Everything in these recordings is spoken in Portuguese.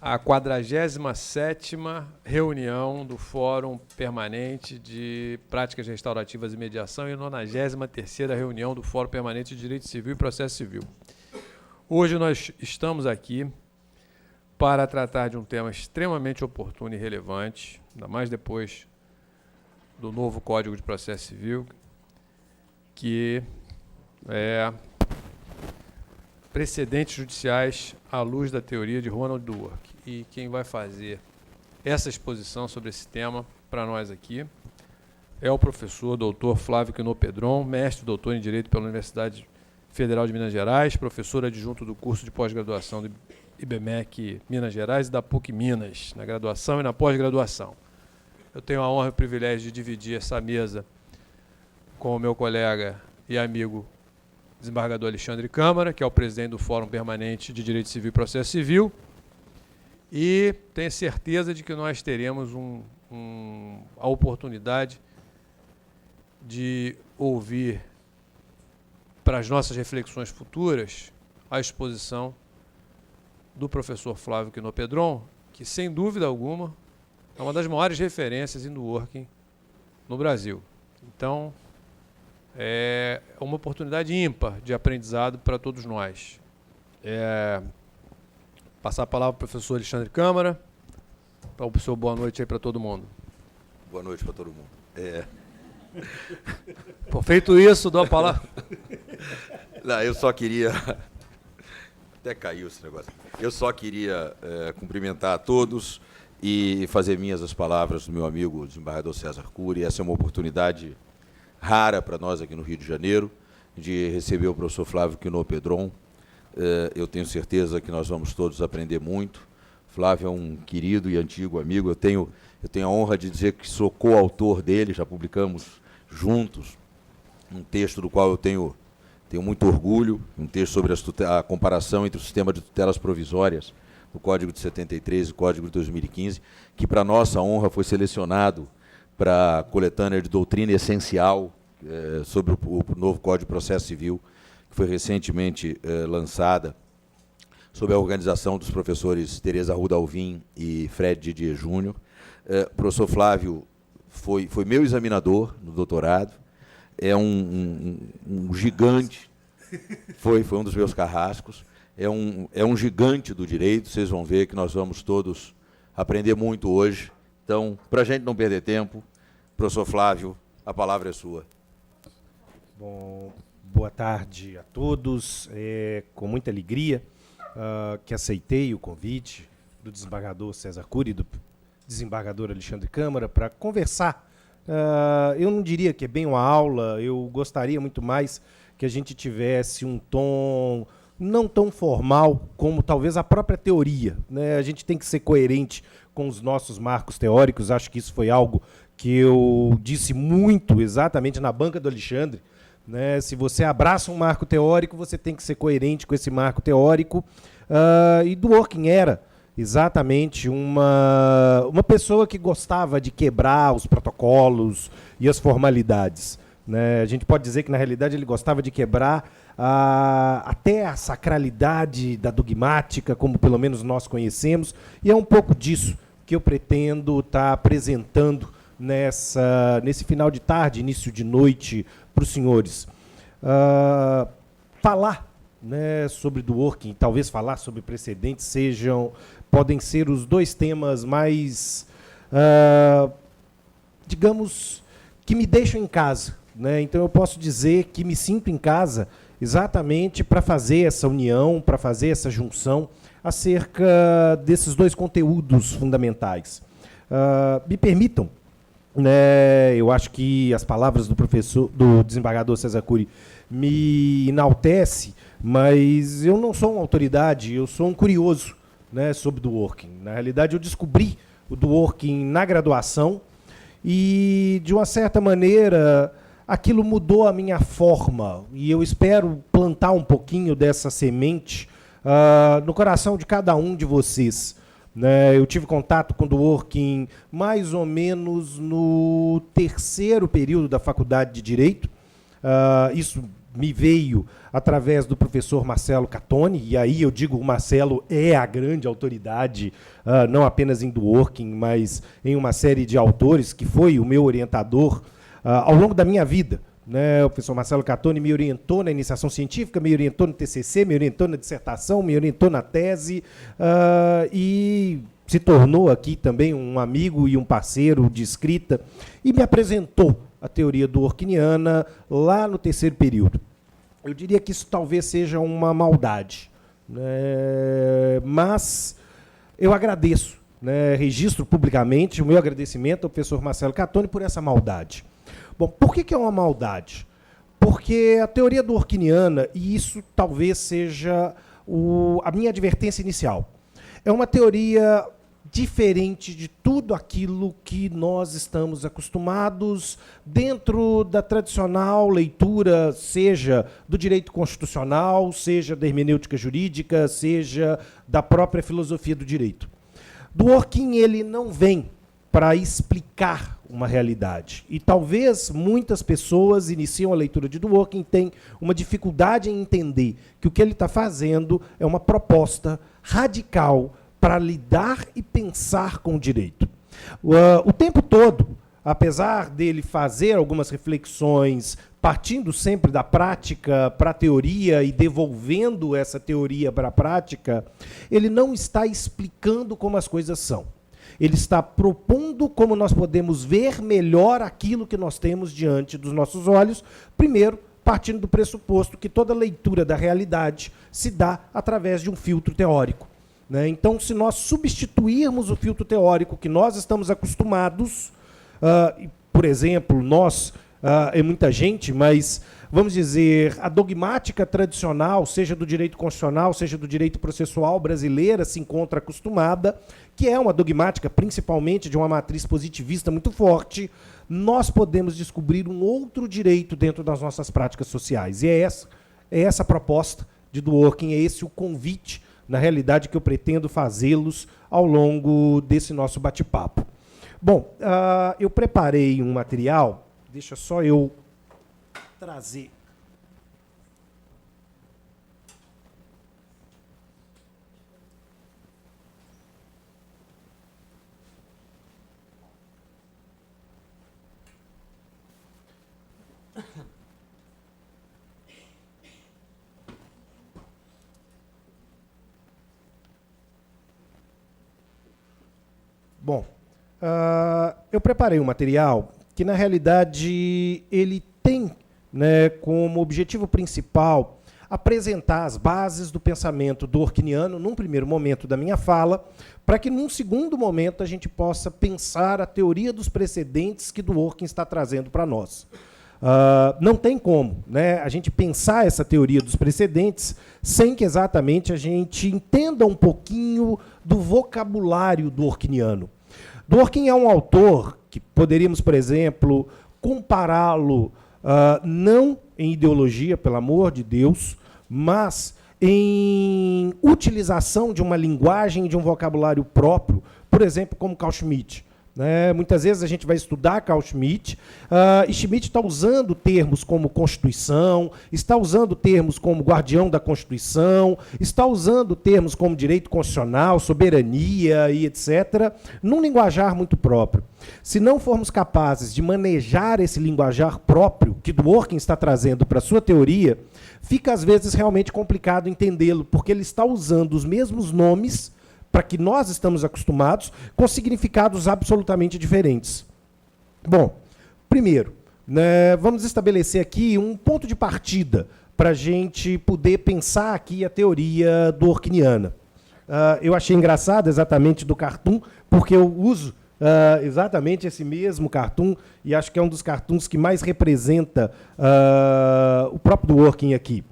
a 47ª reunião do Fórum Permanente de Práticas Restaurativas e Mediação e a 93ª reunião do Fórum Permanente de Direito Civil e Processo Civil. Hoje nós estamos aqui para tratar de um tema extremamente oportuno e relevante, ainda mais depois do novo Código de Processo Civil, que é precedentes judiciais à luz da teoria de Ronald Dworkin. E quem vai fazer essa exposição sobre esse tema para nós aqui é o professor Dr. Flávio Quinot-Pedron, mestre e doutor em Direito pela Universidade Federal de Minas Gerais, professor adjunto do curso de pós-graduação do IBMEC Minas Gerais e da PUC Minas, na graduação e na pós-graduação. Eu tenho a honra e o privilégio de dividir essa mesa com o meu colega e amigo desembargador Alexandre Câmara, que é o presidente do Fórum Permanente de Direito Civil e Processo Civil, e tenho certeza de que nós teremos a oportunidade de ouvir, para as nossas reflexões futuras, a exposição do professor Flávio Quinot-Pedron, que, sem dúvida alguma, é uma das maiores referências em Dworkin no Brasil. Então, é uma oportunidade ímpar de aprendizado para todos nós. Passar a palavra para o professor Alexandre Câmara, para o professor boa noite aí para todo mundo. Boa noite para todo mundo. Por feito isso, dou a palavra. Não, eu só queria... Até caiu esse negócio. Eu só queria cumprimentar a todos e fazer minhas as palavras do meu amigo desembargador César Cury. Essa é uma oportunidade rara para nós aqui no Rio de Janeiro, de receber o professor Flávio Quinot-Pedron. Eu tenho certeza que nós vamos todos aprender muito. Flávio é um querido e antigo amigo. Eu tenho a honra de dizer que sou coautor dele, já publicamos juntos um texto do qual eu tenho muito orgulho, um texto sobre a comparação entre o sistema de tutelas provisórias do Código de 73 e o Código de 2015, que, para nossa honra, foi selecionado para a coletânea de doutrina essencial sobre o novo Código de Processo Civil, que foi recentemente lançada sob a organização dos professores Tereza Arruda Alvim e Fred Didier Júnior. O professor Flávio foi meu examinador no doutorado, é um gigante, foi um dos meus carrascos, é um gigante do direito. Vocês vão ver que nós vamos todos aprender muito hoje. Então, para a gente não perder tempo, professor Flávio, a palavra é sua. Bom, boa tarde a todos. Com muita alegria que aceitei o convite do desembargador César Cury e do desembargador Alexandre Câmara para conversar. Eu não diria que é bem uma aula, eu gostaria muito mais que a gente tivesse um tom não tão formal como talvez a própria teoria, né? A gente tem que ser coerente com os nossos marcos teóricos. Acho que isso foi algo que eu disse muito exatamente na banca do Alexandre, né? Se você abraça um marco teórico, você tem que ser coerente com esse marco teórico. E Dworkin era exatamente uma pessoa que gostava de quebrar os protocolos e as formalidades, né? A gente pode dizer que, na realidade, ele gostava de quebrar até a sacralidade da dogmática, como pelo menos nós conhecemos, e é um pouco disso que eu pretendo estar apresentando nesse final de tarde, início de noite, para os senhores. Falar, né, sobre Dworkin, talvez falar sobre precedentes, podem ser os dois temas mais, digamos, que me deixam em casa, né? Então eu posso dizer que me sinto em casa exatamente para fazer essa união, para fazer essa junção acerca desses dois conteúdos fundamentais. Me permitam, né, eu acho que as palavras do desembargador César Cury me enaltece, mas eu não sou uma autoridade, eu sou um curioso, né, sobre Dworkin. Na realidade, eu descobri o Dworkin na graduação e, de uma certa maneira, aquilo mudou a minha forma, e eu espero plantar um pouquinho dessa semente no coração de cada um de vocês, né? Eu tive contato com Dworkin mais ou menos no terceiro período da Faculdade de Direito. Isso me veio através do professor Marcelo Catoni, e aí eu digo o Marcelo é a grande autoridade, não apenas em Dworkin, mas em uma série de autores, que foi o meu orientador ao longo da minha vida. Né? O professor Marcelo Catoni me orientou na iniciação científica, me orientou no TCC, me orientou na dissertação, me orientou na tese, e se tornou aqui também um amigo e um parceiro de escrita, e me apresentou a teoria dworkiniana lá no terceiro período. Eu diria que isso talvez seja uma maldade, né? Mas eu agradeço, né? Registro publicamente o meu agradecimento ao professor Marcelo Catoni por essa maldade. Bom, por que é uma maldade? Porque a teoria dworkiniana, e isso talvez seja a minha advertência inicial, é uma teoria diferente de tudo aquilo que nós estamos acostumados dentro da tradicional leitura, seja do direito constitucional, seja da hermenêutica jurídica, seja da própria filosofia do direito. Dworkin, ele não vem para explicar uma realidade. E talvez muitas pessoas iniciam a leitura de Dworkin têm uma dificuldade em entender que o que ele está fazendo é uma proposta radical para lidar e pensar com o direito. O tempo todo, apesar dele fazer algumas reflexões, partindo sempre da prática para a teoria e devolvendo essa teoria para a prática, ele não está explicando como as coisas são. Ele está propondo como nós podemos ver melhor aquilo que nós temos diante dos nossos olhos, primeiro, partindo do pressuposto que toda leitura da realidade se dá através de um filtro teórico. Então, se nós substituirmos o filtro teórico que nós estamos acostumados, por exemplo, nós, é muita gente, mas, vamos dizer, a dogmática tradicional, seja do direito constitucional, seja do direito processual brasileira, se encontra acostumada, que é uma dogmática principalmente de uma matriz positivista muito forte, nós podemos descobrir um outro direito dentro das nossas práticas sociais. E é essa a proposta de Dworkin, é esse o convite, na realidade, que eu pretendo fazê-los ao longo desse nosso bate-papo. Bom, eu preparei um material, deixa só eu trazer. Bom, eu preparei um material que, na realidade, ele tem, né, como objetivo principal apresentar as bases do pensamento dworkiniano num primeiro momento da minha fala, para que, num segundo momento, a gente possa pensar a teoria dos precedentes que Dworkin está trazendo para nós. Não tem como, né, a gente pensar essa teoria dos precedentes sem que exatamente a gente entenda um pouquinho do vocabulário dworkiniano. Dworkin é um autor que poderíamos, por exemplo, compará-lo não em ideologia, pelo amor de Deus, mas em utilização de uma linguagem, de um vocabulário próprio, por exemplo, como Carl Schmitt. Muitas vezes a gente vai estudar Carl Schmitt, e Schmitt está usando termos como Constituição, está usando termos como guardião da Constituição, está usando termos como direito constitucional, soberania e etc., num linguajar muito próprio. Se não formos capazes de manejar esse linguajar próprio que Dworkin está trazendo para a sua teoria, fica às vezes realmente complicado entendê-lo, porque ele está usando os mesmos nomes para que nós estamos acostumados, com significados absolutamente diferentes. Bom, primeiro, né, vamos estabelecer aqui um ponto de partida para a gente poder pensar aqui a teoria dworkiniana. Eu achei engraçado exatamente do cartoon, porque eu uso exatamente esse mesmo cartoon, e acho que é um dos cartoons que mais representa o próprio Dworkin aqui.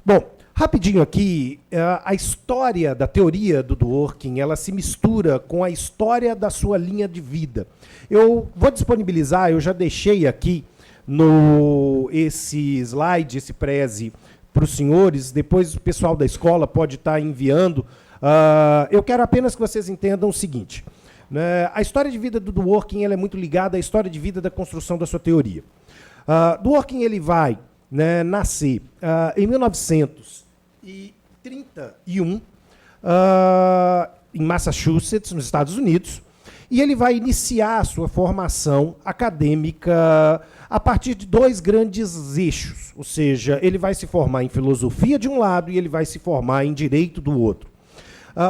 Bom, rapidinho aqui, a história da teoria do Dworkin, ela se mistura com a história da sua linha de vida. Eu vou disponibilizar, eu já deixei aqui esse slide, esse preze para os senhores, depois o pessoal da escola pode estar enviando. Eu quero apenas que vocês entendam o seguinte, né, a história de vida do Dworkin ela é muito ligada à história de vida da construção da sua teoria. Dworkin ele vai né, nascer em 1931 em Massachusetts, nos Estados Unidos, e ele vai iniciar a sua formação acadêmica a partir de dois grandes eixos, ou seja, ele vai se formar em filosofia de um lado e ele vai se formar em direito do outro.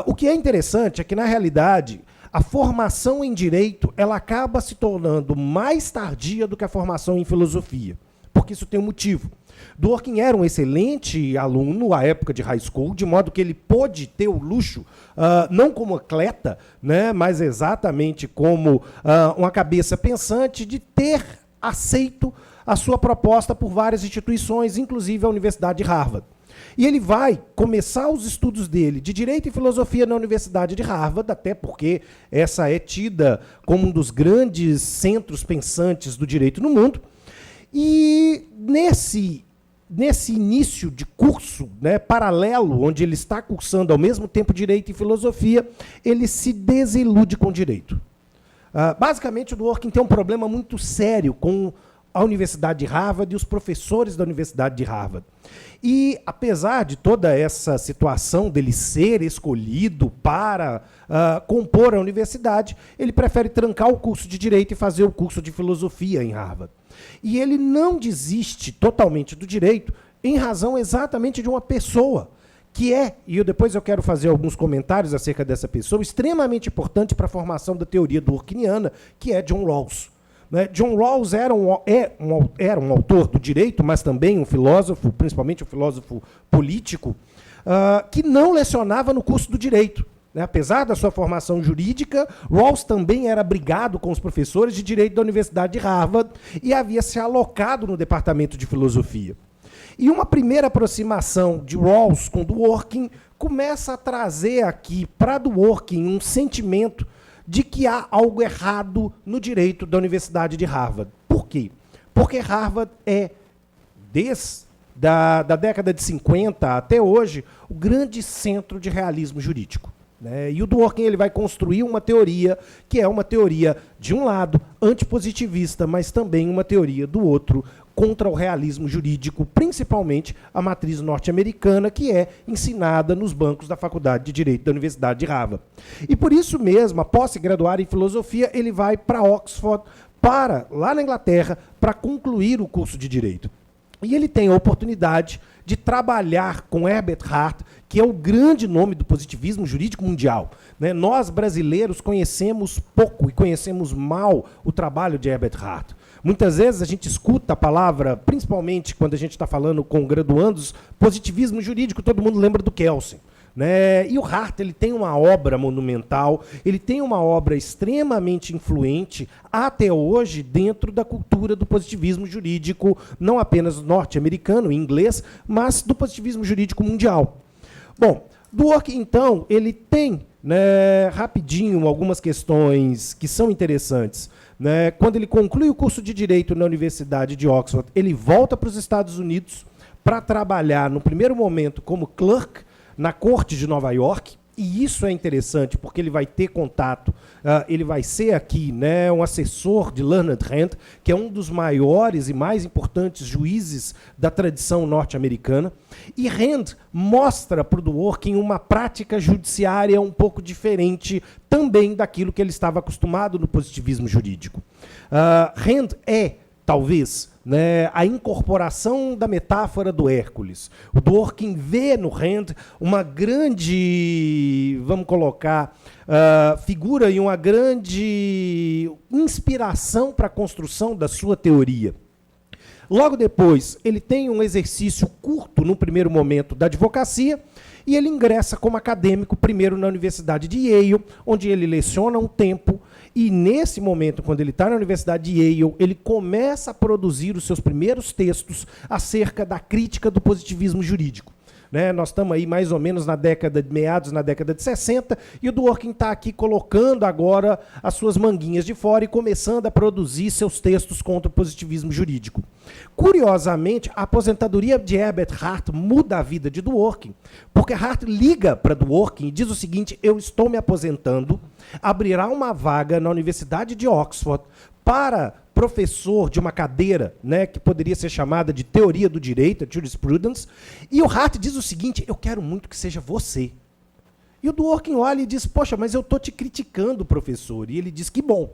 O que é interessante é que, na realidade, a formação em direito ela acaba se tornando mais tardia do que a formação em filosofia, porque isso tem um motivo. Dworkin era um excelente aluno à época de high school, de modo que ele pôde ter o luxo, não como atleta, né, mas exatamente como uma cabeça pensante, de ter aceito a sua proposta por várias instituições, inclusive a Universidade de Harvard. E ele vai começar os estudos dele de Direito e Filosofia na Universidade de Harvard, até porque essa é tida como um dos grandes centros pensantes do direito no mundo. E nesse início de curso, né, paralelo, onde ele está cursando ao mesmo tempo Direito e Filosofia, ele se desilude com o Direito. Basicamente, o Dworkin tem um problema muito sério com a Universidade de Harvard e os professores da Universidade de Harvard. E, apesar de toda essa situação dele ser escolhido para compor a universidade, ele prefere trancar o curso de Direito e fazer o curso de Filosofia em Harvard. E ele não desiste totalmente do Direito em razão exatamente de uma pessoa, que é, e depois eu quero fazer alguns comentários acerca dessa pessoa, extremamente importante para a formação da teoria dworkiniana, que é John Rawls. John Rawls era um autor do direito, mas também um filósofo, principalmente um filósofo político, que não lecionava no curso do direito. Apesar da sua formação jurídica, Rawls também era brigado com os professores de direito da Universidade de Harvard e havia se alocado no departamento de filosofia. E uma primeira aproximação de Rawls com Dworkin começa a trazer aqui para Dworkin um sentimento de que há algo errado no direito da Universidade de Harvard. Por quê? Porque Harvard é, desde da década de 50 até hoje, o grande centro de realismo jurídico. E o Dworkin ele vai construir uma teoria que é uma teoria, de um lado, antipositivista, mas também uma teoria do outro, contra o realismo jurídico, principalmente a matriz norte-americana, que é ensinada nos bancos da Faculdade de Direito da Universidade de Harvard. E por isso mesmo, após se graduar em filosofia, ele vai para Oxford, lá na Inglaterra, para concluir o curso de Direito. E ele tem a oportunidade de trabalhar com Herbert Hart, que é o grande nome do positivismo jurídico mundial. Nós, brasileiros, conhecemos pouco e conhecemos mal o trabalho de Herbert Hart. Muitas vezes a gente escuta a palavra, principalmente quando a gente está falando com graduandos, positivismo jurídico, todo mundo lembra do Kelsen. E o Hart ele tem uma obra monumental, ele tem uma obra extremamente influente até hoje dentro da cultura do positivismo jurídico, não apenas norte-americano, inglês, mas do positivismo jurídico mundial. Bom, Dworkin, então, ele tem, rapidinho, algumas questões que são interessantes. Quando ele conclui o curso de Direito na Universidade de Oxford, ele volta para os Estados Unidos para trabalhar, no primeiro momento, como clerk na Corte de Nova York, e isso é interessante, porque ele vai ter contato, ele vai ser aqui um assessor de Leonard Rand, que é um dos maiores e mais importantes juízes da tradição norte-americana, e Rand mostra para o Dworkin uma prática judiciária um pouco diferente também daquilo que ele estava acostumado no positivismo jurídico. Rand é, talvez, a incorporação da metáfora do Hércules. O Dworkin vê no Rand uma grande, vamos colocar, figura e uma grande inspiração para a construção da sua teoria. Logo depois, ele tem um exercício curto, no primeiro momento, da advocacia, e ele ingressa como acadêmico, primeiro na Universidade de Yale, onde ele leciona um tempo, e nesse momento, quando ele está na Universidade de Yale, ele começa a produzir os seus primeiros textos acerca da crítica do positivismo jurídico. Nós estamos aí mais ou menos meados na década de 60, e o Dworkin está aqui colocando agora as suas manguinhas de fora e começando a produzir seus textos contra o positivismo jurídico. Curiosamente, a aposentadoria de Herbert Hart muda a vida de Dworkin, porque Hart liga para Dworkin e diz o seguinte: eu estou me aposentando, abrirá uma vaga na Universidade de Oxford para professor de uma cadeira, né, que poderia ser chamada de teoria do direito, jurisprudence, e o Hart diz o seguinte: eu quero muito que seja você. E o Dworkin olha e diz: poxa, mas eu estou te criticando, professor. E ele diz: que bom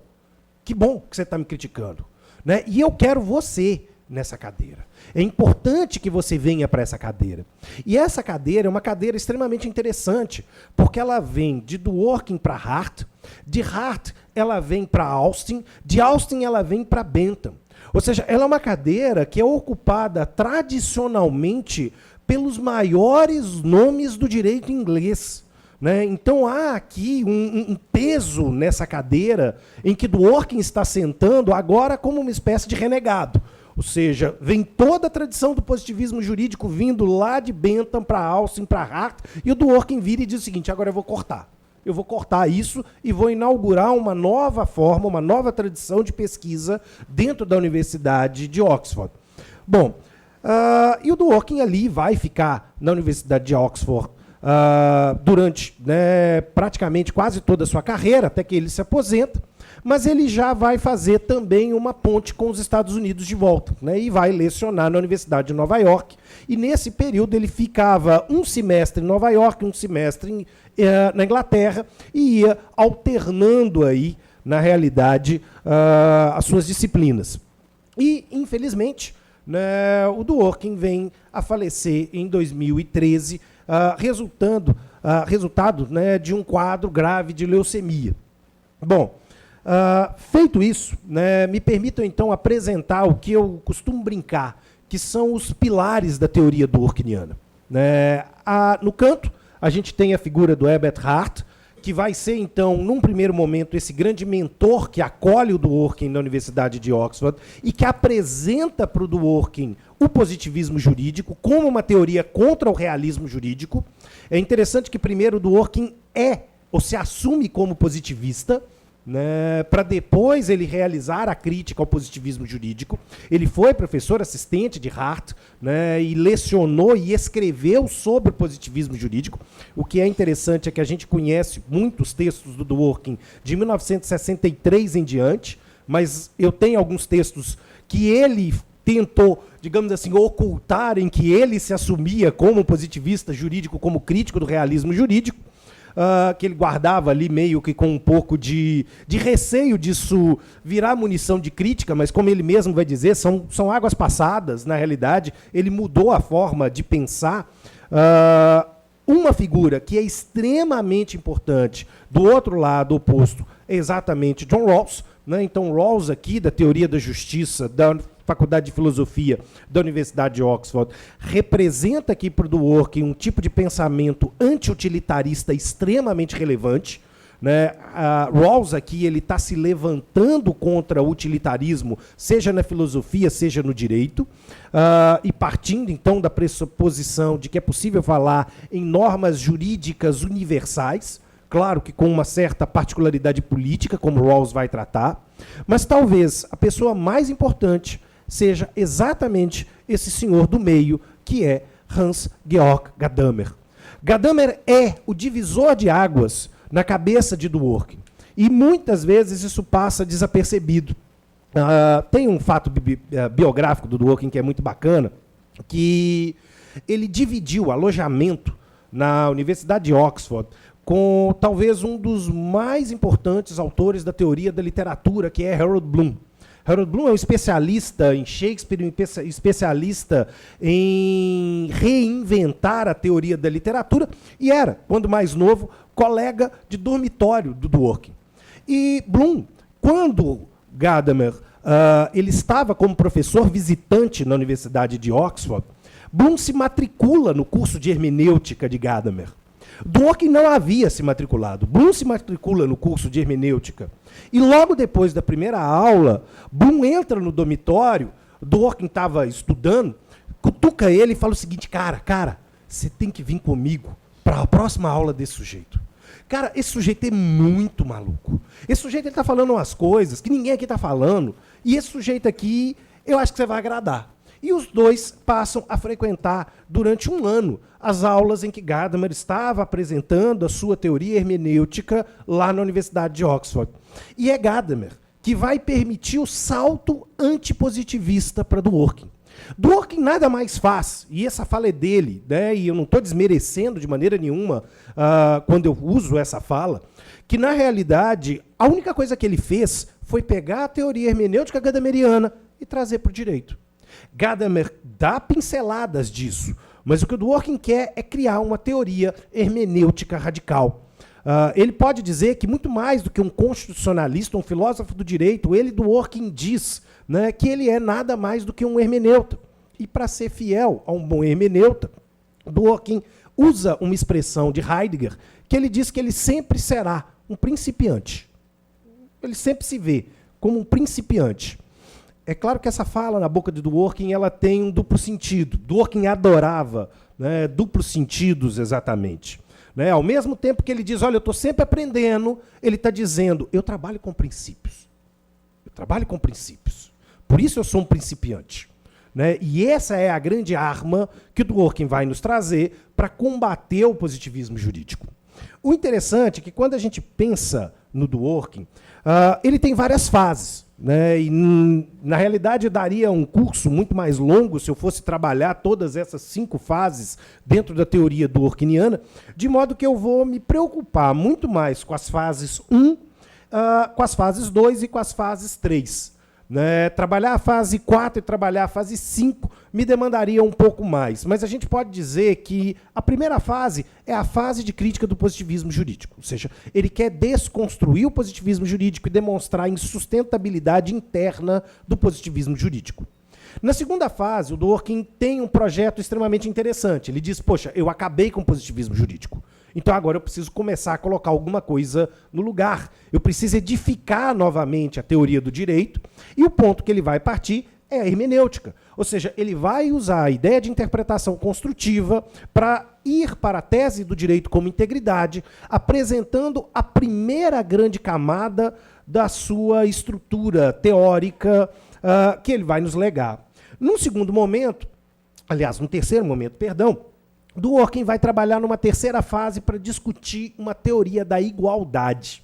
que você está me criticando, né? E eu quero você nessa cadeira. É importante que você venha para essa cadeira. E essa cadeira é uma cadeira extremamente interessante, porque ela vem de Dworkin para Hart, de Hart ela vem para Austin, de Austin ela vem para Bentham. Ou seja, ela é uma cadeira que é ocupada tradicionalmente pelos maiores nomes do direito inglês, né? Então há aqui um peso nessa cadeira em que Dworkin está sentando agora como uma espécie de renegado. Ou seja, vem toda a tradição do positivismo jurídico vindo lá de Bentham para Austin, para Hart, e o Dworkin vira e diz o seguinte: agora eu vou cortar. Eu vou cortar isso e vou inaugurar uma nova forma, uma nova tradição de pesquisa dentro da Universidade de Oxford. Bom, e o Dworkin ali vai ficar na Universidade de Oxford durante, né, praticamente quase toda a sua carreira, até que ele se aposenta, mas ele já vai fazer também uma ponte com os Estados Unidos de volta, né, e vai lecionar na Universidade de Nova York. E nesse período ele ficava um semestre em Nova York, um semestre na Inglaterra, e ia alternando aí, na realidade, as suas disciplinas. E, infelizmente, né, o Dworkin vem a falecer em 2013, resultado, né, de um quadro grave de leucemia. Bom, feito isso, né, me permitam então apresentar o que eu costumo brincar, que são os pilares da teoria dworkiniana. Né? No canto, a gente tem a figura do Herbert Hart, que vai ser, então, num primeiro momento, esse grande mentor que acolhe o Dworkin na Universidade de Oxford e que apresenta para o Dworkin o positivismo jurídico como uma teoria contra o realismo jurídico. É interessante que, primeiro, o Dworkin ou se assume como positivista, né, para depois ele realizar a crítica ao positivismo jurídico. Ele foi professor assistente de Hart, né, e lecionou e escreveu sobre o positivismo jurídico. O que é interessante é que a gente conhece muitos textos do Dworkin de 1963 em diante, mas eu tenho alguns textos que ele tentou, digamos assim, ocultar, em que ele se assumia como positivista jurídico, como crítico do realismo jurídico. Que ele guardava ali meio que com um pouco de receio disso virar munição de crítica, mas como ele mesmo vai dizer, são águas passadas, na realidade. Ele mudou a forma de pensar. Uma figura que é extremamente importante do outro lado oposto é exatamente John Rawls, né? Então, Rawls aqui, da teoria da justiça, da Faculdade de Filosofia da Universidade de Oxford, representa aqui para o Dworkin um tipo de pensamento anti-utilitarista extremamente relevante. Né? Rawls aqui está se levantando contra o utilitarismo, seja na filosofia, seja no direito, e partindo, então, da pressuposição de que é possível falar em normas jurídicas universais, claro que com uma certa particularidade política, como Rawls vai tratar, mas talvez a pessoa mais importante seja exatamente esse senhor do meio, que é Hans-Georg Gadamer. Gadamer é o divisor de águas na cabeça de Dworkin. E muitas vezes isso passa desapercebido. Tem um fato biográfico do Dworkin que é muito bacana, que ele dividiu alojamento na Universidade de Oxford com talvez um dos mais importantes autores da teoria da literatura, que é Harold Bloom. Harold Bloom é um especialista em Shakespeare, um especialista em reinventar a teoria da literatura, e era, quando mais novo, colega de dormitório do Dworkin. E Bloom, quando Gadamer ele estava como professor visitante na Universidade de Oxford, Bloom se matricula no curso de hermenêutica de Gadamer. Dworkin não havia se matriculado. Bloom se matricula no curso de hermenêutica. E logo depois da primeira aula, Bloom entra no dormitório, Dworkin estava estudando, cutuca ele e fala o seguinte: cara, você tem que vir comigo para a próxima aula desse sujeito. Cara, esse sujeito é muito maluco. Esse sujeito está falando umas coisas que ninguém aqui está falando, e esse sujeito aqui, eu acho que você vai agradar. E os dois passam a frequentar durante um ano as aulas em que Gadamer estava apresentando a sua teoria hermenêutica lá na Universidade de Oxford. E é Gadamer que vai permitir o salto antipositivista para Dworkin. Dworkin nada mais faz, e essa fala é dele, né, e eu não estou desmerecendo de maneira nenhuma quando eu uso essa fala, que, na realidade, a única coisa que ele fez foi pegar a teoria hermenêutica gadameriana e trazer para o direito. Gadamer dá pinceladas disso, mas o que o Dworkin quer é criar uma teoria hermenêutica radical. Ele pode dizer que, muito mais do que um constitucionalista, um filósofo do direito, ele, Dworkin, diz, né, que ele é nada mais do que um hermeneuta. E, para ser fiel a um bom hermeneuta, Dworkin usa uma expressão de Heidegger, que ele diz que ele sempre será um principiante. Ele sempre se vê como um principiante. É claro que essa fala na boca de Dworkin ela tem um duplo sentido. Dworkin adorava, né, duplos sentidos exatamente. Né? Ao mesmo tempo que ele diz, olha, eu estou sempre aprendendo, ele está dizendo, eu trabalho com princípios. Eu trabalho com princípios. Por isso eu sou um principiante. Né? E essa é a grande arma que o Dworkin vai nos trazer para combater o positivismo jurídico. O interessante é que, quando a gente pensa no Dworkin, ele tem várias fases. Né? E, na realidade, eu daria um curso muito mais longo se eu fosse trabalhar todas essas 5 fases dentro da teoria dworkiniana, de modo que eu vou me preocupar muito mais com as fases 1, com as fases 2 e com as fases 3. Né? Trabalhar a fase 4 e trabalhar a fase 5 me demandaria um pouco mais. Mas a gente pode dizer que a primeira fase é a fase de crítica do positivismo jurídico. Ou seja, ele quer desconstruir o positivismo jurídico e demonstrar a insustentabilidade interna do positivismo jurídico. Na segunda fase, o Dworkin tem um projeto extremamente interessante. Ele diz, poxa, eu acabei com o positivismo jurídico. Então agora eu preciso começar a colocar alguma coisa no lugar. Eu preciso edificar novamente a teoria do direito, e o ponto que ele vai partir é a hermenêutica. Ou seja, ele vai usar a ideia de interpretação construtiva para ir para a tese do direito como integridade, apresentando a primeira grande camada da sua estrutura teórica que ele vai nos legar. Num segundo momento, aliás, num terceiro momento, perdão, Dworkin vai trabalhar numa terceira fase para discutir uma teoria da igualdade.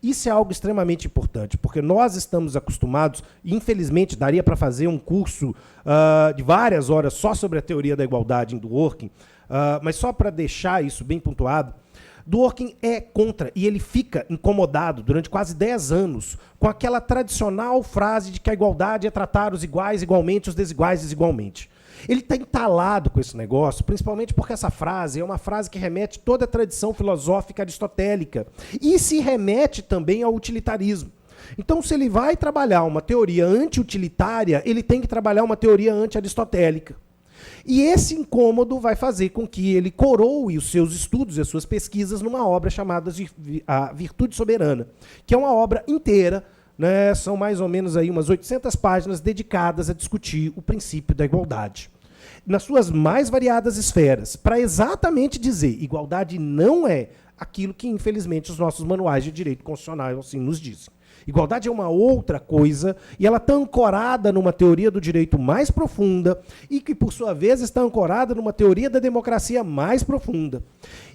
Isso é algo extremamente importante, porque nós estamos acostumados, e infelizmente daria para fazer um curso de várias horas só sobre a teoria da igualdade em Dworkin, mas só para deixar isso bem pontuado, Dworkin é contra, e ele fica incomodado durante quase 10 anos com aquela tradicional frase de que a igualdade é tratar os iguais igualmente, os desiguais desigualmente. Ele está entalado com esse negócio, principalmente porque essa frase é uma frase que remete toda a tradição filosófica aristotélica e se remete também ao utilitarismo. Então, se ele vai trabalhar uma teoria anti-utilitária, ele tem que trabalhar uma teoria anti-aristotélica. E esse incômodo vai fazer com que ele coroe os seus estudos e as suas pesquisas numa obra chamada A Virtude Soberana, que é uma obra inteira, né, são mais ou menos aí umas 800 páginas dedicadas a discutir o princípio da igualdade, nas suas mais variadas esferas, para exatamente dizer igualdade não é aquilo que, infelizmente, os nossos manuais de direito constitucional assim nos dizem. Igualdade é uma outra coisa, e ela está ancorada numa teoria do direito mais profunda, e que, por sua vez, está ancorada numa teoria da democracia mais profunda.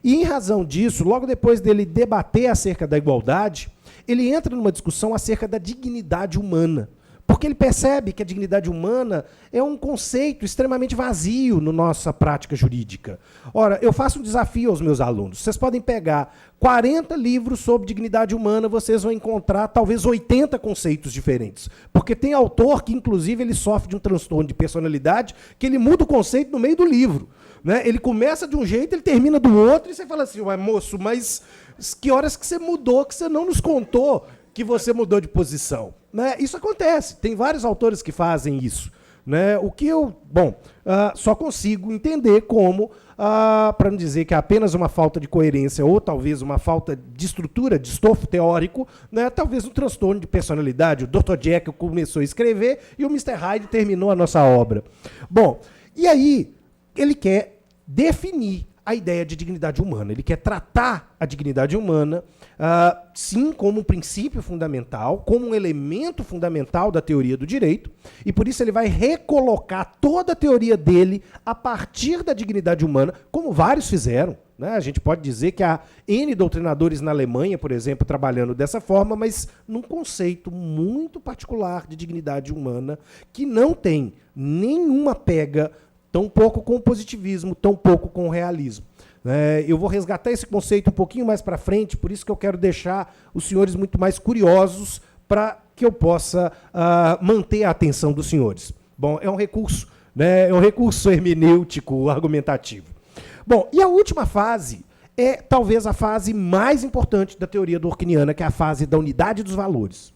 E, em razão disso, logo depois dele debater acerca da igualdade, ele entra numa discussão acerca da dignidade humana, porque ele percebe que a dignidade humana é um conceito extremamente vazio na nossa prática jurídica. Ora, eu faço um desafio aos meus alunos. Vocês podem pegar 40 livros sobre dignidade humana, vocês vão encontrar talvez 80 conceitos diferentes. Porque tem autor que, inclusive, ele sofre de um transtorno de personalidade, que ele muda o conceito no meio do livro. Né? Ele começa de um jeito, ele termina do outro, e você fala assim, ué, moço, mas que horas que você mudou, que você não nos contou que você mudou de posição? Né? Isso acontece, tem vários autores que fazem isso. Né? O que eu, só consigo entender como, para não dizer que é apenas uma falta de coerência ou talvez uma falta de estrutura, de estofo teórico, né? Talvez um transtorno de personalidade. O Dr. Jekyll começou a escrever e o Mr. Hyde terminou a nossa obra. Bom, e aí ele quer definir a ideia de dignidade humana. Ele quer tratar a dignidade humana, sim, como um princípio fundamental, como um elemento fundamental da teoria do direito, e por isso ele vai recolocar toda a teoria dele a partir da dignidade humana, como vários fizeram. né? A gente pode dizer que há N doutrinadores na Alemanha, por exemplo, trabalhando dessa forma, mas num conceito muito particular de dignidade humana que não tem nenhuma pega, tão pouco com o positivismo, tão pouco com o realismo. Eu vou resgatar esse conceito um pouquinho mais para frente, por isso que eu quero deixar os senhores muito mais curiosos para que eu possa manter a atenção dos senhores. Bom, é um recurso, né? É um recurso hermenêutico, argumentativo. Bom, e a última fase é talvez a fase mais importante da teoria durkheimiana, que é a fase da unidade dos valores.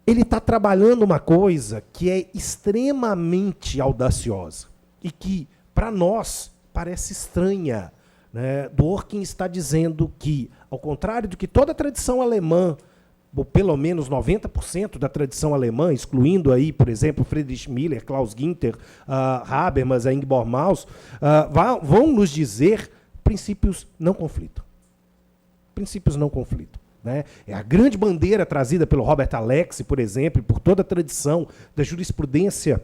Ele está trabalhando uma coisa que é extremamente audaciosa e que, para nós, parece estranha, né? Dworkin está dizendo que, ao contrário do que toda a tradição alemã, ou pelo menos 90% da tradição alemã, excluindo aí, por exemplo, Friedrich Miller, Klaus Ginter, Habermas, Ingeborg Maus, vão nos dizer princípios não conflitam. Princípios não conflitam. Né? É a grande bandeira trazida pelo Robert Alexy, por exemplo, e por toda a tradição da jurisprudência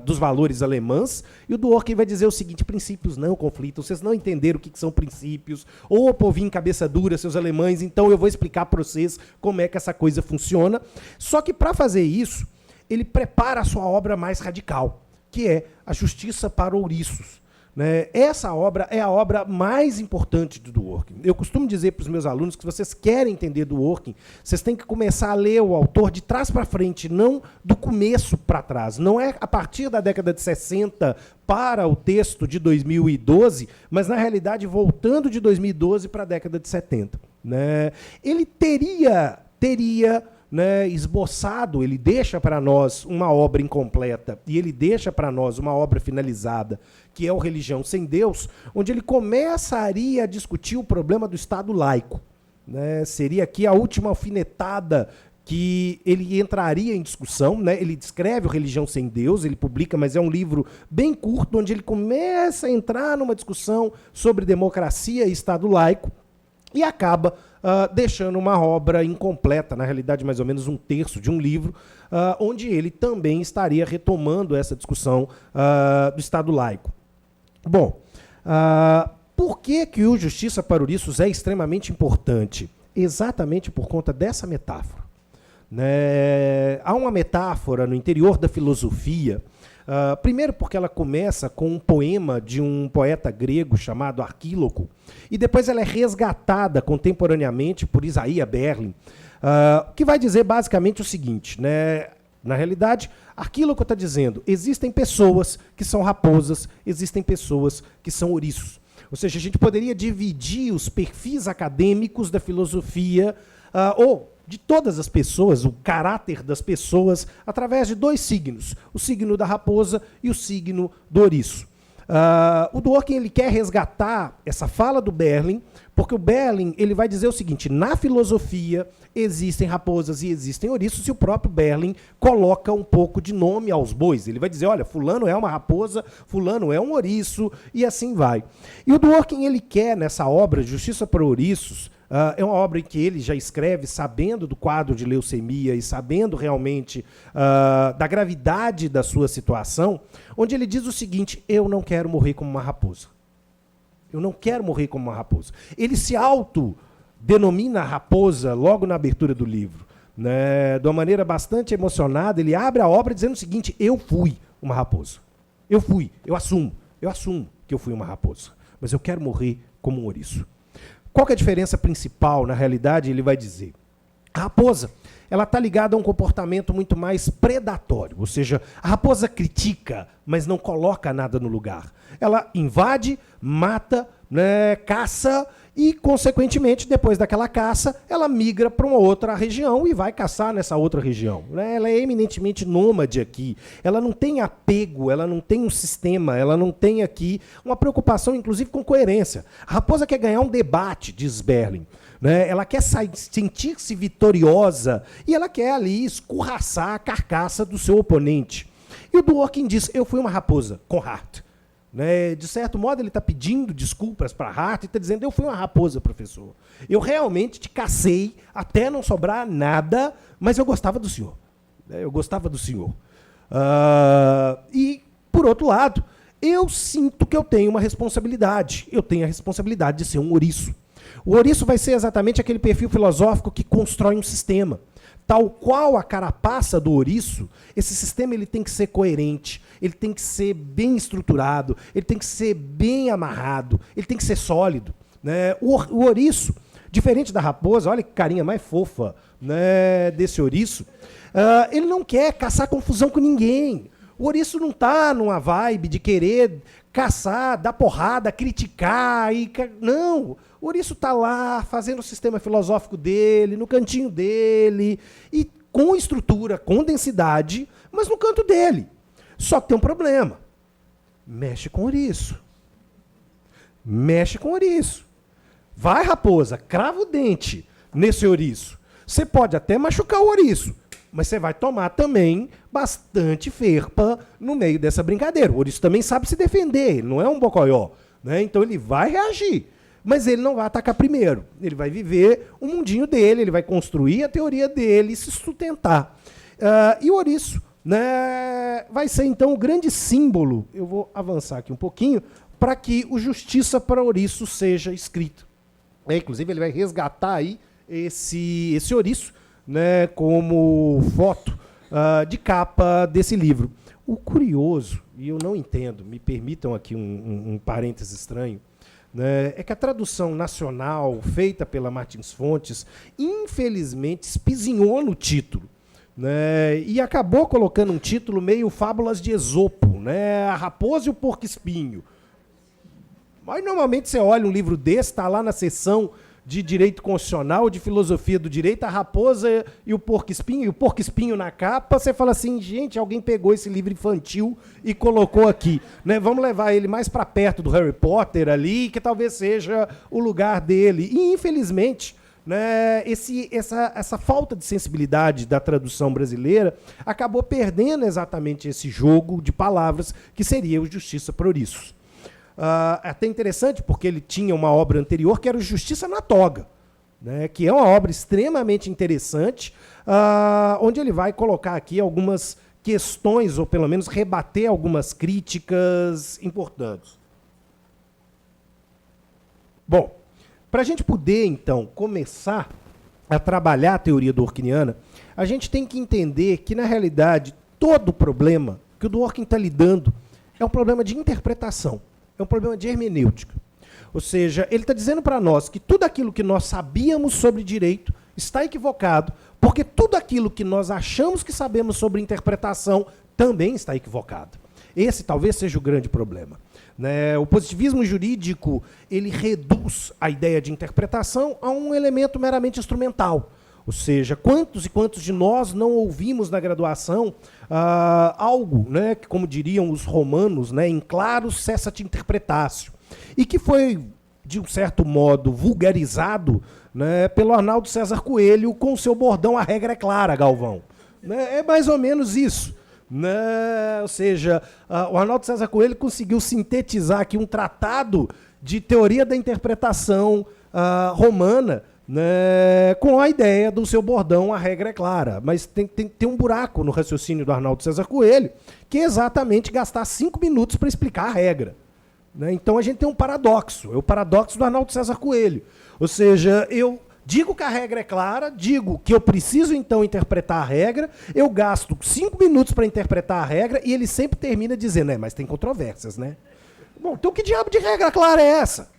dos valores alemãs, e o Dworkin vai dizer o seguinte: princípios não conflitam, vocês não entenderam o que são princípios, ou povinho cabeça dura, seus alemães, então eu vou explicar para vocês como é que essa coisa funciona. Só que para fazer isso, ele prepara a sua obra mais radical, que é A Justiça para Ouriços. Né? Essa obra é a obra mais importante do Dworkin. Eu costumo dizer para os meus alunos que se vocês querem entender Dworkin, vocês têm que começar a ler o autor de trás para frente, não do começo para trás. Não é a partir da década de 60 para o texto de 2012, mas, na realidade, voltando de 2012 para a década de 70. Né? Ele teria né, esboçado, ele deixa para nós uma obra incompleta e ele deixa para nós uma obra finalizada, que é o Religião Sem Deus, onde ele começaria a discutir o problema do Estado laico. Né? Seria aqui a última alfinetada que ele entraria em discussão. Né? Ele descreve o Religião Sem Deus, ele publica, mas é um livro bem curto, onde ele começa a entrar numa discussão sobre democracia e Estado laico, e acaba deixando uma obra incompleta, na realidade mais ou menos um terço de um livro, onde ele também estaria retomando essa discussão do Estado laico. Bom, por que o Justiça para Ouriços é extremamente importante? Exatamente por conta dessa metáfora. Né? Há uma metáfora no interior da filosofia, primeiro porque ela começa com um poema de um poeta grego chamado Arquíloco, e depois ela é resgatada contemporaneamente por Isaiah Berlin, que vai dizer basicamente o seguinte, né? Na realidade, Arquíloco está dizendo: existem pessoas que são raposas, existem pessoas que são ouriços. Ou seja, a gente poderia dividir os perfis acadêmicos da filosofia, ou de todas as pessoas, o caráter das pessoas, através de dois signos: o signo da raposa e o signo do ouriço. O Dworkin ele quer resgatar essa fala do Berlin, porque o Berlin ele vai dizer o seguinte: na filosofia existem raposas e existem ouriços, e o próprio Berlin coloca um pouco de nome aos bois. Ele vai dizer: olha, fulano é uma raposa, fulano é um ouriço, e assim vai. E o Dworkin ele quer, nessa obra, Justiça para Ouriços, é uma obra em que ele já escreve sabendo do quadro de leucemia e sabendo realmente da gravidade da sua situação, onde ele diz o seguinte: eu não quero morrer como uma raposa. Eu não quero morrer como uma raposa. Ele se autodenomina raposa logo na abertura do livro. Né? De uma maneira bastante emocionada, ele abre a obra dizendo o seguinte: eu fui uma raposa. Eu assumo que eu fui uma raposa. Mas eu quero morrer como um ouriço. Qual que é a diferença principal, na realidade? Ele vai dizer: a raposa ela está ligada a um comportamento muito mais predatório, ou seja, a raposa critica, mas não coloca nada no lugar. Ela invade, mata, né, caça e, consequentemente, depois daquela caça, ela migra para uma outra região e vai caçar nessa outra região. Né? Ela é eminentemente nômade aqui. Ela não tem apego, ela não tem um sistema, ela não tem aqui uma preocupação, inclusive, com coerência. A raposa quer ganhar um debate, diz Berlin. Né? Ela quer sentir-se vitoriosa e ela quer ali escorraçar a carcaça do seu oponente. E o Dworkin diz: eu fui uma raposa com Hart. Né? De certo modo, ele está pedindo desculpas para Hart e está dizendo: eu fui uma raposa, professor. Eu realmente te cacei até não sobrar nada, mas eu gostava do senhor. Eu gostava do senhor. E, por outro lado, eu sinto que eu tenho uma responsabilidade. Eu tenho a responsabilidade de ser um ouriço. O ouriço vai ser exatamente aquele perfil filosófico que constrói um sistema. Tal qual a carapaça do ouriço, esse sistema ele tem que ser coerente, ele tem que ser bem estruturado, ele tem que ser bem amarrado, ele tem que ser sólido. Né? O ouriço, diferente da raposa, olha que carinha mais fofa, né, desse ouriço, ele não quer caçar confusão com ninguém. O ouriço não está numa vibe de querer caçar, dar porrada, criticar. Não, o ouriço está lá fazendo o sistema filosófico dele, no cantinho dele, e com estrutura, com densidade, mas no canto dele. Só que tem um problema. Mexe com o ouriço. Mexe com o ouriço. Vai, raposa, crava o dente nesse ouriço. Você pode até machucar o ouriço, mas você vai tomar também bastante ferpa no meio dessa brincadeira. O ouriço também sabe se defender, ele não é um bocoió. Né? Então ele vai reagir, mas ele não vai atacar primeiro. Ele vai viver o mundinho dele, ele vai construir a teoria dele e se sustentar. E o ouriço, né, vai ser então o grande símbolo, eu vou avançar aqui um pouquinho, para que o Justiça para Ouriço seja escrito. Inclusive ele vai resgatar aí esse ouriço, né, como foto de capa desse livro. O curioso, e eu não entendo, me permitam aqui um parêntese estranho, né, é que a tradução nacional feita pela Martins Fontes, infelizmente, espizinhou no título. Né, e acabou colocando um título meio Fábulas de Esopo, né, A Raposa e o Porco-Espinho. Mas normalmente você olha um livro desse, está lá na seção de direito constitucional, de filosofia do direito, a raposa e o porco-espinho na capa, você fala assim, gente, alguém pegou esse livro infantil e colocou aqui. Né? Vamos levar ele mais para perto do Harry Potter ali, que talvez seja o lugar dele. E, infelizmente, né, essa falta de sensibilidade da tradução brasileira acabou perdendo exatamente esse jogo de palavras que seria o Justiça para Ouriços. Até interessante, porque ele tinha uma obra anterior que era o Justiça na Toga, né, que é uma obra extremamente interessante, onde ele vai colocar aqui algumas questões, ou pelo menos rebater algumas críticas importantes. Bom, para a gente poder, então, começar a trabalhar a teoria dworkiniana, a gente tem que entender que, na realidade, todo o problema que o Dworkin está lidando é um problema de interpretação. É um problema de hermenêutica. Ou seja, ele está dizendo para nós que tudo aquilo que nós sabíamos sobre direito está equivocado, porque tudo aquilo que nós achamos que sabemos sobre interpretação também está equivocado. Esse talvez seja o grande problema. Né? O positivismo jurídico ele reduz a ideia de interpretação a um elemento meramente instrumental. Ou seja, quantos e quantos de nós não ouvimos na graduação algo, né, que, como diriam os romanos, né, in claro cessat interpretatio, e que foi, de um certo modo, vulgarizado, né, pelo Arnaldo César Coelho com o seu bordão "A regra é clara, Galvão". Né, é mais ou menos isso. Né, ou seja, o Arnaldo César Coelho conseguiu sintetizar aqui um tratado de teoria da interpretação romana, né, com a ideia do seu bordão "A regra é clara". Mas tem um buraco no raciocínio do Arnaldo César Coelho, que é exatamente gastar 5 minutos para explicar a regra. Né? Então a gente tem um paradoxo, é o paradoxo do Arnaldo César Coelho. Ou seja, eu digo que a regra é clara, digo que eu preciso então interpretar a regra, eu gasto 5 minutos para interpretar a regra e ele sempre termina dizendo, mas tem controvérsias, né? Bom, então que diabo de regra clara é essa?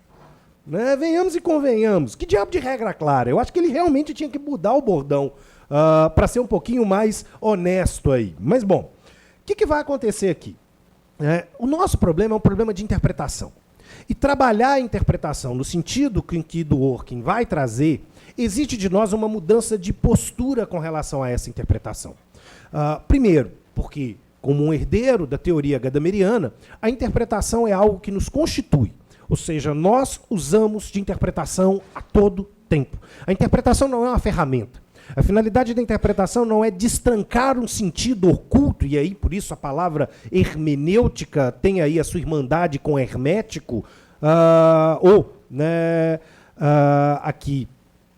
Né? Venhamos e convenhamos. Que diabo de regra clara? Eu acho que ele realmente tinha que mudar o bordão para ser um pouquinho mais honesto aí. Mas, bom, o que vai acontecer aqui? O nosso problema é um problema de interpretação. E trabalhar a interpretação no sentido que Dworkin vai trazer, exige de nós uma mudança de postura com relação a essa interpretação. Primeiro, porque, como um herdeiro da teoria gadameriana, a interpretação é algo que nos constitui. Ou seja, nós usamos de interpretação a todo tempo. A interpretação não é uma ferramenta. A finalidade da interpretação não é destrancar um sentido oculto, e aí, por isso, a palavra hermenêutica tem aí a sua irmandade com hermético, aqui.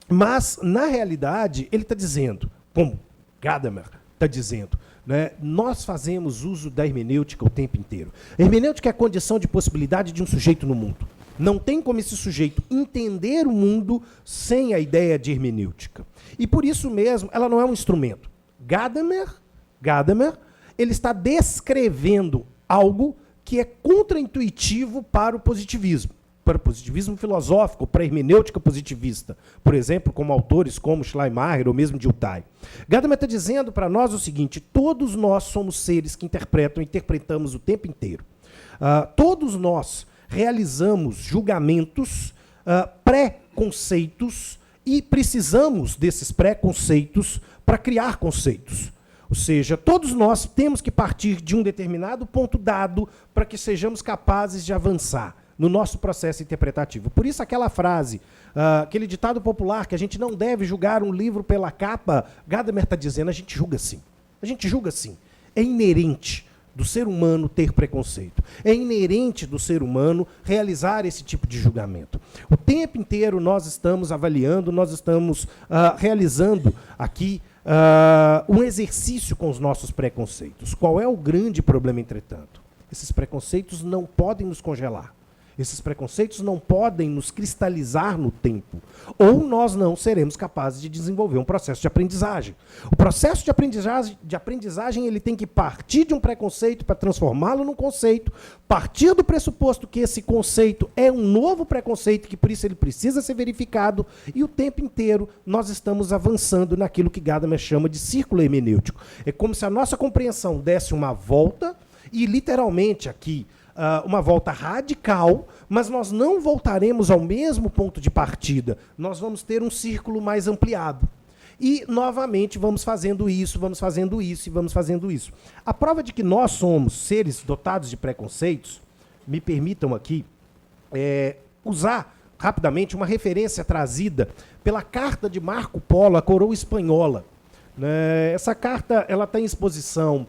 Mas, na realidade, ele está dizendo, como Gadamer está dizendo, né? Nós fazemos uso da hermenêutica o tempo inteiro. A hermenêutica é a condição de possibilidade de um sujeito no mundo. Não tem como esse sujeito entender o mundo sem a ideia de hermenêutica. E por isso mesmo, ela não é um instrumento. Gadamer, ele está descrevendo algo que é contraintuitivo para o positivismo filosófico, para a hermenêutica positivista, por exemplo, como autores como Schleiermacher ou mesmo Dilthey. Gadamer está dizendo para nós o seguinte: todos nós somos seres que interpretamos o tempo inteiro. Todos nós realizamos julgamentos, pré-conceitos, e precisamos desses pré-conceitos para criar conceitos. Ou seja, todos nós temos que partir de um determinado ponto dado para que sejamos capazes de avançar no nosso processo interpretativo. Por isso aquela frase, aquele ditado popular que a gente não deve julgar um livro pela capa, Gadamer está dizendo, a gente julga sim. A gente julga sim. É inerente do ser humano ter preconceito. É inerente do ser humano realizar esse tipo de julgamento. O tempo inteiro nós estamos avaliando, nós estamos realizando aqui um exercício com os nossos preconceitos. Qual é o grande problema, entretanto? Esses preconceitos não podem nos congelar. Esses preconceitos não podem nos cristalizar no tempo. Ou nós não seremos capazes de desenvolver um processo de aprendizagem. O processo de aprendizagem ele tem que partir de um preconceito para transformá-lo num conceito, partir do pressuposto que esse conceito é um novo preconceito, que por isso ele precisa ser verificado, e o tempo inteiro nós estamos avançando naquilo que Gadamer chama de círculo hermenêutico. É como se a nossa compreensão desse uma volta, e literalmente aqui, uma volta radical, mas nós não voltaremos ao mesmo ponto de partida. Nós vamos ter um círculo mais ampliado. E, novamente, vamos fazendo isso, e vamos fazendo isso. A prova de que nós somos seres dotados de preconceitos, me permitam aqui usar rapidamente uma referência trazida pela carta de Marco Polo à coroa espanhola. Essa carta ela está em exposição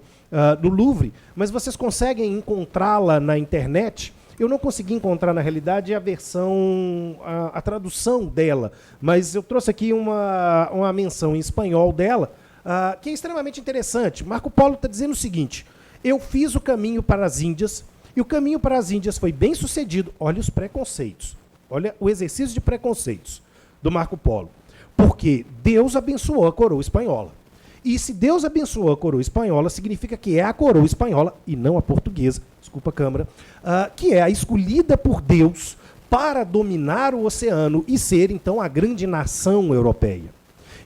no Louvre, mas vocês conseguem encontrá-la na internet. Eu não consegui encontrar, na realidade, a versão, a tradução dela, mas eu trouxe aqui uma menção em espanhol dela, que é extremamente interessante. Marco Polo está dizendo o seguinte: eu fiz o caminho para as Índias, e o caminho para as Índias foi bem sucedido. Olha os preconceitos, olha o exercício de preconceitos do Marco Polo. Porque Deus abençoou a coroa espanhola. E se Deus abençoou a coroa espanhola, significa que é a coroa espanhola, e não a portuguesa, desculpa, Câmara, que é a escolhida por Deus para dominar o oceano e ser, então, a grande nação europeia.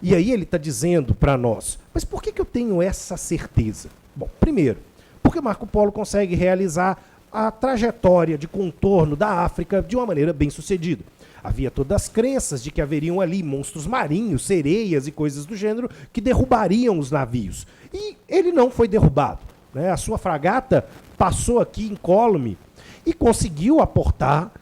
E aí ele está dizendo para nós, mas por que eu tenho essa certeza? Bom, primeiro, porque Marco Polo consegue realizar a trajetória de contorno da África de uma maneira bem sucedida. Havia todas as crenças de que haveriam ali monstros marinhos, sereias e coisas do gênero que derrubariam os navios. E ele não foi derrubado. A sua fragata passou aqui incólume e conseguiu aportar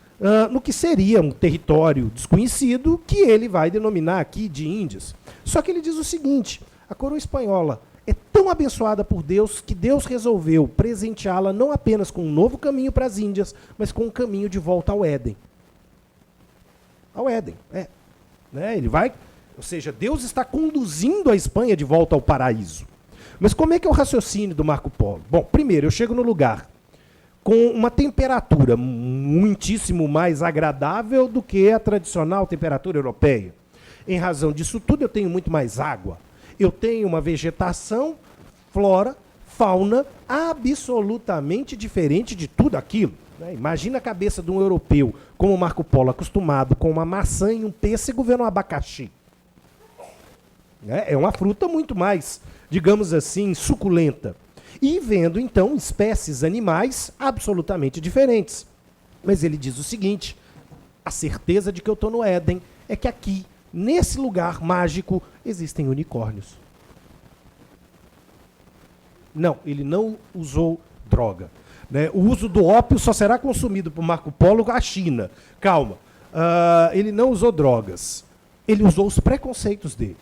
no que seria um território desconhecido, que ele vai denominar aqui de Índias. Só que ele diz o seguinte: a coroa espanhola é tão abençoada por Deus que Deus resolveu presenteá-la não apenas com um novo caminho para as Índias, mas com um caminho de volta ao Éden. Ao Éden, ele vai, ou seja, Deus está conduzindo a Espanha de volta ao paraíso. Mas como é que é o raciocínio do Marco Polo? Bom, primeiro, eu chego no lugar com uma temperatura muitíssimo mais agradável do que a tradicional temperatura europeia. Em razão disso tudo, eu tenho muito mais água. Eu tenho uma vegetação, flora, fauna absolutamente diferente de tudo aquilo. Imagina a cabeça de um europeu, como Marco Polo, acostumado com uma maçã e um pêssego, vendo um abacaxi. É uma fruta muito mais, digamos assim, suculenta. E vendo, então, espécies animais absolutamente diferentes. Mas ele diz o seguinte: a certeza de que eu estou no Éden é que aqui, nesse lugar mágico, existem unicórnios. Não, ele não usou droga. O uso do ópio só será consumido por Marco Polo à China. Calma. Ele não usou drogas. Ele usou os preconceitos dele.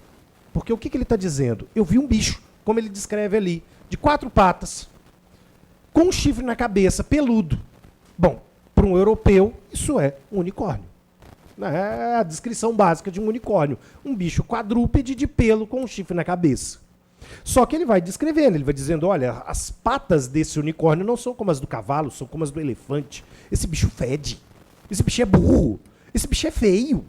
Porque o que ele está dizendo? Eu vi um bicho, como ele descreve ali, de 4 patas, com um chifre na cabeça, peludo. Bom, para um europeu, isso é um unicórnio. É a descrição básica de um unicórnio. Um bicho quadrúpede de pelo com um chifre na cabeça. Só que ele vai descrevendo, ele vai dizendo, olha, as patas desse unicórnio não são como as do cavalo, são como as do elefante. Esse bicho fede, esse bicho é burro, esse bicho é feio.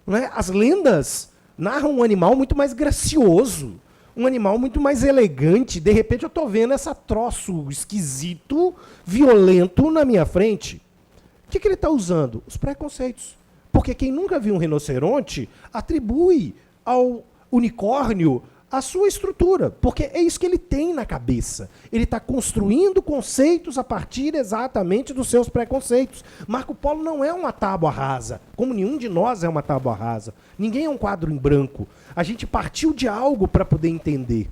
Não é? As lendas narram um animal muito mais gracioso, um animal muito mais elegante. De repente eu estou vendo esse troço esquisito, violento na minha frente. O que ele está usando? Os preconceitos. Porque quem nunca viu um rinoceronte atribui ao unicórnio a sua estrutura, porque é isso que ele tem na cabeça. Ele está construindo conceitos a partir exatamente dos seus preconceitos. Marco Polo não é uma tábua rasa, como nenhum de nós é uma tábua rasa. Ninguém é um quadro em branco. A gente partiu de algo para poder entender.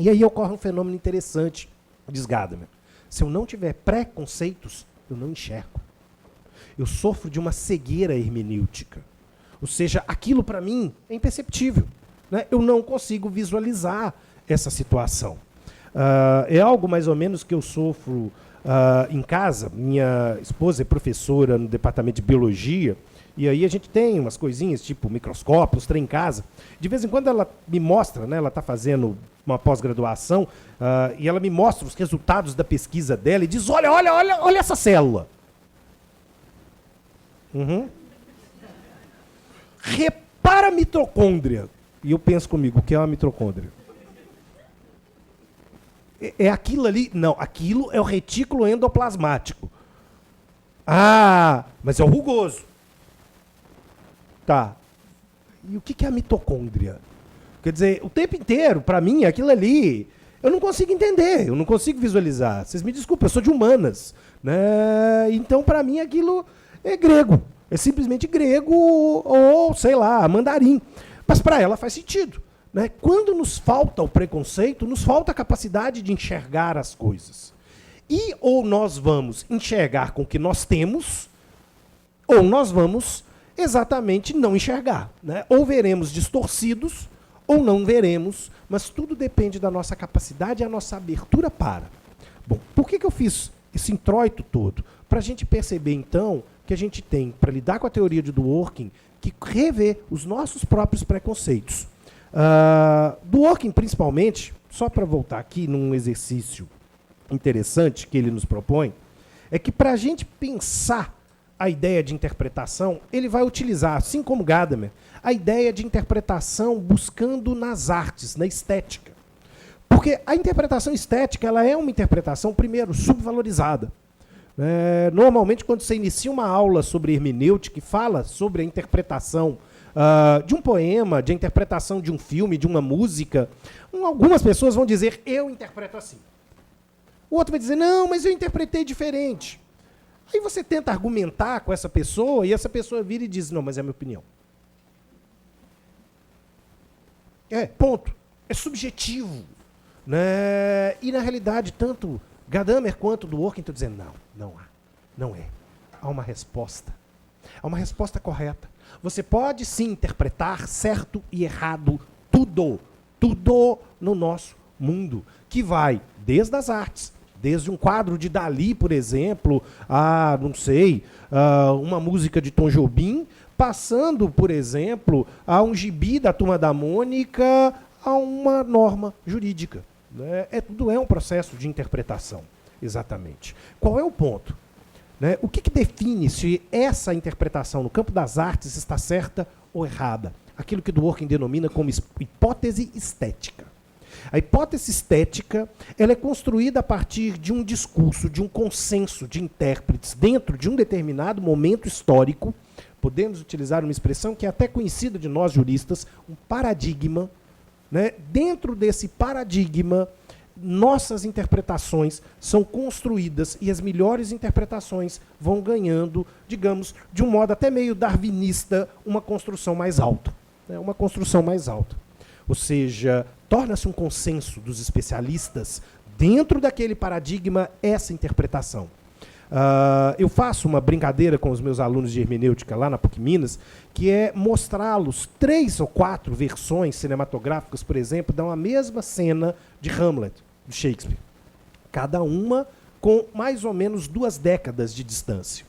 E aí ocorre um fenômeno interessante, diz Gadamer. Se eu não tiver preconceitos, eu não enxergo. Eu sofro de uma cegueira hermenêutica. Ou seja, aquilo para mim é imperceptível. Né? Eu não consigo visualizar essa situação. É algo mais ou menos que eu sofro em casa. Minha esposa é professora no departamento de biologia, e aí a gente tem umas coisinhas, tipo microscópios, trem em casa. De vez em quando ela me mostra, né, ela está fazendo uma pós-graduação, e ela me mostra os resultados da pesquisa dela e diz, olha essa célula. Uhum. Repara a mitocôndria. E eu penso comigo, o que é uma mitocôndria? É aquilo ali? Não, aquilo é o retículo endoplasmático. Ah, mas é o rugoso. Tá. E o que é a mitocôndria? Quer dizer, o tempo inteiro, para mim, aquilo ali, eu não consigo entender, eu não consigo visualizar. Vocês me desculpem, eu sou de humanas. Né? Então, para mim, aquilo é grego. É simplesmente grego ou, sei lá, mandarim. Mas para ela faz sentido. Né? Quando nos falta o preconceito, nos falta a capacidade de enxergar as coisas. E ou nós vamos enxergar com o que nós temos, ou nós vamos exatamente não enxergar. Né? Ou veremos distorcidos, ou não veremos, mas tudo depende da nossa capacidade e a nossa abertura para. Bom, por que eu fiz esse introito todo? Para a gente perceber, então, que a gente tem, para lidar com a teoria de Dworkin, que rever os nossos próprios preconceitos. Dworkin, principalmente, só para voltar aqui num exercício interessante que ele nos propõe, é que para a gente pensar a ideia de interpretação, ele vai utilizar, assim como Gadamer, a ideia de interpretação buscando nas artes, na estética. Porque a interpretação estética ela é uma interpretação, primeiro, subvalorizada. Normalmente, quando você inicia uma aula sobre hermenêutica e fala sobre a interpretação de um poema, de a interpretação de um filme, de uma música, algumas pessoas vão dizer, eu interpreto assim. O outro vai dizer, não, mas eu interpretei diferente. Aí você tenta argumentar com essa pessoa e essa pessoa vira e diz, não, mas é a minha opinião. Ponto. É subjetivo. Né? E, na realidade, tanto Gadamer quanto Dworkin estão dizendo, não é. Há uma resposta. Há uma resposta correta. Você pode, sim, interpretar certo e errado tudo no nosso mundo, que vai desde as artes, desde um quadro de Dalí, por exemplo, a, não sei, uma música de Tom Jobim, passando, por exemplo, a um gibi da Turma da Mônica, a uma norma jurídica. Né? Tudo é um processo de interpretação, exatamente. Qual é o ponto? Né? O que define se essa interpretação no campo das artes está certa ou errada? Aquilo que Dworkin denomina como hipótese estética. A hipótese estética ela é construída a partir de um discurso, de um consenso de intérpretes dentro de um determinado momento histórico. Podemos utilizar uma expressão que é até conhecida de nós juristas, um paradigma. Né? Dentro desse paradigma, nossas interpretações são construídas e as melhores interpretações vão ganhando, digamos, de um modo até meio darwinista, uma construção mais alta. Né? Uma construção mais alta. Ou seja, torna-se um consenso dos especialistas dentro daquele paradigma essa interpretação. Eu faço uma brincadeira com os meus alunos de hermenêutica lá na PUC Minas, que é mostrá-los 3 ou 4 versões cinematográficas, por exemplo, de uma mesma cena de Hamlet, de Shakespeare. Cada uma com mais ou menos 2 décadas de distância.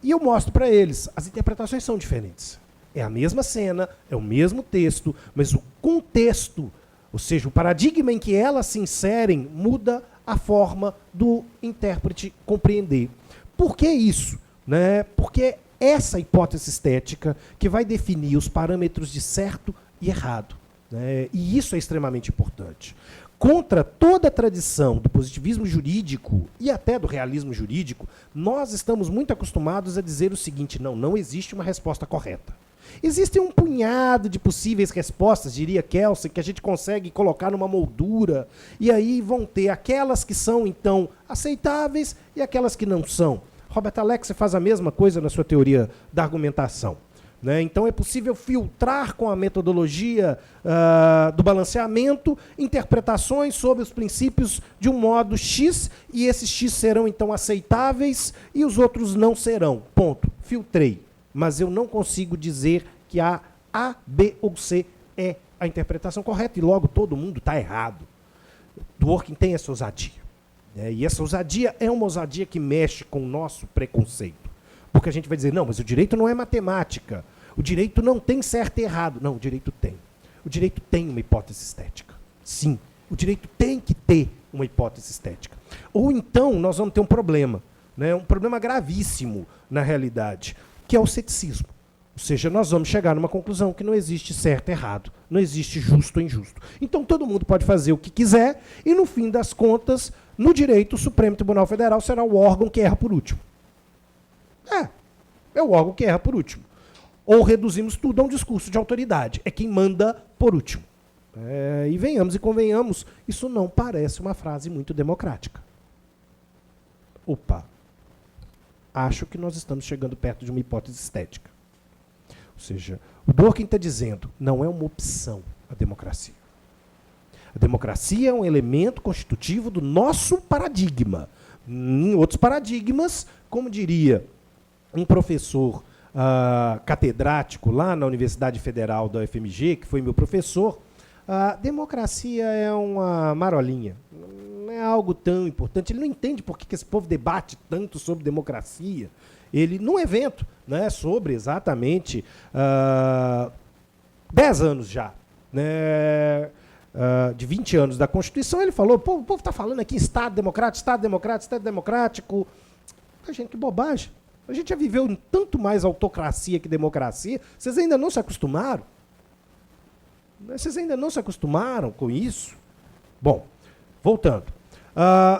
E eu mostro para eles, as interpretações são diferentes. É a mesma cena, é o mesmo texto, mas o contexto Ou seja, o paradigma em que elas se inserem muda a forma do intérprete compreender. Por que isso? Né? Porque essa hipótese estética que vai definir os parâmetros de certo e errado. Né? E isso é extremamente importante. Contra toda a tradição do positivismo jurídico e até do realismo jurídico, nós estamos muito acostumados a dizer o seguinte: não existe uma resposta correta. Existem um punhado de possíveis respostas, diria Kelsen, que a gente consegue colocar numa moldura, e aí vão ter aquelas que são, então, aceitáveis e aquelas que não são. Robert Alex faz a mesma coisa na sua teoria da argumentação. Né? Então é possível filtrar com a metodologia do balanceamento interpretações sobre os princípios de um modo X, e esses X serão então aceitáveis e os outros não serão. Ponto. Filtrei. Mas eu não consigo dizer que a B ou C é a interpretação correta, e logo todo mundo está errado. Dworkin tem essa ousadia. Né? E essa ousadia é uma ousadia que mexe com o nosso preconceito. Porque a gente vai dizer, não, mas o direito não é matemática. O direito não tem certo e errado. Não, o direito tem. O direito tem uma hipótese estética. Sim, o direito tem que ter uma hipótese estética. Ou então nós vamos ter um problema, né? Um problema gravíssimo na realidade, que é o ceticismo. Ou seja, nós vamos chegar numa conclusão que não existe certo e errado, não existe justo ou injusto. Então todo mundo pode fazer o que quiser e, no fim das contas, no direito, o Supremo Tribunal Federal será o órgão que erra por último. É o órgão que erra por último. Ou reduzimos tudo a um discurso de autoridade. É quem manda por último. E venhamos e convenhamos, isso não parece uma frase muito democrática. Opa, acho que nós estamos chegando perto de uma hipótese estética. Ou seja, o Dworkin está dizendo, não é uma opção a democracia. A democracia é um elemento constitutivo do nosso paradigma. Em outros paradigmas, como diria um professor catedrático lá na Universidade Federal da UFMG, que foi meu professor, a democracia é uma marolinha, não é algo tão importante. Ele não entende por que esse povo debate tanto sobre democracia. Ele, num evento, né, sobre exatamente 10 anos já, né, de 20 anos da Constituição, ele falou, o povo está falando aqui Estado democrático, Estado democrático, Estado democrático. Gente, que bobagem. A gente já viveu em tanto mais autocracia que democracia. Vocês ainda não se acostumaram? Vocês ainda não se acostumaram com isso? Bom, voltando.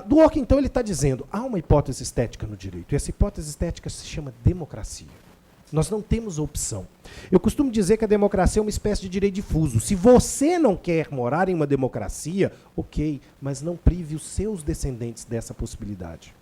Dworkin, então, ele está dizendo, há uma hipótese estética no direito, e essa hipótese estética se chama democracia. Nós não temos opção. Eu costumo dizer que a democracia é uma espécie de direito difuso. Se você não quer morar em uma democracia, ok, mas não prive os seus descendentes dessa possibilidade.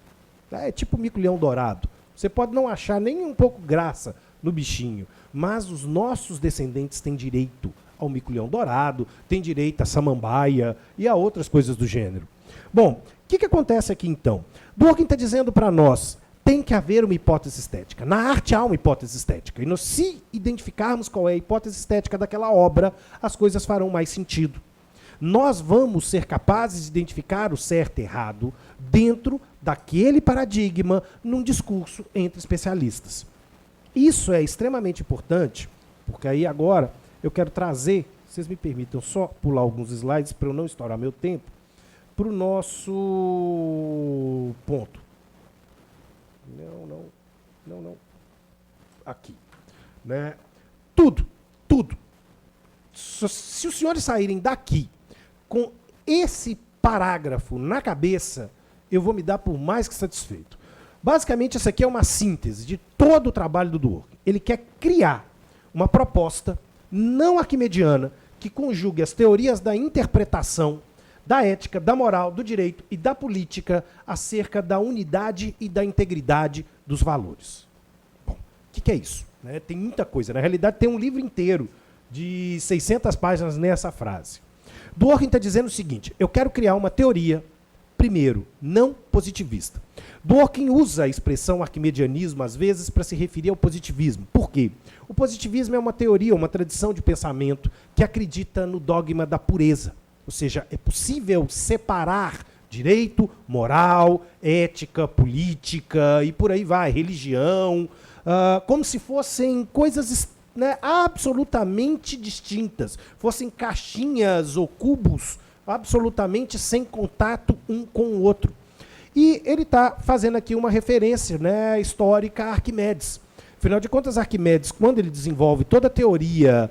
É tipo o mico-leão dourado. Você pode não achar nem um pouco graça no bichinho, mas os nossos descendentes têm direito ao mico-leão dourado, têm direito à samambaia e a outras coisas do gênero. Bom, o que acontece aqui então? Dworkin está dizendo para nós, tem que haver uma hipótese estética. Na arte há uma hipótese estética. E nós, se identificarmos qual é a hipótese estética daquela obra, as coisas farão mais sentido. Nós vamos ser capazes de identificar o certo e errado dentro daquele paradigma num discurso entre especialistas. Isso é extremamente importante, porque aí agora eu quero trazer, vocês me permitam só pular alguns slides para eu não estourar meu tempo, para o nosso ponto. Não. Aqui. Né? Tudo. Se os senhores saírem daqui com esse parágrafo na cabeça, eu vou me dar por mais que satisfeito. Basicamente, essa aqui é uma síntese de todo o trabalho do Dworkin. Ele quer criar uma proposta não arquimediana que conjugue as teorias da interpretação, da ética, da moral, do direito e da política acerca da unidade e da integridade dos valores. Bom, o que é isso? Né? Tem muita coisa. Na realidade, tem um livro inteiro de 600 páginas nessa frase. Dworkin está dizendo o seguinte, eu quero criar uma teoria, primeiro, não positivista. Dworkin usa a expressão arquimedianismo, às vezes, para se referir ao positivismo. Por quê? O positivismo é uma teoria, uma tradição de pensamento que acredita no dogma da pureza. Ou seja, é possível separar direito, moral, ética, política e por aí vai, religião, como se fossem coisas né, absolutamente distintas, fossem caixinhas ou cubos absolutamente sem contato um com o outro. E ele está fazendo aqui uma referência, né, histórica a Arquimedes. Afinal de contas, Arquimedes, quando ele desenvolve toda a teoria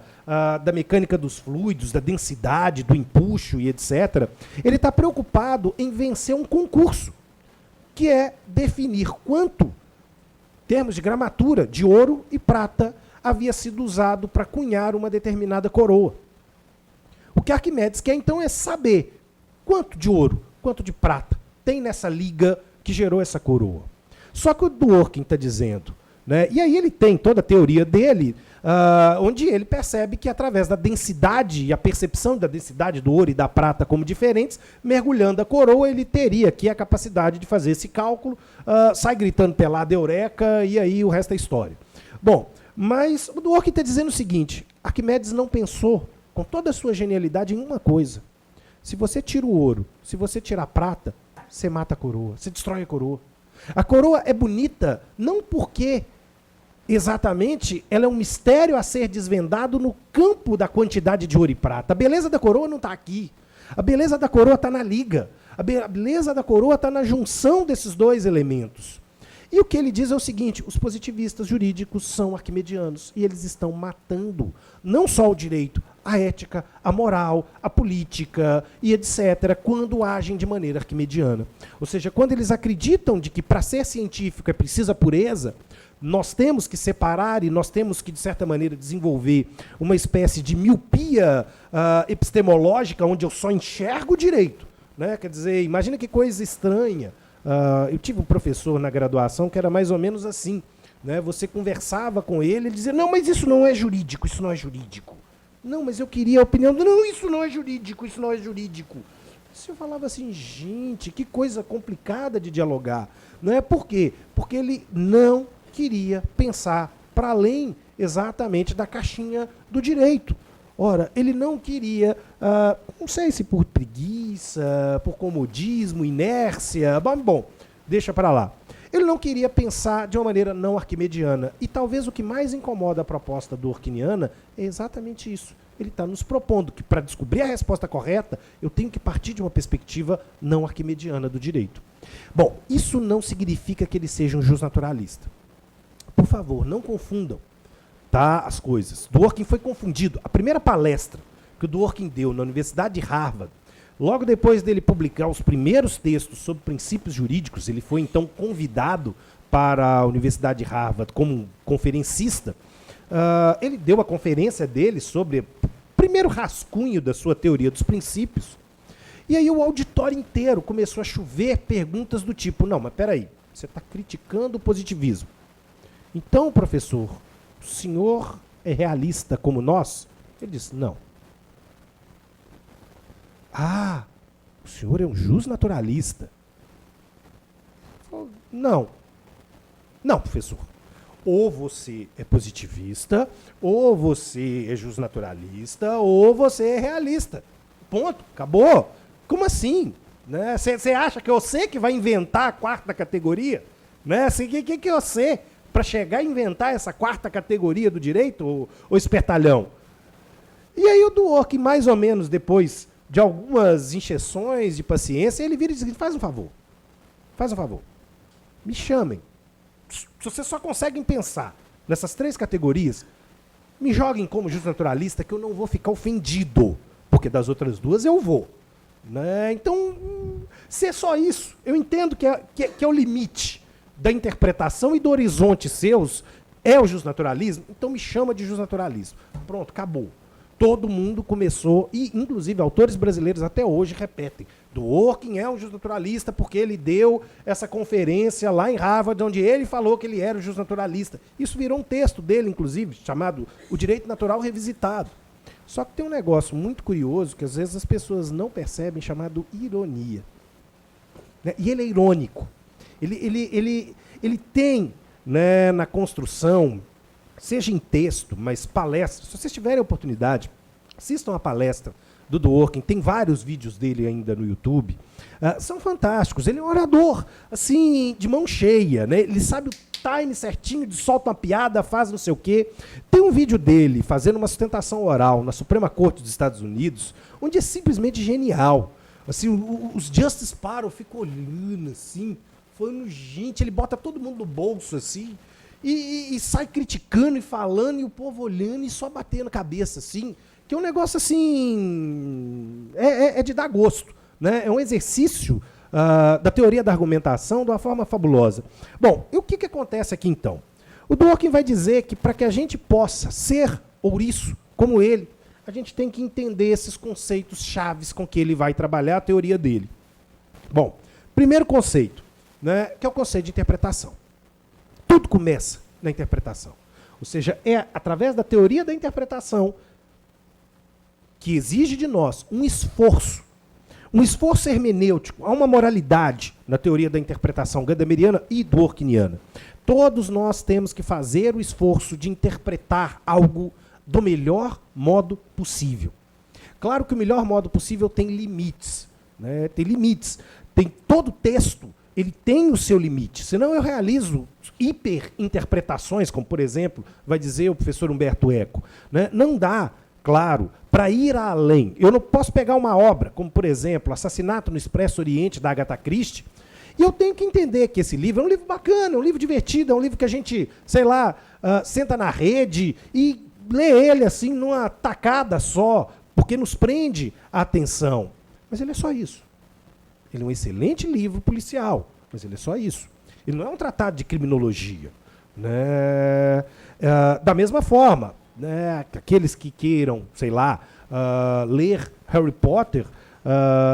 da mecânica dos fluidos, da densidade, do empuxo e etc., ele está preocupado em vencer um concurso, que é definir quanto, termos de gramatura, de ouro e prata, havia sido usado para cunhar uma determinada coroa. O que Arquimedes quer, então, é saber quanto de ouro, quanto de prata tem nessa liga que gerou essa coroa. Só que o Dworkin está dizendo, né, e aí ele tem toda a teoria dele, onde ele percebe que através da densidade e a percepção da densidade do ouro e da prata como diferentes, mergulhando a coroa, ele teria aqui a capacidade de fazer esse cálculo, sai gritando pelado, eureka, e aí o resto é história. Bom, mas o Dworkin está dizendo o seguinte, Arquimedes não pensou, com toda a sua genialidade, em uma coisa. Se você tira o ouro, se você tira a prata, você mata a coroa, você destrói a coroa. A coroa é bonita não porque exatamente ela é um mistério a ser desvendado no campo da quantidade de ouro e prata. A beleza da coroa não está aqui. A beleza da coroa está na liga. A beleza da coroa está na junção desses dois elementos. E o que ele diz é o seguinte, os positivistas jurídicos são arquimedianos e eles estão matando não só o direito, a ética, a moral, a política e etc., quando agem de maneira arquimediana. Ou seja, quando eles acreditam de que para ser científico é preciso a pureza, nós temos que separar e nós temos que, de certa maneira, desenvolver uma espécie de miopia epistemológica onde eu só enxergo o direito. Né? Quer dizer, imagina que coisa estranha. Eu tive um professor na graduação que era mais ou menos assim. Né? Você conversava com ele, ele dizia, não, mas isso não é jurídico, isso não é jurídico. Não, mas eu queria a opinião, não, isso não é jurídico, isso não é jurídico. Eu falava assim, gente, que coisa complicada de dialogar. Não é por quê? Porque ele não queria pensar para além exatamente da caixinha do direito. Ora, ele não queria, não sei se por preguiça, por comodismo, inércia, bom, deixa para lá. Ele não queria pensar de uma maneira não arquimediana. E talvez o que mais incomoda a proposta dworkiniana é exatamente isso. Ele está nos propondo que, para descobrir a resposta correta, eu tenho que partir de uma perspectiva não arquimediana do direito. Bom, isso não significa que ele seja um justnaturalista. Por favor, não confundam, tá, as coisas. Dworkin foi confundido. A primeira palestra que o Dworkin deu na Universidade de Harvard, logo depois dele publicar os primeiros textos sobre princípios jurídicos, ele foi então convidado para a Universidade de Harvard como um conferencista. Ele deu a conferência dele sobre o primeiro rascunho da sua teoria dos princípios. E aí o auditório inteiro começou a chover perguntas do tipo, não, mas peraí, você está criticando o positivismo. Então, professor, o senhor é realista como nós? Ele disse, não. Ah, o senhor é um justnaturalista? Não. Não, professor. Ou você é positivista, ou você é justnaturalista, ou você é realista. Ponto. Acabou. Como assim? Você acha que é você que vai inventar a quarta categoria? Que é você para chegar a inventar essa quarta categoria do direito, ou espertalhão? E aí o Dworkin, mais ou menos depois de algumas injeções de paciência, ele vira e diz, faz um favor, me chamem. Se vocês só conseguem pensar nessas três categorias, me joguem como justnaturalista que eu não vou ficar ofendido, porque das outras duas eu vou. Né? Então, se é só isso, eu entendo que é o limite da interpretação e do horizonte seus, é o justnaturalismo, então me chama de justnaturalismo. Pronto, acabou. Todo mundo começou, e inclusive autores brasileiros até hoje repetem, Dworkin é um justnaturalista porque ele deu essa conferência lá em Harvard, onde ele falou que ele era um justnaturalista. Isso virou um texto dele, inclusive, chamado O Direito Natural Revisitado. Só que tem um negócio muito curioso que às vezes as pessoas não percebem, chamado ironia. Né? E ele é irônico. Ele tem, né, na construção, seja em texto, mas palestra, se vocês tiverem a oportunidade, assistam a palestra do Dworkin, tem vários vídeos dele ainda no YouTube, são fantásticos. Ele é um orador, assim, de mão cheia, né? Ele sabe o punchline certinho, de solta uma piada, faz não sei o quê. Tem um vídeo dele fazendo uma sustentação oral na Suprema Corte dos Estados Unidos, onde é simplesmente genial. Assim, os Justice param, ficam olhando assim, falando, gente, ele bota todo mundo no bolso assim, e sai criticando e falando, e o povo olhando e só batendo a cabeça, assim, que é um negócio assim, é de dar gosto, né? É um exercício da teoria da argumentação de uma forma fabulosa. Bom, e o que acontece aqui então? O Dworkin vai dizer que para que a gente possa ser ouriço como ele, a gente tem que entender esses conceitos chaves com que ele vai trabalhar a teoria dele. Bom, primeiro conceito, né, que é o conceito de interpretação. Tudo começa na interpretação. Ou seja, é através da teoria da interpretação que exige de nós um esforço hermenêutico, há uma moralidade na teoria da interpretação gadameriniana e dworkiniana. Todos nós temos que fazer o esforço de interpretar algo do melhor modo possível. Claro que o melhor modo possível tem limites, né? Tem limites. Tem todo texto, ele tem o seu limite. Senão eu realizo hiperinterpretações, como, por exemplo, vai dizer o professor Humberto Eco. Né? Não dá, claro, para ir além. Eu não posso pegar uma obra, como, por exemplo, Assassinato no Expresso Oriente, da Agatha Christie, e eu tenho que entender que esse livro é um livro bacana, é um livro divertido, é um livro que a gente, sei lá, senta na rede e lê ele assim numa tacada só, porque nos prende a atenção. Mas ele é só isso. Ele é um excelente livro policial, mas ele é só isso. Ele não é um tratado de criminologia. Né? Da mesma forma, né, aqueles que queiram, sei lá, ler Harry Potter,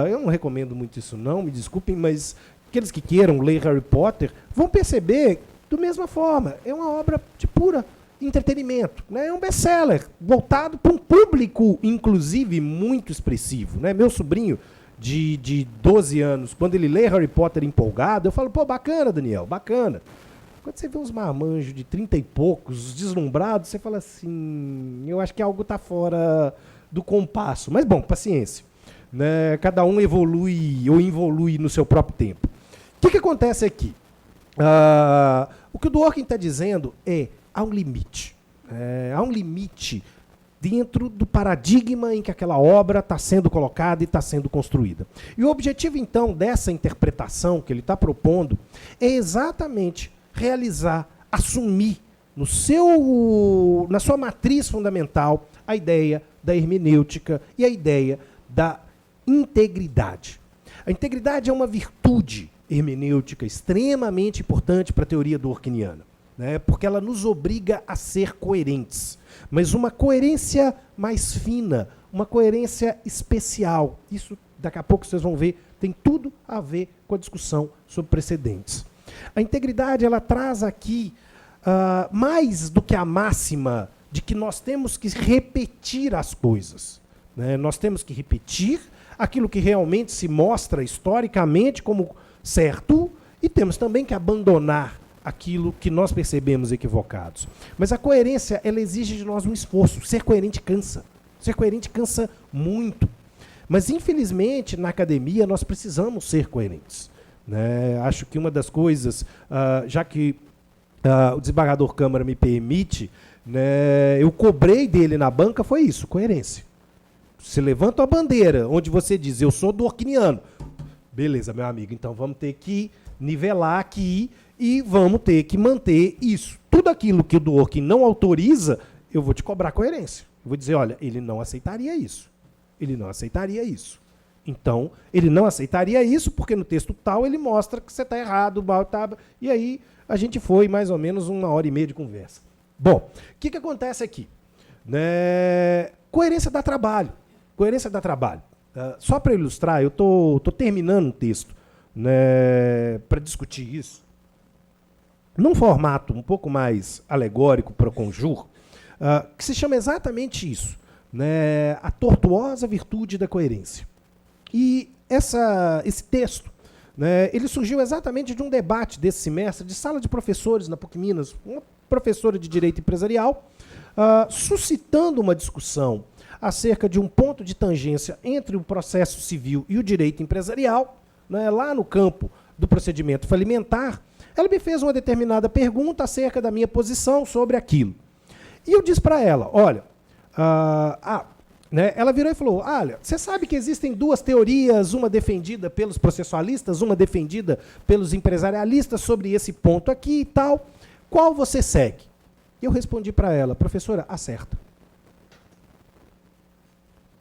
eu não recomendo muito isso não, me desculpem, mas aqueles que queiram ler Harry Potter vão perceber, da mesma forma, é uma obra de pura entretenimento, né? É um best-seller, voltado para um público, inclusive, muito expressivo. Né? Meu sobrinho, de 12 anos, quando ele lê Harry Potter empolgado, eu falo, pô, bacana, Daniel, bacana. Quando você vê uns marmanjos de 30 e poucos, deslumbrados, você fala assim, eu acho que algo está fora do compasso. Mas, bom, paciência. Né? Cada um evolui ou involui no seu próprio tempo. O que acontece aqui? O que o Dworkin está dizendo é, há um limite. Há um limite dentro do paradigma em que aquela obra está sendo colocada e está sendo construída. E o objetivo, então, dessa interpretação que ele está propondo é exatamente realizar, assumir na sua matriz fundamental a ideia da hermenêutica e a ideia da integridade. A integridade é uma virtude hermenêutica extremamente importante para a teoria dworkiniana, né? Porque ela nos obriga a ser coerentes, mas uma coerência mais fina, uma coerência especial. Isso, daqui a pouco vocês vão ver, tem tudo a ver com a discussão sobre precedentes. A integridade, ela traz aqui mais do que a máxima de que nós temos que repetir as coisas. Né? Nós temos que repetir aquilo que realmente se mostra historicamente como certo e temos também que abandonar aquilo que nós percebemos equivocados. Mas a coerência, ela exige de nós um esforço. Ser coerente cansa. Ser coerente cansa muito. Mas, infelizmente, na academia, nós precisamos ser coerentes. Né? Acho que uma das coisas, já que o desembargador Câmara me permite, né, eu cobrei dele na banca, foi isso, coerência. Você levanta a bandeira, onde você diz, eu sou dworkiniano. Beleza, meu amigo, então vamos ter que nivelar aqui e vamos ter que manter isso. Tudo aquilo que o Dworkin não autoriza, eu vou te cobrar coerência. Eu vou dizer, olha, ele não aceitaria isso. Ele não aceitaria isso. Então, ele não aceitaria isso porque no texto tal ele mostra que você está errado. E aí a gente foi mais ou menos 1h30 de conversa. Bom, o que acontece aqui? Né? Coerência dá trabalho. Coerência dá trabalho. Só para ilustrar, eu estou terminando um texto, né, para discutir isso, num formato um pouco mais alegórico para o Conjur, que se chama exatamente isso, né, a tortuosa virtude da coerência. E esse texto, né, ele surgiu exatamente de um debate desse semestre, de sala de professores na PUC Minas, uma professora de Direito Empresarial, suscitando uma discussão acerca de um ponto de tangência entre o processo civil e o direito empresarial, né, lá no campo do procedimento falimentar, Ela me fez uma determinada pergunta acerca da minha posição sobre aquilo. E eu disse para ela, olha, né, ela virou e falou, olha, você sabe que existem duas teorias, uma defendida pelos processualistas, uma defendida pelos empresarialistas sobre esse ponto aqui e tal. Qual você segue? E eu respondi para ela, professora, acerta.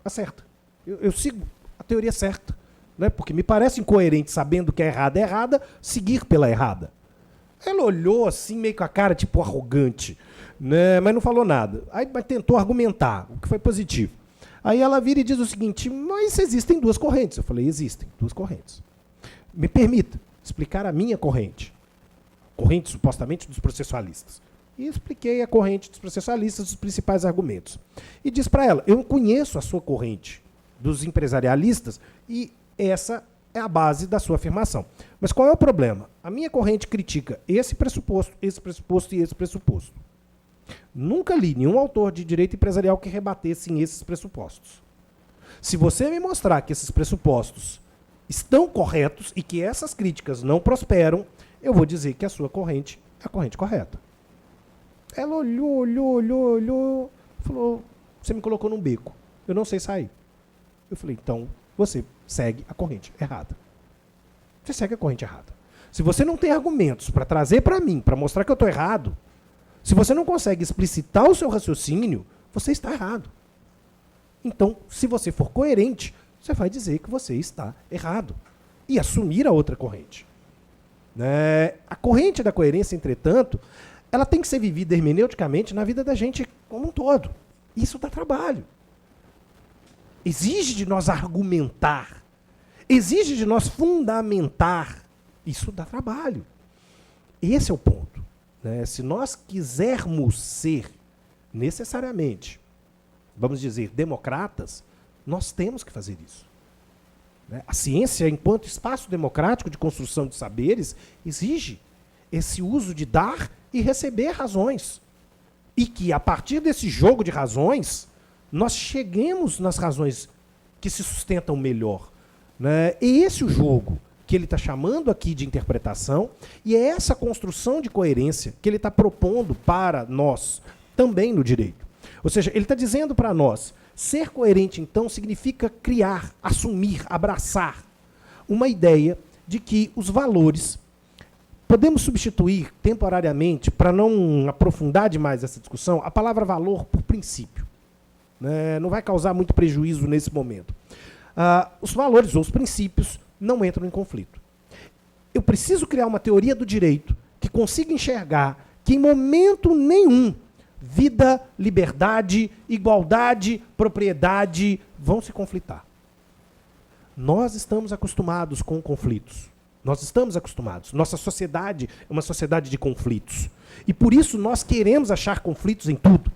Acerta. Eu sigo a teoria certa. Né, porque me parece incoerente, sabendo que a errada é errada, seguir pela errada. Ela olhou assim, meio com a cara, tipo, arrogante, né, mas não falou nada. Aí mas tentou argumentar, o que foi positivo. Aí ela vira e diz o seguinte, mas existem duas correntes. Eu falei, existem duas correntes. Me permita explicar a minha corrente. Corrente, supostamente, dos processualistas. E expliquei a corrente dos processualistas, os principais argumentos. E disse para ela, eu conheço a sua corrente dos empresarialistas e essa é a base da sua afirmação. Mas qual é o problema? A minha corrente critica esse pressuposto e esse pressuposto. Nunca li nenhum autor de direito empresarial que rebatesse esses pressupostos. Se você me mostrar que esses pressupostos estão corretos e que essas críticas não prosperam, eu vou dizer que a sua corrente é a corrente correta. Ela olhou, falou, você me colocou num beco, eu não sei sair. Eu falei, então você segue a corrente errada. Você segue a corrente errada. Se você não tem argumentos para trazer para mim, para mostrar que eu estou errado, se você não consegue explicitar o seu raciocínio, você está errado. Então, se você for coerente, você vai dizer que você está errado e assumir a outra corrente. A corrente da coerência, entretanto, ela tem que ser vivida hermeneuticamente na vida da gente como um todo. Isso dá trabalho. Exige de nós argumentar, exige de nós fundamentar. Isso dá trabalho. Esse é o ponto. Né? Se nós quisermos ser necessariamente, vamos dizer, democratas, nós temos que fazer isso. Né? A ciência, enquanto espaço democrático de construção de saberes, exige esse uso de dar e receber razões. E que, a partir desse jogo de razões, nós cheguemos nas razões que se sustentam melhor. Né? E esse é o jogo que ele está chamando aqui de interpretação, e é essa construção de coerência que ele está propondo para nós, também no direito. Ou seja, ele está dizendo para nós, ser coerente, então, significa criar, assumir, abraçar uma ideia de que os valores podemos substituir temporariamente, para não aprofundar demais essa discussão, a palavra valor por princípio. Não vai causar muito prejuízo nesse momento. Os valores ou os princípios não entram em conflito. Eu preciso criar uma teoria do direito que consiga enxergar que, em momento nenhum, vida, liberdade, igualdade, propriedade vão se conflitar. Nós estamos acostumados com conflitos. Nós estamos acostumados. Nossa sociedade é uma sociedade de conflitos. E por isso nós queremos achar conflitos em tudo.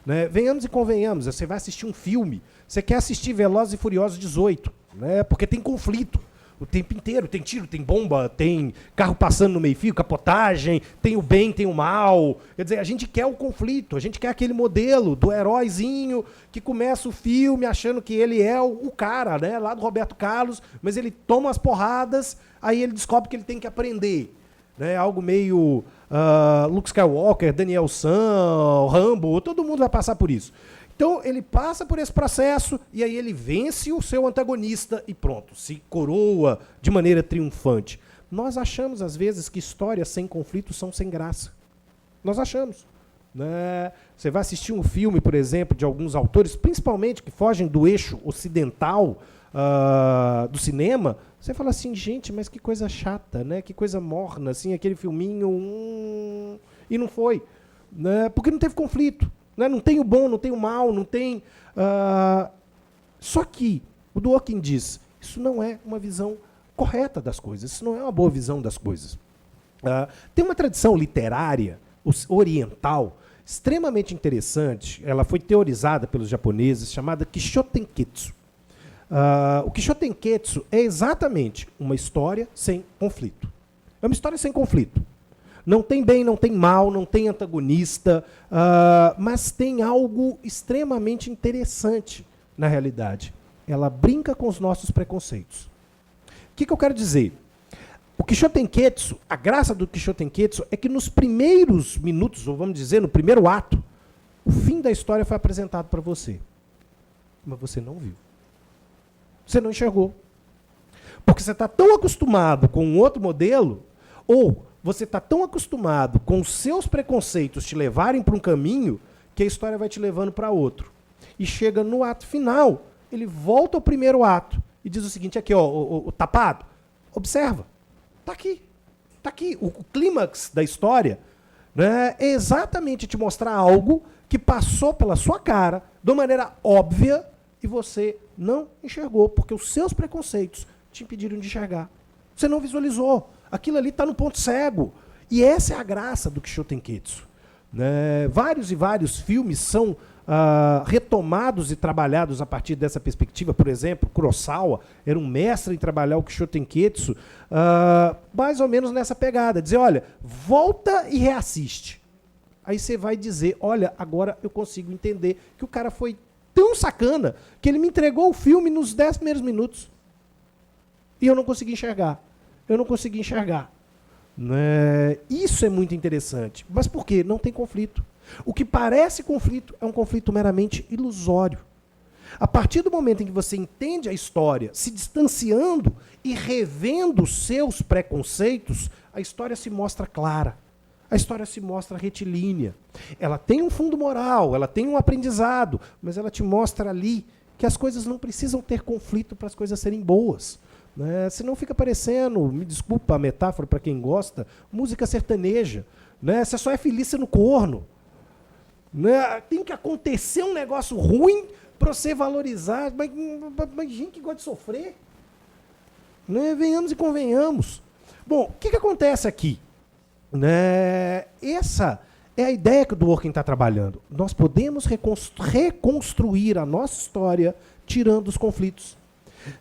Né? Venhamos e convenhamos, você vai assistir um filme, você quer assistir Velozes e Furiosos 18, né? Porque tem conflito o tempo inteiro, tem tiro, tem bomba, tem carro passando no meio-fio, capotagem, tem o bem, tem o mal. Quer dizer, a gente quer o conflito, a gente quer aquele modelo do heróizinho que começa o filme achando que ele é o cara, né? Lá do Roberto Carlos, mas ele toma as porradas, aí ele descobre que ele tem que aprender. Né? Algo meio Luke Skywalker, Daniel San, Rambo, todo mundo vai passar por isso. Então, ele passa por esse processo e aí ele vence o seu antagonista e pronto, se coroa de maneira triunfante. Nós achamos, às vezes, que histórias sem conflito são sem graça. Nós achamos. Né? Você vai assistir um filme, por exemplo, de alguns autores, principalmente que fogem do eixo ocidental do cinema, você fala assim, gente, mas que coisa chata, né? Que coisa morna, assim, aquele filminho, e não foi. Né? Porque não teve conflito. Não tem o bom, não tem o mal, não tem... Só que o Dworkin diz, isso não é uma visão correta das coisas, isso não é uma boa visão das coisas. Tem uma tradição literária oriental extremamente interessante, ela foi teorizada pelos japoneses, chamada Kishotenketsu. O Kishotenketsu é exatamente uma história sem conflito. É uma história sem conflito. Não tem bem, não tem mal, não tem antagonista, mas tem algo extremamente interessante na realidade. Ela brinca com os nossos preconceitos. O que eu quero dizer? O Kishotenketsu, a graça do Kishotenketsu é que nos primeiros minutos, ou vamos dizer, no primeiro ato, o fim da história foi apresentado para você. Mas você não viu. Você não enxergou. Porque você está tão acostumado com um outro modelo, ou você está tão acostumado com os seus preconceitos te levarem para um caminho, que a história vai te levando para outro. E chega no ato final, ele volta ao primeiro ato e diz o seguinte, aqui, ó, o tapado, observa, está aqui. Está aqui. O clímax da história, né, é exatamente te mostrar algo que passou pela sua cara, de uma maneira óbvia, e você não enxergou, porque os seus preconceitos te impediram de enxergar. Você não visualizou. Aquilo ali está no ponto cego. E essa é a graça do Kishotenketsu. Né? Vários e vários filmes são retomados e trabalhados a partir dessa perspectiva. Por exemplo, Kurosawa era um mestre em trabalhar o Kishotenketsu mais ou menos nessa pegada. Dizer, olha, volta e reassiste. Aí você vai dizer, olha, agora eu consigo entender que o cara foi tão sacana que ele me entregou o filme nos 10 primeiros minutos. E eu não consegui enxergar. Eu não consegui enxergar. Né? Isso é muito interessante. Mas por quê? Não tem conflito. O que parece conflito é um conflito meramente ilusório. A partir do momento em que você entende a história, se distanciando e revendo os seus preconceitos, a história se mostra clara. A história se mostra retilínea. Ela tem um fundo moral, ela tem um aprendizado, mas ela te mostra ali que as coisas não precisam ter conflito para as coisas serem boas. Né? Senão fica parecendo, me desculpa a metáfora para quem gosta, música sertaneja. Né? Você só é feliz no corno. Né? Tem que acontecer um negócio ruim para você valorizar. Mas gente que gosta de sofrer. Né? Venhamos e convenhamos. Bom, o que acontece aqui? Né? Essa é a ideia que o Dworkin está trabalhando. Nós podemos reconstruir a nossa história tirando os conflitos.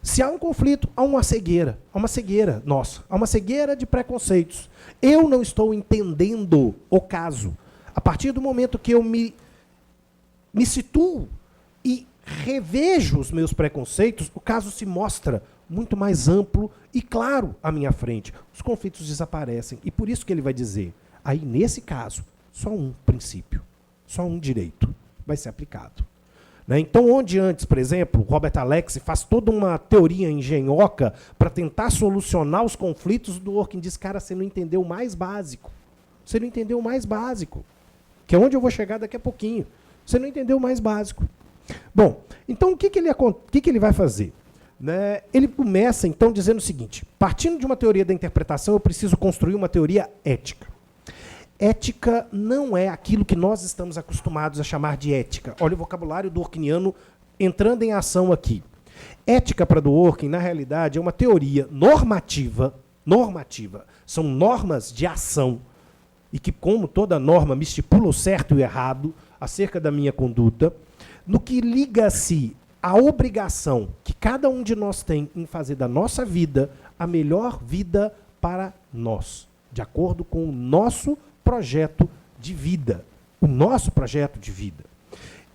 Se há um conflito, há uma cegueira nossa, há uma cegueira de preconceitos. Eu não estou entendendo o caso. A partir do momento que eu me situo e revejo os meus preconceitos, o caso se mostra muito mais amplo e claro à minha frente. Os conflitos desaparecem. E por isso que ele vai dizer, aí nesse caso, só um princípio, só um direito vai ser aplicado. Né? Então, onde antes, por exemplo, Robert Alexy faz toda uma teoria engenhoca para tentar solucionar os conflitos, o Dworkin diz, cara, você não entendeu o mais básico. Você não entendeu o mais básico. Que é onde eu vou chegar daqui a pouquinho. Você não entendeu o mais básico. Bom, então o que ele vai fazer? Né? Ele começa, então, dizendo o seguinte, partindo de uma teoria da interpretação, eu preciso construir uma teoria ética. Ética não é aquilo que nós estamos acostumados a chamar de ética. Olha o vocabulário dworkiniano entrando em ação aqui. Ética para Dworkin, na realidade, é uma teoria normativa. São normas de ação. E que, como toda norma, me estipula o certo e o errado acerca da minha conduta, no que liga-se à obrigação que cada um de nós tem em fazer da nossa vida a melhor vida para nós, de acordo com o nosso projeto de vida. O nosso projeto de vida.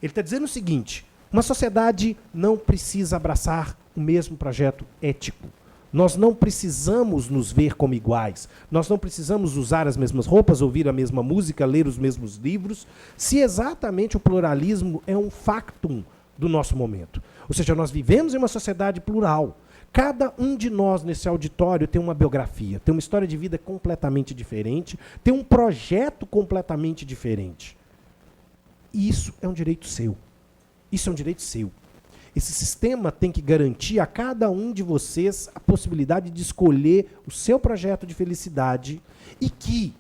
Ele está dizendo o seguinte, uma sociedade não precisa abraçar o mesmo projeto ético. Nós não precisamos nos ver como iguais. Nós não precisamos usar as mesmas roupas, ouvir a mesma música, ler os mesmos livros, se exatamente o pluralismo é um factum do nosso momento. Ou seja, nós vivemos em uma sociedade plural. Cada um de nós nesse auditório tem uma biografia, tem uma história de vida completamente diferente, tem um projeto completamente diferente. E isso é um direito seu. Isso é um direito seu. Esse sistema tem que garantir a cada um de vocês a possibilidade de escolher o seu projeto de felicidade e que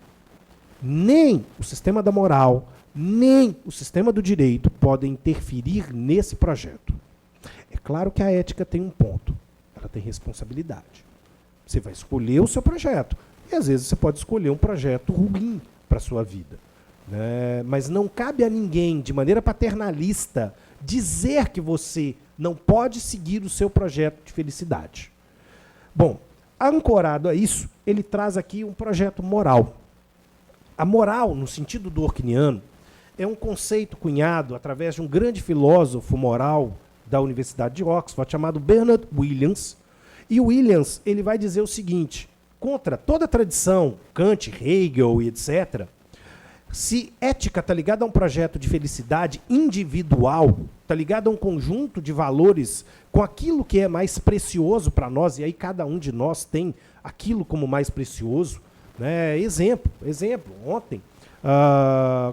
nem o sistema da moral, nem o sistema do direito podem interferir nesse projeto. É claro que a ética tem um ponto. Ela tem responsabilidade. Você vai escolher o seu projeto. E às vezes você pode escolher um projeto ruim para a sua vida. Né? Mas não cabe a ninguém, de maneira paternalista, dizer que você não pode seguir o seu projeto de felicidade. Bom, ancorado a isso, ele traz aqui um projeto moral. A moral, no sentido dworkiniano, é um conceito cunhado através de um grande filósofo moral da Universidade de Oxford, chamado Bernard Williams. E o Williams ele vai dizer o seguinte, contra toda a tradição, Kant, Hegel e etc., se ética está ligada a um projeto de felicidade individual, está ligada a um conjunto de valores com aquilo que é mais precioso para nós, e aí cada um de nós tem aquilo como mais precioso. Né? Exemplo, ontem,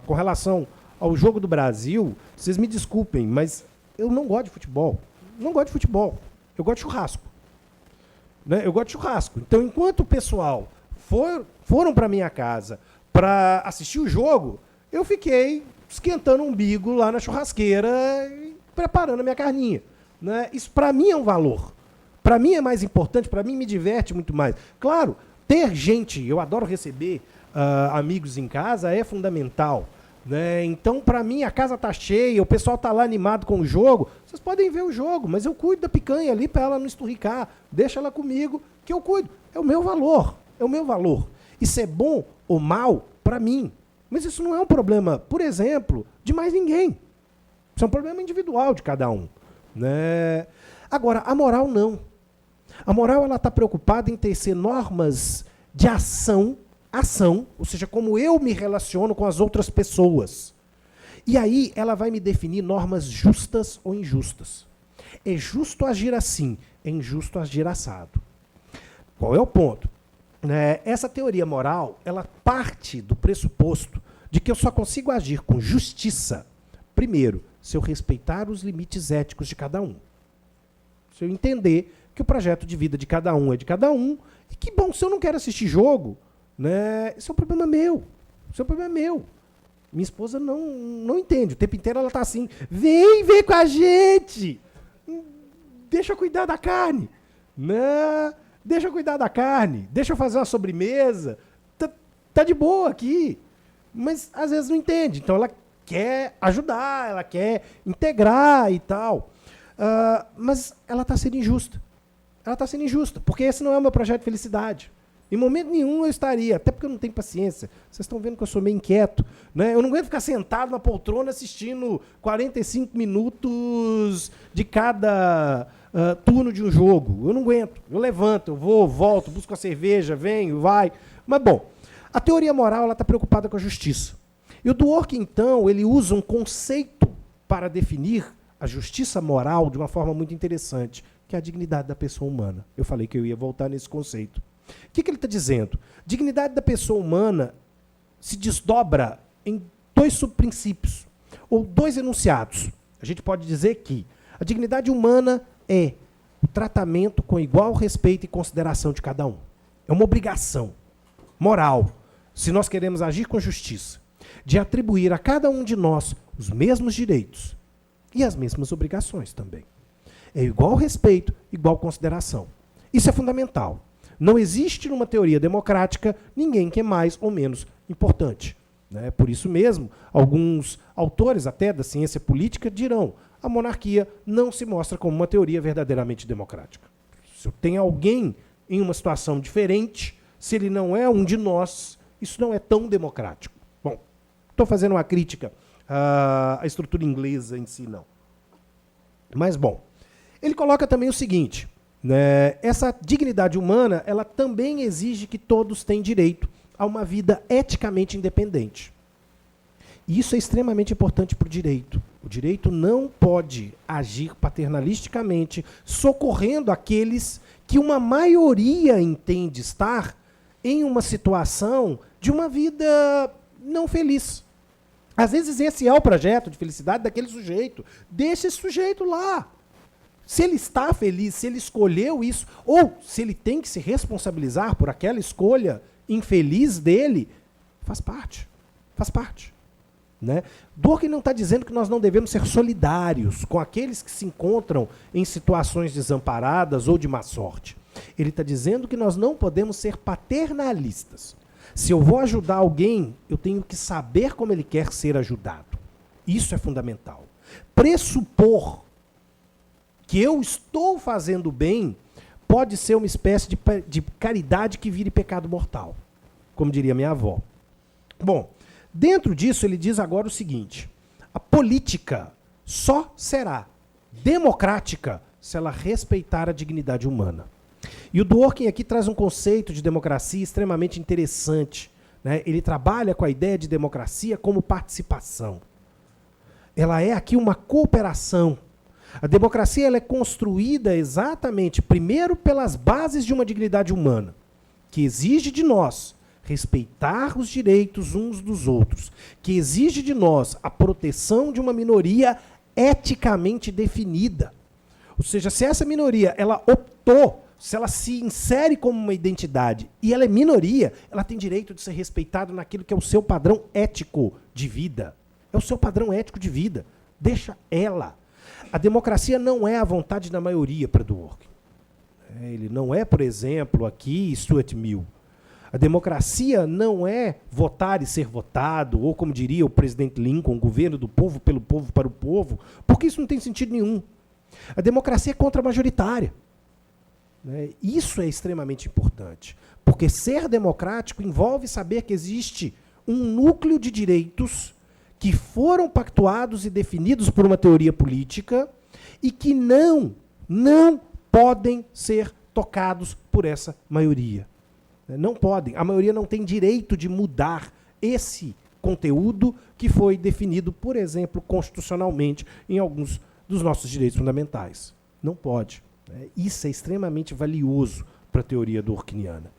com relação ao jogo do Brasil, vocês me desculpem, mas eu não gosto de futebol. Não gosto de futebol. Eu gosto de churrasco. Né? Eu gosto de churrasco. Então, enquanto o pessoal foram para minha casa para assistir o jogo, eu fiquei esquentando o umbigo lá na churrasqueira e preparando a minha carninha. Né? Isso, para mim, é um valor. Para mim é mais importante, para mim me diverte muito mais. Claro, ter gente, eu adoro receber amigos em casa, é fundamental. Né? Então, para mim, a casa tá cheia, o pessoal tá lá animado com o jogo. Vocês podem ver o jogo, mas eu cuido da picanha ali para ela não esturricar. Deixa ela comigo, que eu cuido. É o meu valor. É o meu valor. Isso é bom ou mal para mim. Mas isso não é um problema, por exemplo, de mais ninguém. Isso é um problema individual de cada um. Né? Agora, a moral não. A moral está preocupada em tecer normas de ação, ou seja, como eu me relaciono com as outras pessoas. E aí ela vai me definir normas justas ou injustas. É justo agir assim, é injusto agir assado. Qual é o ponto? Essa teoria moral, ela parte do pressuposto de que eu só consigo agir com justiça, primeiro, se eu respeitar os limites éticos de cada um. Se eu entender que o projeto de vida de cada um é de cada um, e que, bom, se eu não quero assistir jogo, né, isso é um problema meu. Isso é um problema meu. Minha esposa não entende. O tempo inteiro ela está assim, vem com a gente. Deixa eu cuidar da carne. Né? Deixa eu cuidar da carne. Deixa eu fazer uma sobremesa. Tá de boa aqui. Mas às vezes não entende. Então ela quer ajudar, ela quer integrar e tal. Mas ela está sendo injusta. Ela está sendo injusta, porque esse não é o meu projeto de felicidade. Em momento nenhum eu estaria, até porque eu não tenho paciência. Vocês estão vendo que eu sou meio inquieto. Né? Eu não aguento ficar sentado na poltrona assistindo 45 minutos de cada turno de um jogo. Eu não aguento. Eu levanto, eu vou, volto, busco a cerveja, venho, vai. Mas, bom, a teoria moral está preocupada com a justiça. E o Dworkin, então, ele usa um conceito para definir a justiça moral de uma forma muito interessante, que é a dignidade da pessoa humana. Eu falei que eu ia voltar nesse conceito. O que ele está dizendo? Dignidade da pessoa humana se desdobra em dois subprincípios, ou dois enunciados. A gente pode dizer que a dignidade humana é o tratamento com igual respeito e consideração de cada um. É uma obrigação moral, se nós queremos agir com justiça, de atribuir a cada um de nós os mesmos direitos e as mesmas obrigações também. É igual respeito, igual consideração. Isso é fundamental. Não existe numa teoria democrática ninguém que é mais ou menos importante. Né? Por isso mesmo, alguns autores até da ciência política dirão a monarquia não se mostra como uma teoria verdadeiramente democrática. Se eu tenho alguém em uma situação diferente, se ele não é um de nós, isso não é tão democrático. Bom, estou fazendo uma crítica à estrutura inglesa em si, não. Mas, bom, ele coloca também o seguinte, né, essa dignidade humana, ela também exige que todos têm direito a uma vida eticamente independente. E isso é extremamente importante para o direito. O direito não pode agir paternalisticamente, socorrendo aqueles que uma maioria entende estar em uma situação de uma vida não feliz. Às vezes esse é o projeto de felicidade daquele sujeito. Deixa esse sujeito lá. Se ele está feliz, se ele escolheu isso, ou se ele tem que se responsabilizar por aquela escolha infeliz dele, faz parte. Faz parte. Né? Dworkin não está dizendo que nós não devemos ser solidários com aqueles que se encontram em situações desamparadas ou de má sorte. Ele está dizendo que nós não podemos ser paternalistas. Se eu vou ajudar alguém, eu tenho que saber como ele quer ser ajudado. Isso é fundamental. Pressupor que eu estou fazendo bem pode ser uma espécie de caridade que vire pecado mortal, como diria minha avó. Bom, dentro disso ele diz agora o seguinte, a política só será democrática se ela respeitar a dignidade humana. E o Dworkin aqui traz um conceito de democracia extremamente interessante, né? Ele trabalha com a ideia de democracia como participação. Ela é aqui uma cooperação. A democracia ela é construída exatamente, primeiro, pelas bases de uma dignidade humana, que exige de nós respeitar os direitos uns dos outros, que exige de nós a proteção de uma minoria eticamente definida. Ou seja, se essa minoria ela optou, se ela se insere como uma identidade e ela é minoria, ela tem direito de ser respeitada naquilo que é o seu padrão ético de vida. É o seu padrão ético de vida. Deixa ela. A democracia não é a vontade da maioria para Dworkin. Ele não é, por exemplo, aqui Stuart Mill. A democracia não é votar e ser votado, ou como diria o presidente Lincoln, governo do povo, pelo povo, para o povo, porque isso não tem sentido nenhum. A democracia é contra-majoritária. Isso é extremamente importante, porque ser democrático envolve saber que existe um núcleo de direitos que foram pactuados e definidos por uma teoria política e que não podem ser tocados por essa maioria. Não podem. A maioria não tem direito de mudar esse conteúdo que foi definido, por exemplo, constitucionalmente em alguns dos nossos direitos fundamentais. Não pode. Isso é extremamente valioso para a teoria dworkiniana.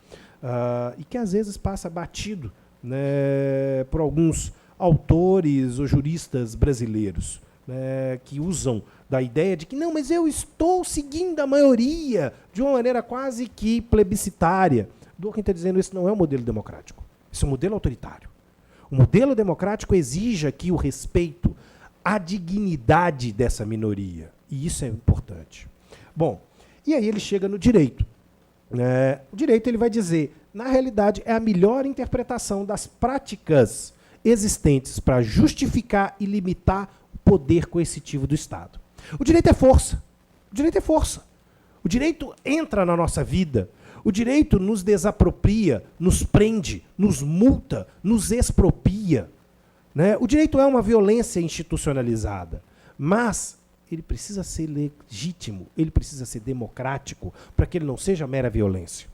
E que às vezes passa batido, né, por alguns autores ou juristas brasileiros, né, que usam da ideia de que não, mas eu estou seguindo a maioria de uma maneira quase que plebiscitária. Dworkin está dizendo que esse não é um modelo democrático. Esse é um modelo autoritário. O modelo democrático exige aqui o respeito à dignidade dessa minoria. E isso é importante. Bom, e aí ele chega no direito. O direito ele vai dizer, na realidade, é a melhor interpretação das práticas existentes para justificar e limitar o poder coercitivo do Estado. O direito é força. O direito é força. O direito entra na nossa vida. O direito nos desapropria, nos prende, nos multa, nos expropria. O direito é uma violência institucionalizada, mas ele precisa ser legítimo, ele precisa ser democrático, para que ele não seja mera violência.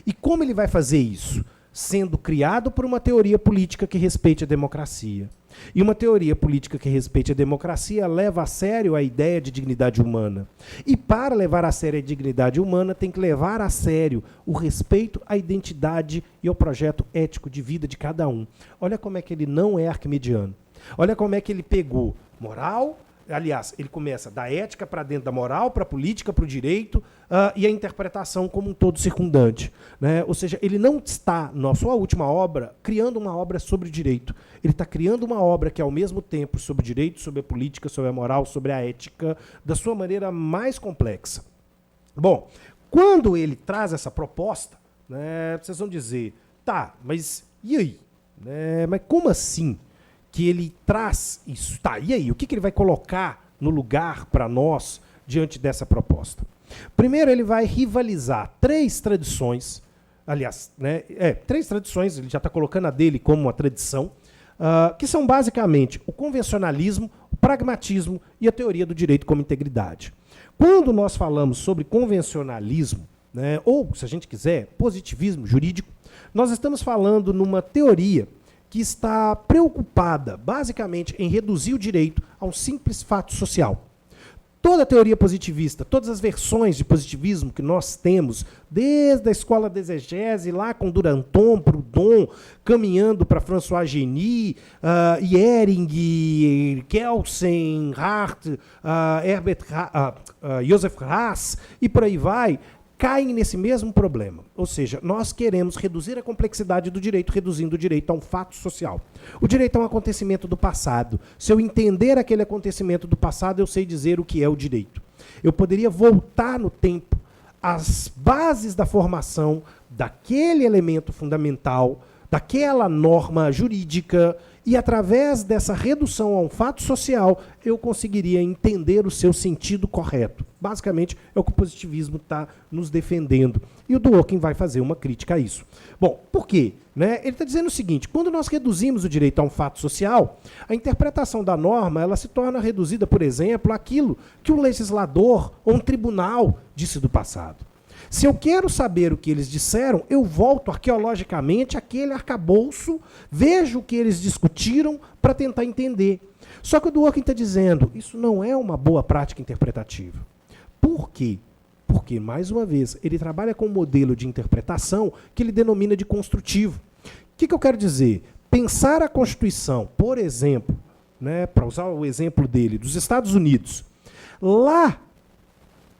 E como ele vai fazer isso? Sendo criado por uma teoria política que respeite a democracia. E uma teoria política que respeite a democracia leva a sério a ideia de dignidade humana. E para levar a sério a dignidade humana, tem que levar a sério o respeito à identidade e ao projeto ético de vida de cada um. Olha como é que ele não é arquimediano. Olha como é que ele pegou moral. Aliás, ele começa da ética para dentro da moral, para a política, para o direito, e a interpretação como um todo circundante. Ou seja, ele não está, na sua última obra, criando uma obra sobre direito. Ele está criando uma obra que, ao mesmo tempo, sobre direito, sobre a política, sobre a moral, sobre a ética, da sua maneira mais complexa. Bom, quando ele traz essa proposta, vocês vão dizer, tá, mas e aí? Mas como assim? Que ele traz isso. Tá, e aí? O que ele vai colocar no lugar para nós diante dessa proposta? Primeiro, ele vai rivalizar três tradições, aliás, três tradições, ele já está colocando a dele como uma tradição, que são basicamente o convencionalismo, o pragmatismo e a teoria do direito como integridade. Quando nós falamos sobre convencionalismo, ou, se a gente quiser, positivismo jurídico, nós estamos falando numa teoria que está preocupada, basicamente, em reduzir o direito a um simples fato social. Toda a teoria positivista, todas as versões de positivismo que nós temos, desde a escola de exegese, lá com Duranton, Proudhon, caminhando para François Genie, Ehring, Kelsen, Hart, Joseph Haas, e por aí vai, caem nesse mesmo problema. Ou seja, nós queremos reduzir a complexidade do direito, reduzindo o direito a um fato social. O direito é um acontecimento do passado. Se eu entender aquele acontecimento do passado, eu sei dizer o que é o direito. Eu poderia voltar no tempo às bases da formação daquele elemento fundamental, daquela norma jurídica, e através dessa redução a um fato social, eu conseguiria entender o seu sentido correto. Basicamente, é o que o positivismo está nos defendendo. E o Dworkin vai fazer uma crítica a isso. Bom, por quê? Ele está dizendo o seguinte, quando nós reduzimos o direito a um fato social, a interpretação da norma ela se torna reduzida, por exemplo, àquilo que o legislador ou um tribunal disse do passado. Se eu quero saber o que eles disseram, eu volto arqueologicamente àquele arcabouço, vejo o que eles discutiram para tentar entender. Só que o Dworkin está dizendo, isso não é uma boa prática interpretativa. Por quê? Porque, mais uma vez, ele trabalha com um modelo de interpretação que ele denomina de construtivo. O que eu quero dizer? Pensar a Constituição, por exemplo, né, para usar o exemplo dele, dos Estados Unidos, lá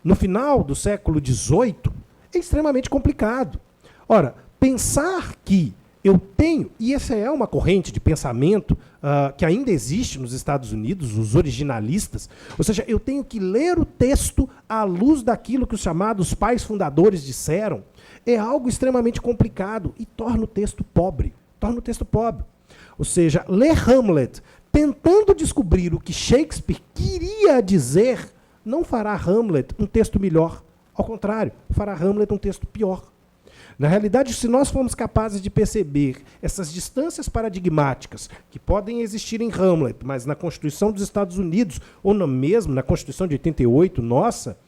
no final do século XVIII, é extremamente complicado. Ora, pensar que eu tenho, e essa é uma corrente de pensamento que ainda existe nos Estados Unidos, os originalistas, ou seja, eu tenho que ler o texto à luz daquilo que os chamados pais fundadores disseram, é algo extremamente complicado e torna o texto pobre. Ou seja, ler Hamlet tentando descobrir o que Shakespeare queria dizer não fará Hamlet um texto melhor. Ao contrário, fará Hamlet um texto pior. Na realidade, se nós formos capazes de perceber essas distâncias paradigmáticas que podem existir em Hamlet, mas na Constituição dos Estados Unidos, ou mesmo na Constituição de 88, nossa,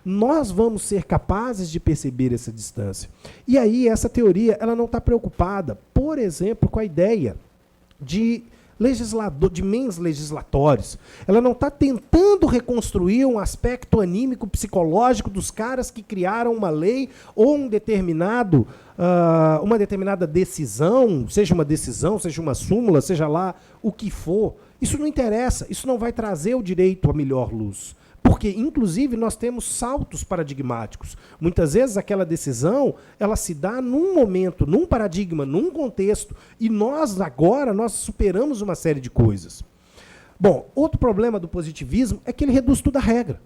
nós vamos ser capazes de perceber essa distância. E aí, essa teoria ela não está preocupada, por exemplo, com a ideia de mens legislatórios. Ela não está tentando reconstruir um aspecto anímico, psicológico dos caras que criaram uma lei ou uma determinada decisão, seja uma súmula, seja lá o que for. Isso não interessa, isso não vai trazer o direito à melhor luz. Porque, inclusive, nós temos saltos paradigmáticos. Muitas vezes aquela decisão ela se dá num momento, num paradigma, num contexto, e nós superamos uma série de coisas. Bom, outro problema do positivismo é que ele reduz tudo à regra.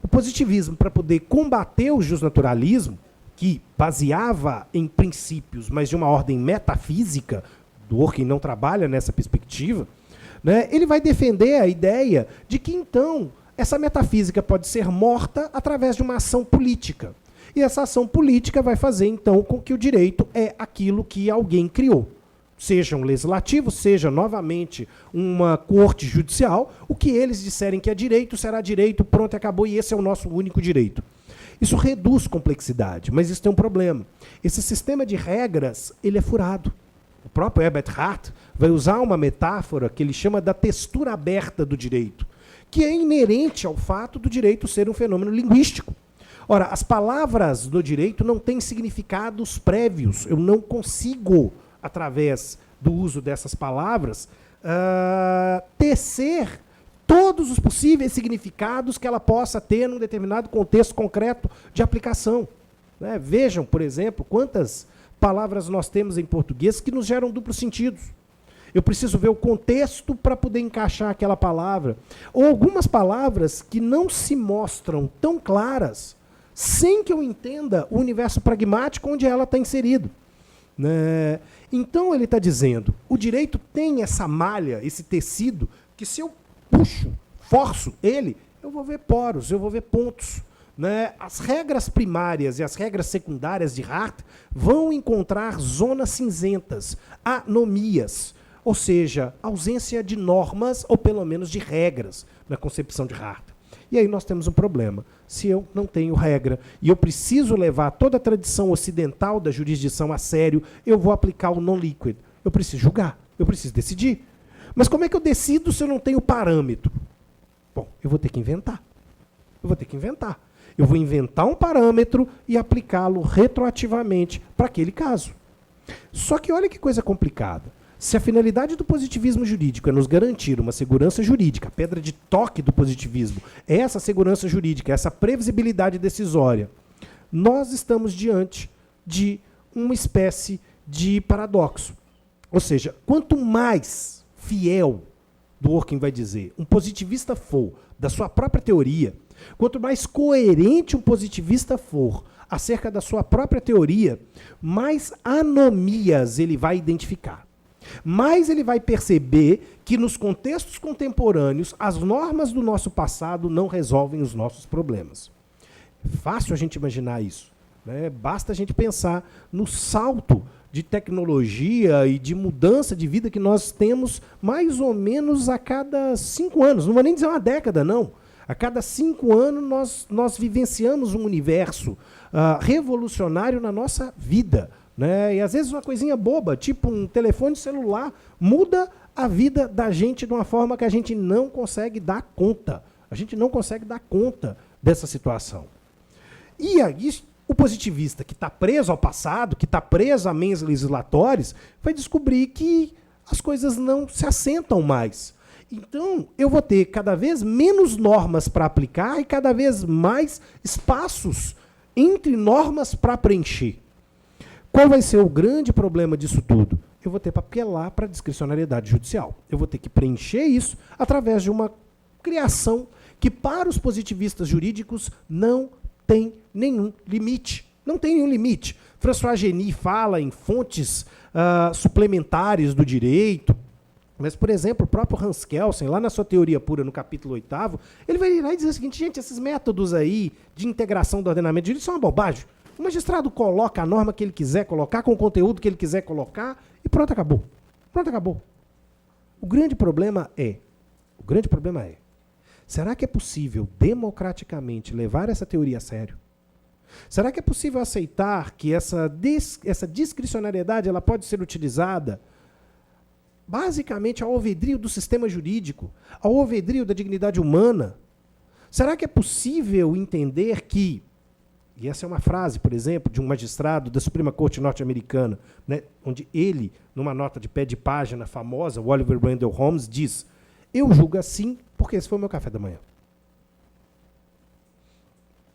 O positivismo, para poder combater o justnaturalismo, que baseava em princípios, mas de uma ordem metafísica, Dworkin não trabalha nessa perspectiva, né, ele vai defender a ideia de que, então, essa metafísica pode ser morta através de uma ação política. E essa ação política vai fazer, então, com que o direito é aquilo que alguém criou. Seja um legislativo, seja, novamente, uma corte judicial, o que eles disserem que é direito, será direito, pronto, acabou, e esse é o nosso único direito. Isso reduz complexidade, mas isso tem um problema. Esse sistema de regras, ele é furado. O próprio Herbert Hart vai usar uma metáfora que ele chama da textura aberta do direito, que é inerente ao fato do direito ser um fenômeno linguístico. Ora, as palavras do direito não têm significados prévios. Eu não consigo, através do uso dessas palavras, tecer todos os possíveis significados que ela possa ter num determinado contexto concreto de aplicação. Né? Vejam, por exemplo, quantas palavras nós temos em português que nos geram duplos sentidos. Eu preciso ver o contexto para poder encaixar aquela palavra. Ou algumas palavras que não se mostram tão claras sem que eu entenda o universo pragmático onde ela está inserido. Né? Então, ele está dizendo, o direito tem essa malha, esse tecido, que se eu puxo, forço ele, eu vou ver poros, eu vou ver pontos. Né? As regras primárias e as regras secundárias de Hart vão encontrar zonas cinzentas, anomias, ou seja, ausência de normas ou pelo menos de regras na concepção de Hart. E aí nós temos um problema. Se eu não tenho regra e eu preciso levar toda a tradição ocidental da jurisdição a sério, eu vou aplicar o non-liquid. Eu preciso julgar, eu preciso decidir. Mas como é que eu decido se eu não tenho parâmetro? Bom, eu vou ter que inventar. Eu vou inventar um parâmetro e aplicá-lo retroativamente para aquele caso. Só que olha que coisa complicada. Se a finalidade do positivismo jurídico é nos garantir uma segurança jurídica, a pedra de toque do positivismo é essa segurança jurídica, essa previsibilidade decisória, nós estamos diante de uma espécie de paradoxo. Ou seja, quanto mais fiel, Dworkin vai dizer, um positivista for da sua própria teoria, quanto mais coerente um positivista for acerca da sua própria teoria, mais anomias ele vai identificar. Mas ele vai perceber que nos contextos contemporâneos as normas do nosso passado não resolvem os nossos problemas. É fácil a gente imaginar isso. Né? Basta a gente pensar no salto de tecnologia e de mudança de vida que nós temos mais ou menos a cada 5 anos. Não vou nem dizer uma década, não. A cada 5 anos nós vivenciamos um universo revolucionário na nossa vida. Né? E às vezes uma coisinha boba, tipo um telefone celular, muda a vida da gente de uma forma que a gente não consegue dar conta. A gente não consegue dar conta dessa situação. E aí, o positivista que está preso ao passado, que está preso a meios legislatórios, vai descobrir que as coisas não se assentam mais. Então, eu vou ter cada vez menos normas para aplicar e cada vez mais espaços entre normas para preencher. Qual vai ser o grande problema disso tudo? Eu vou ter que apelar para a discricionariedade judicial. Eu vou ter que preencher isso através de uma criação que, para os positivistas jurídicos, não tem nenhum limite. Não tem nenhum limite. François Genis fala em fontes suplementares do direito, mas, por exemplo, o próprio Hans Kelsen, lá na sua Teoria Pura, no capítulo 8º, ele vai ir lá e dizer o seguinte: gente, esses métodos aí de integração do ordenamento jurídico são uma bobagem. O magistrado coloca a norma que ele quiser colocar, com o conteúdo que ele quiser colocar, e pronto, acabou. Pronto, acabou. O grande problema é, será que é possível democraticamente levar essa teoria a sério? Será que é possível aceitar que essa discricionariedade ela pode ser utilizada basicamente ao alvedrio do sistema jurídico, ao alvedrio da dignidade humana? Será que é possível entender que, e essa é uma frase, por exemplo, de um magistrado da Suprema Corte norte-americana, né, onde ele, numa nota de pé de página famosa, o Oliver Wendell Holmes, diz: eu julgo assim porque esse foi o meu café da manhã.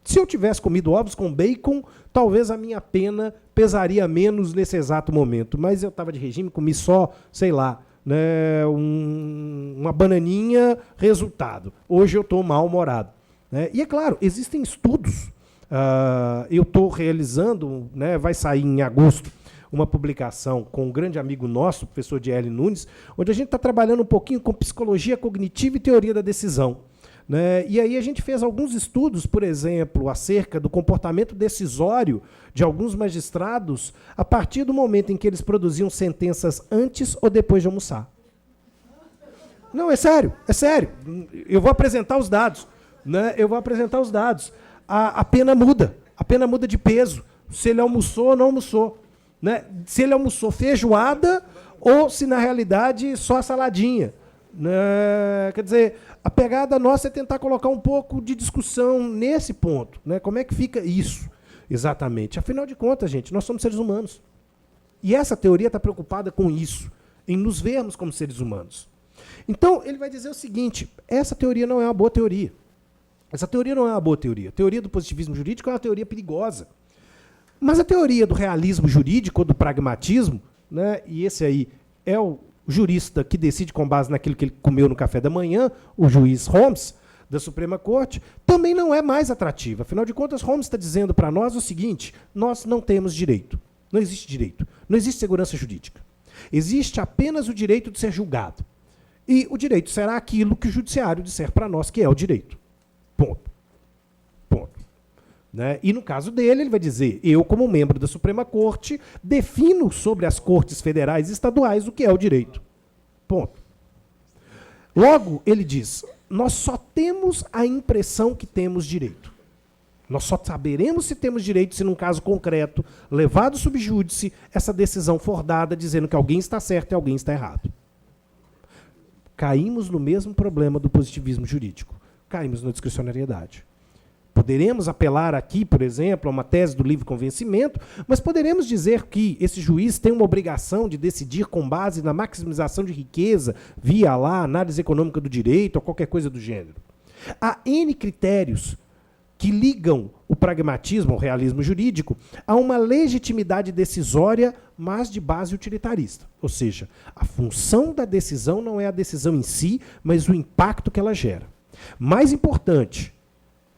Se eu tivesse comido ovos com bacon, talvez a minha pena pesaria menos nesse exato momento. Mas eu estava de regime, comi só, sei lá, né, uma bananinha, resultado. Hoje eu estou mal-humorado. Né? E é claro, existem estudos. Eu estou realizando, né, vai sair em agosto, uma publicação com um grande amigo nosso, o professor D.L. Nunes, onde a gente está trabalhando um pouquinho com psicologia cognitiva e teoria da decisão. Né? E aí a gente fez alguns estudos, por exemplo, acerca do comportamento decisório de alguns magistrados a partir do momento em que eles produziam sentenças antes ou depois de almoçar. Não, é sério, é sério. Eu vou apresentar os dados. Né? Eu vou apresentar os dados. A pena muda de peso. Se ele almoçou ou não almoçou. Né? Se ele almoçou feijoada ou se, na realidade, só a saladinha. Né? Quer dizer, a pegada nossa é tentar colocar um pouco de discussão nesse ponto. Né? Como é que fica isso, exatamente? Afinal de contas, gente, nós somos seres humanos. E essa teoria está preocupada com isso, em nos vermos como seres humanos. Então, ele vai dizer o seguinte: essa teoria não é uma boa teoria. Essa teoria não é uma boa teoria. A teoria do positivismo jurídico é uma teoria perigosa. Mas a teoria do realismo jurídico ou do pragmatismo, né, e esse aí é o jurista que decide com base naquilo que ele comeu no café da manhã, o juiz Holmes, da Suprema Corte, também não é mais atrativa. Afinal de contas, Holmes está dizendo para nós o seguinte: nós não temos direito. Não existe direito. Não existe segurança jurídica. Existe apenas o direito de ser julgado. E o direito será aquilo que o judiciário disser para nós que é o direito. Ponto. Ponto. Né? E no caso dele, ele vai dizer: eu, como membro da Suprema Corte, defino sobre as cortes federais e estaduais o que é o direito. Ponto. Logo, ele diz: nós só temos a impressão que temos direito. Nós só saberemos se temos direito se, num caso concreto, levado sub júdice, essa decisão for dada dizendo que alguém está certo e alguém está errado. Caímos no mesmo problema do positivismo jurídico. Caímos na discricionariedade. Poderemos apelar aqui, por exemplo, a uma tese do livre convencimento, mas poderemos dizer que esse juiz tem uma obrigação de decidir com base na maximização de riqueza, via lá análise econômica do direito ou qualquer coisa do gênero. Há N critérios que ligam o pragmatismo, o realismo jurídico, a uma legitimidade decisória, mas de base utilitarista. Ou seja, a função da decisão não é a decisão em si, mas o impacto que ela gera. Mais importante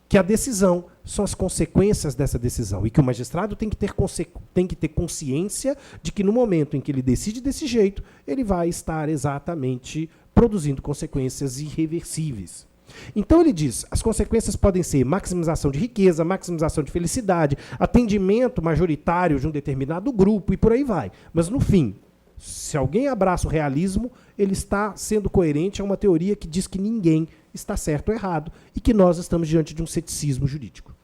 que a decisão são as consequências dessa decisão, e que o magistrado tem que ter consciência de que no momento em que ele decide desse jeito, ele vai estar exatamente produzindo consequências irreversíveis. Então ele diz, as consequências podem ser maximização de riqueza, maximização de felicidade, atendimento majoritário de um determinado grupo e por aí vai. Mas no fim, Se alguém abraça o realismo, ele está sendo coerente a uma teoria que diz que ninguém está certo ou errado e que nós estamos diante de um ceticismo jurídico.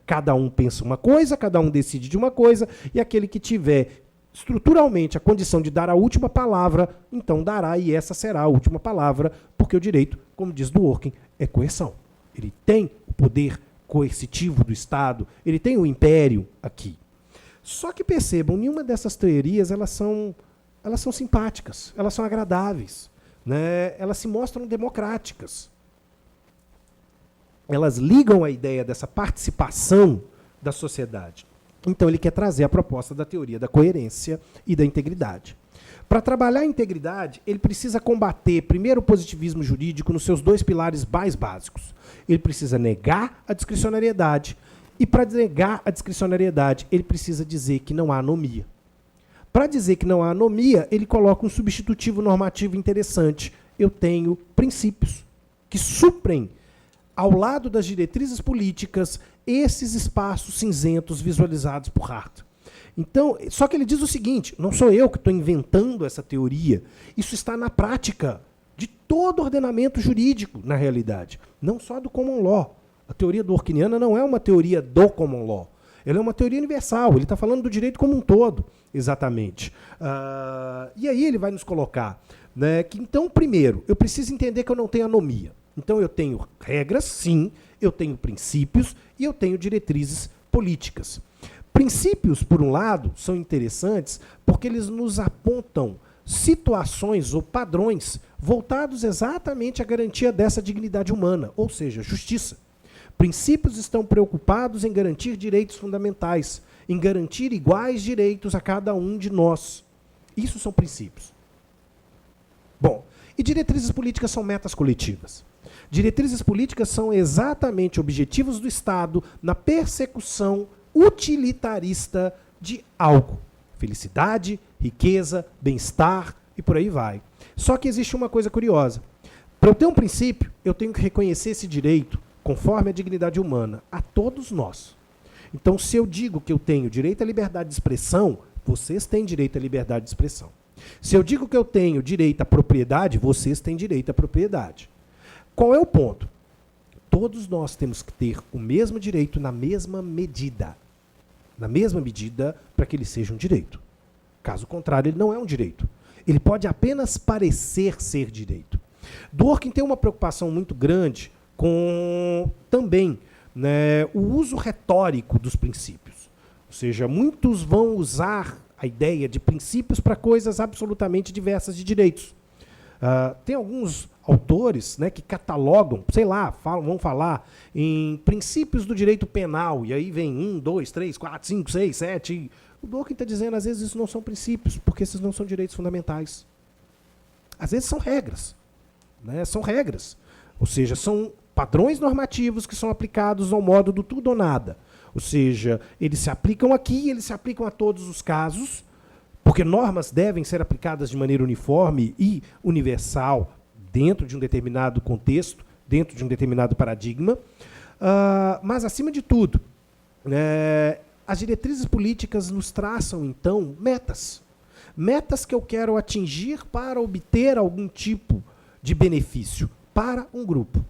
Cada um pensa uma coisa, cada um decide de uma coisa, e aquele que tiver estruturalmente a condição de dar a última palavra, então dará, e essa será a última palavra, porque o direito, como diz Dworkin, é coerção. Ele tem o poder coercitivo do Estado, ele tem o império aqui. Só que percebam, nenhuma dessas teorias elas são simpáticas, elas são agradáveis, né? Elas se mostram democráticas. Elas ligam a ideia dessa participação da sociedade. Então ele quer trazer a proposta da teoria da coerência e da integridade. Para trabalhar a integridade, ele precisa combater primeiro o positivismo jurídico nos seus dois pilares mais básicos. Ele precisa negar a discricionariedade, e para negar a discricionariedade, ele precisa dizer que não há anomia. Para dizer que não há anomia, ele coloca um substitutivo normativo interessante. Eu tenho princípios que suprem, ao lado das diretrizes políticas, esses espaços cinzentos visualizados por Hart. Então, só que ele diz o seguinte, não sou eu que estou inventando essa teoria, isso está na prática de todo ordenamento jurídico, na realidade, não só do common law. A teoria dworkiniana não é uma teoria do common law, ela é uma teoria universal, ele está falando do direito como um todo, exatamente. E aí ele vai nos colocar, né, que, então, primeiro, eu preciso entender que eu não tenho anomia. Então eu tenho regras, sim, eu tenho princípios e eu tenho diretrizes políticas. Princípios, por um lado, são interessantes porque eles nos apontam situações ou padrões voltados exatamente à garantia dessa dignidade humana, ou seja, justiça. Princípios estão preocupados em garantir direitos fundamentais, em garantir iguais direitos a cada um de nós. Isso são princípios. Bom, e diretrizes políticas são metas coletivas. Diretrizes políticas são exatamente objetivos do Estado na persecução utilitarista de algo. Felicidade, riqueza, bem-estar e por aí vai. Só que existe uma coisa curiosa. Para eu ter um princípio, eu tenho que reconhecer esse direito, conforme a dignidade humana, a todos nós. Então, se eu digo que eu tenho direito à liberdade de expressão, vocês têm direito à liberdade de expressão. Se eu digo que eu tenho direito à propriedade, vocês têm direito à propriedade. Qual é o ponto? Todos nós temos que ter o mesmo direito na mesma medida. Na mesma medida para que ele seja um direito. Caso contrário, ele não é um direito. Ele pode apenas parecer ser direito. Dworkin tem uma preocupação muito grande com também, né, o uso retórico dos princípios. Ou seja, muitos vão usar a ideia de princípios para coisas absolutamente diversas de direitos. Tem alguns autores, né, que catalogam, sei lá, vão falar em princípios do direito penal, e aí vem 1, 2, 3, 4, 5, 6, 7. O Dworkin está dizendo, às vezes, isso não são princípios, porque esses não são direitos fundamentais. Às vezes são regras. Né, são regras. Ou seja, são padrões normativos que são aplicados ao modo do tudo ou nada. Ou seja, eles se aplicam aqui, eles se aplicam a todos os casos, porque normas devem ser aplicadas de maneira uniforme e universal dentro de um determinado contexto, dentro de um determinado paradigma. Mas, acima de tudo, as diretrizes políticas nos traçam, então, metas. Metas que eu quero atingir para obter algum tipo de benefício para um grupo.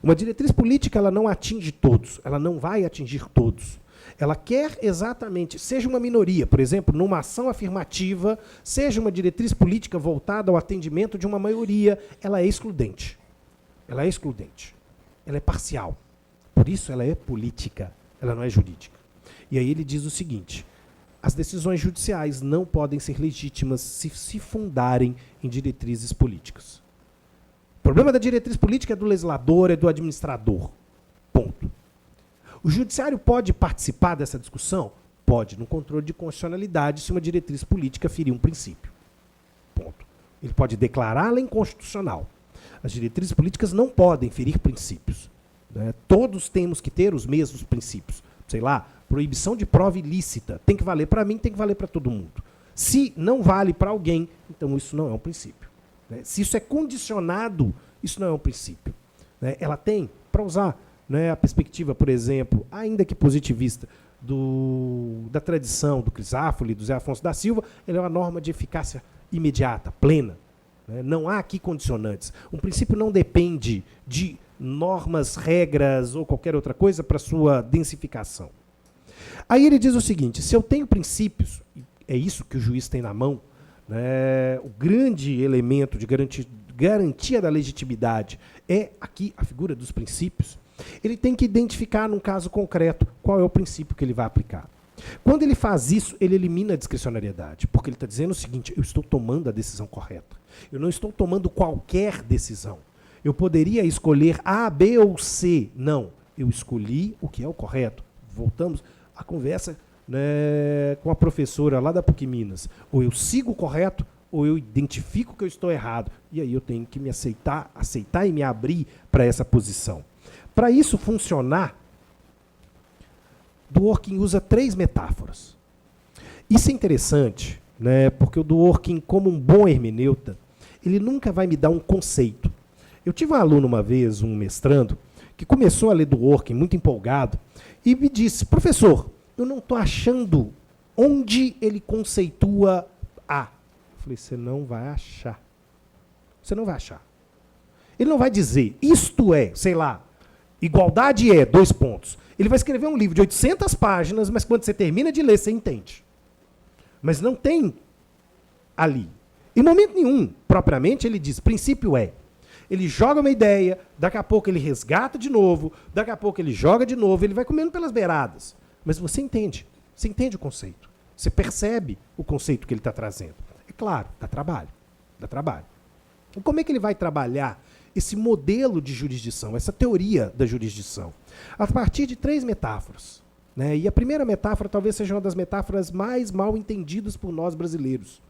Uma diretriz política ela não atinge todos, ela não vai atingir todos. Ela quer exatamente, seja uma minoria, por exemplo, numa ação afirmativa, seja uma diretriz política voltada ao atendimento de uma maioria, ela é excludente. Ela é excludente. Ela é parcial. Por isso ela é política, ela não é jurídica. E aí ele diz o seguinte, as decisões judiciais não podem ser legítimas se fundarem em diretrizes políticas. O problema da diretriz política é do legislador, é do administrador. Ponto. O judiciário pode participar dessa discussão? Pode, no controle de constitucionalidade, se uma diretriz política ferir um princípio. Ponto. Ele pode declará-la inconstitucional. As diretrizes políticas não podem ferir princípios. Né? Todos temos que ter os mesmos princípios. Sei lá, proibição de prova ilícita. Tem que valer para mim, tem que valer para todo mundo. Se não vale para alguém, então isso não é um princípio. Né? Se isso é condicionado, isso não é um princípio. Né? Ela tem, para usar, né, a perspectiva, por exemplo, ainda que positivista, da tradição do Crisófilo e do Zé Afonso da Silva, ele é uma norma de eficácia imediata, plena. Né? Não há aqui condicionantes. Um princípio não depende de normas, regras ou qualquer outra coisa para sua densificação. Aí ele diz o seguinte, se eu tenho princípios, é isso que o juiz tem na mão, né, o grande elemento de garantia da legitimidade é aqui a figura dos princípios, ele tem que identificar num caso concreto qual é o princípio que ele vai aplicar. Quando ele faz isso, ele elimina a discricionariedade, porque ele está dizendo o seguinte, eu estou tomando a decisão correta. Eu não estou tomando qualquer decisão. Eu poderia escolher A, B ou C. Não, eu escolhi o que é o correto. Voltamos à conversa, né, com a professora lá da PUC Minas. Ou eu sigo o correto, ou eu identifico que eu estou errado. E aí eu tenho que me aceitar e me abrir para essa posição. Para isso funcionar, Dworkin usa 3 metáforas. Isso é interessante, né, porque o Dworkin, como um bom hermeneuta, ele nunca vai me dar um conceito. Eu tive um aluno uma vez, um mestrando, que começou a ler Dworkin muito empolgado e me disse, professor, eu não estou achando onde ele conceitua A. Eu falei, você não vai achar. Você não vai achar. Ele não vai dizer, isto é, sei lá, igualdade é, 2 pontos. Ele vai escrever um livro de 800 páginas, mas quando você termina de ler, você entende. Mas não tem ali. Em momento nenhum, propriamente, ele diz, princípio é. Ele joga uma ideia, daqui a pouco ele resgata de novo, daqui a pouco ele joga de novo, ele vai comendo pelas beiradas. Mas você entende o conceito. Você percebe o conceito que ele está trazendo. É claro, dá trabalho. E como é que ele vai trabalhar esse modelo de jurisdição, essa teoria da jurisdição? A partir de 3 metáforas. Né? E a primeira metáfora talvez seja uma das metáforas mais mal entendidas por nós brasileiros.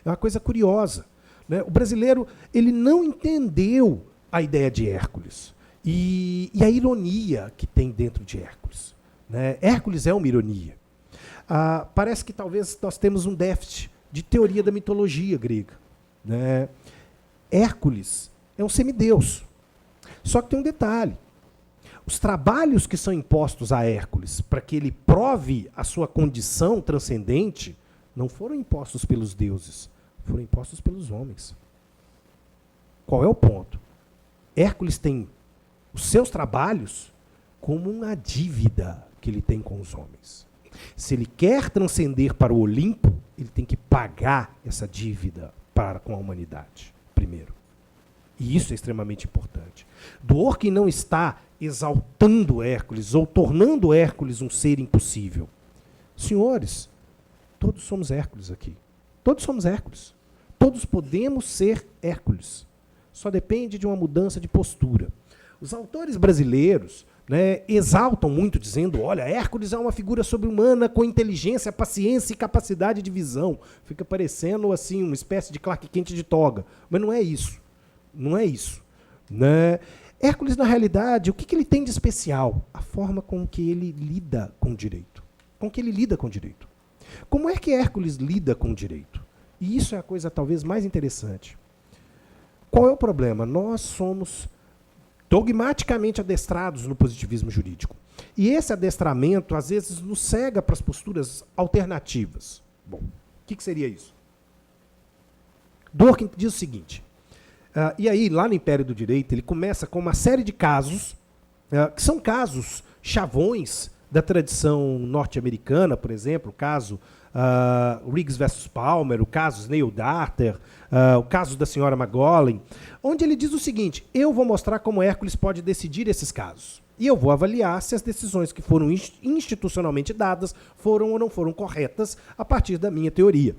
É uma coisa curiosa. Né? O brasileiro ele não entendeu a ideia de Hércules e a ironia que tem dentro de Hércules. Né? Hércules é uma ironia. Parece que talvez nós temos um déficit de teoria da mitologia grega. Né? Hércules é um semideus. Só que tem um detalhe. Os trabalhos que são impostos a Hércules para que ele prove a sua condição transcendente não foram impostos pelos deuses, foram impostos pelos homens. Qual é o ponto? Hércules tem os seus trabalhos como uma dívida que ele tem com os homens. Se ele quer transcender para o Olimpo, ele tem que pagar essa dívida com a humanidade, primeiro. E isso é extremamente importante. Dworkin não está exaltando Hércules ou tornando Hércules um ser impossível. Senhores, todos somos Hércules aqui. Todos somos Hércules. Todos podemos ser Hércules. Só depende de uma mudança de postura. Os autores brasileiros, né, exaltam muito, dizendo, olha, Hércules é uma figura sobre-humana com inteligência, paciência e capacidade de visão. Fica parecendo assim, uma espécie de Clark Kent de toga. Mas não é isso. Não é isso. Né? Hércules, na realidade, o que ele tem de especial? A forma com que ele lida com o direito. Com que ele lida com o direito. Como é que Hércules lida com o direito? E isso é a coisa talvez mais interessante. Qual é o problema? Nós somos dogmaticamente adestrados no positivismo jurídico. E esse adestramento, às vezes, nos cega para as posturas alternativas. Bom, o que seria isso? Dworkin diz o seguinte, e aí, lá no Império do Direito, ele começa com uma série de casos, que são casos chavões da tradição norte-americana, por exemplo, o caso Riggs versus Palmer, o caso Snail Darter, o caso da senhora Magolin, onde ele diz o seguinte, eu vou mostrar como Hércules pode decidir esses casos. E eu vou avaliar se as decisões que foram institucionalmente dadas foram ou não foram corretas a partir da minha teoria.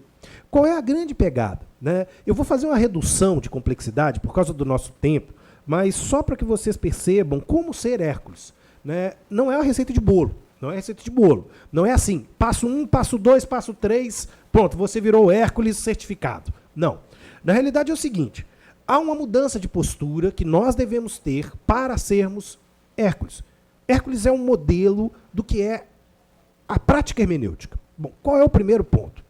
Qual é a grande pegada? Né? Eu vou fazer uma redução de complexidade por causa do nosso tempo, mas só para que vocês percebam como ser Hércules. Né? Não é uma receita de bolo. Não é receita de bolo. Não é assim, passo 1, passo 2, passo 3, pronto, você virou Hércules certificado. Não. Na realidade é o seguinte, há uma mudança de postura que nós devemos ter para sermos Hércules. Hércules é um modelo do que é a prática hermenêutica. Bom, qual é o primeiro ponto?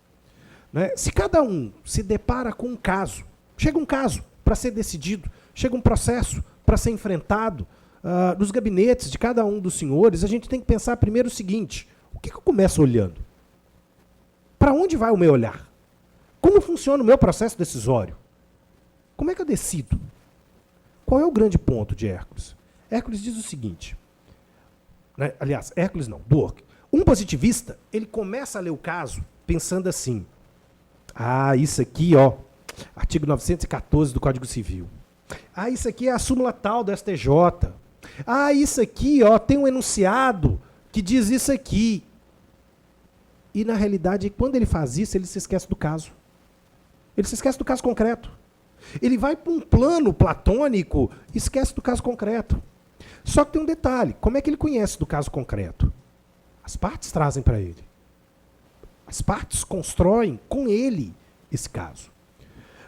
Né? Se cada um se depara com um caso, chega um caso para ser decidido, chega um processo para ser enfrentado, nos gabinetes de cada um dos senhores, a gente tem que pensar primeiro o seguinte, o que eu começo olhando? Para onde vai o meu olhar? Como funciona o meu processo decisório? Como é que eu decido? Qual é o grande ponto de Hércules? Hércules diz o seguinte, né? Aliás, Hércules não, Dworkin. Um positivista, ele começa a ler o caso pensando assim, isso aqui, ó, artigo 914 do Código Civil. Isso aqui é a súmula tal do STJ. Isso aqui, ó, tem um enunciado que diz isso aqui. E, na realidade, quando ele faz isso, ele se esquece do caso. Ele se esquece do caso concreto. Ele vai para um plano platônico e esquece do caso concreto. Só que tem um detalhe. Como é que ele conhece do caso concreto? As partes trazem para ele. As partes constroem com ele esse caso.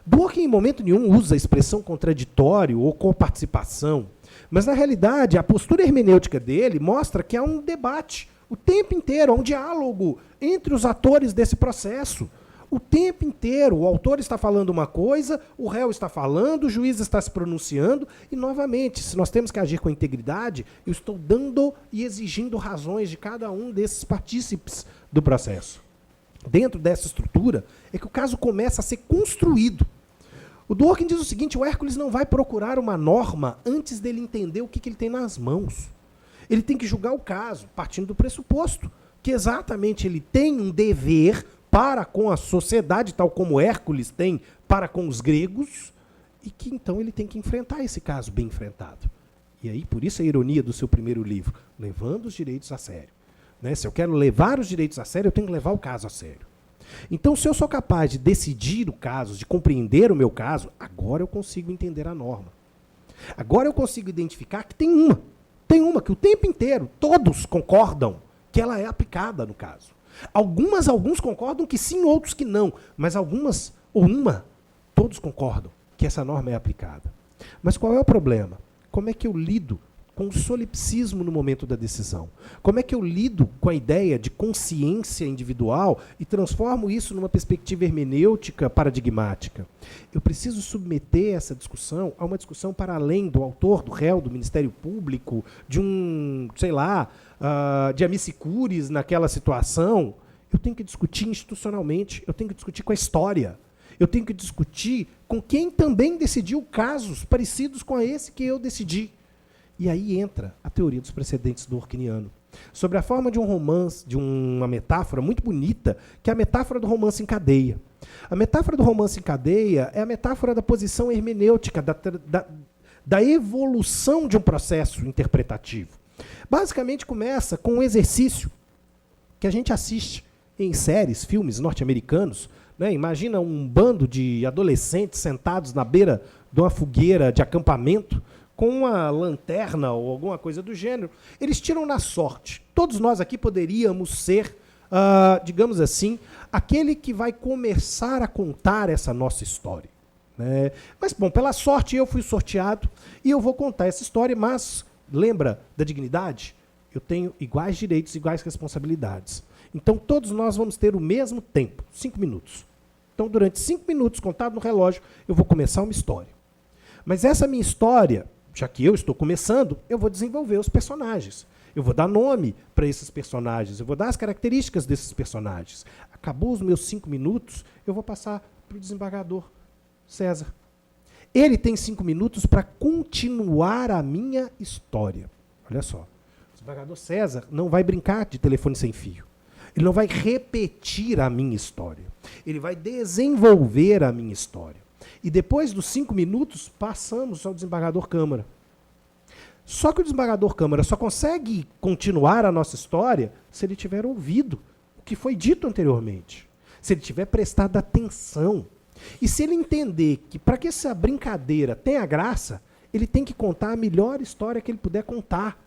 Dworkin, em momento nenhum, usa a expressão contraditório ou coparticipação, mas, na realidade, a postura hermenêutica dele mostra que há um debate o tempo inteiro, há um diálogo entre os atores desse processo. O tempo inteiro, o autor está falando uma coisa, o réu está falando, o juiz está se pronunciando, e, novamente, se nós temos que agir com integridade, eu estou dando e exigindo razões de cada um desses partícipes do processo. Dentro dessa estrutura, é que o caso começa a ser construído. O Dworkin diz o seguinte, o Hércules não vai procurar uma norma antes dele entender o que ele tem nas mãos. Ele tem que julgar o caso, partindo do pressuposto que exatamente ele tem um dever para com a sociedade, tal como Hércules tem para com os gregos, e que então ele tem que enfrentar esse caso bem enfrentado. E aí, por isso a ironia do seu primeiro livro, levando os direitos a sério. Né? Se eu quero levar os direitos a sério, eu tenho que levar o caso a sério. Então, se eu sou capaz de decidir o caso, de compreender o meu caso, agora eu consigo entender a norma. Agora eu consigo identificar que tem uma que o tempo inteiro todos concordam que ela é aplicada no caso. Alguns concordam que sim, outros que não, mas algumas, ou uma, todos concordam que essa norma é aplicada. Mas qual é o problema? Como é que eu lido com o solipsismo no momento da decisão? Como é que eu lido com a ideia de consciência individual e transformo isso numa perspectiva hermenêutica paradigmática? Eu preciso submeter essa discussão a uma discussão para além do autor, do réu, do Ministério Público, de de amici curiae naquela situação. Eu tenho que discutir institucionalmente, eu tenho que discutir com a história, eu tenho que discutir com quem também decidiu casos parecidos com esse que eu decidi. E aí entra a teoria dos precedentes dworkiniano, sobre a forma de um romance, de uma metáfora muito bonita, que é a metáfora do romance em cadeia. A metáfora do romance em cadeia é a metáfora da posição hermenêutica, da evolução de um processo interpretativo. Basicamente começa com um exercício que a gente assiste em séries, filmes norte-americanos. Né? Imagina um bando de adolescentes sentados na beira de uma fogueira de acampamento, com uma lanterna ou alguma coisa do gênero, eles tiram na sorte. Todos nós aqui poderíamos ser, digamos assim, aquele que vai começar a contar essa nossa história. Né? Mas, bom, pela sorte eu fui sorteado e eu vou contar essa história, mas lembra da dignidade? Eu tenho iguais direitos, iguais responsabilidades. Então, todos nós vamos ter o mesmo tempo, 5 minutos. Então, durante 5 minutos, contado no relógio, eu vou começar uma história. Mas essa minha história, já que eu estou começando, eu vou desenvolver os personagens. Eu vou dar nome para esses personagens, eu vou dar as características desses personagens. Acabou os meus 5 minutos, eu vou passar para o desembargador César. Ele tem 5 minutos para continuar a minha história. Olha só, o desembargador César não vai brincar de telefone sem fio. Ele não vai repetir a minha história. Ele vai desenvolver a minha história. E depois dos 5 minutos, passamos ao desembargador Câmara. Só que o desembargador Câmara só consegue continuar a nossa história se ele tiver ouvido o que foi dito anteriormente. Se ele tiver prestado atenção. E se ele entender que, para que essa brincadeira tenha graça, ele tem que contar a melhor história que ele puder contar.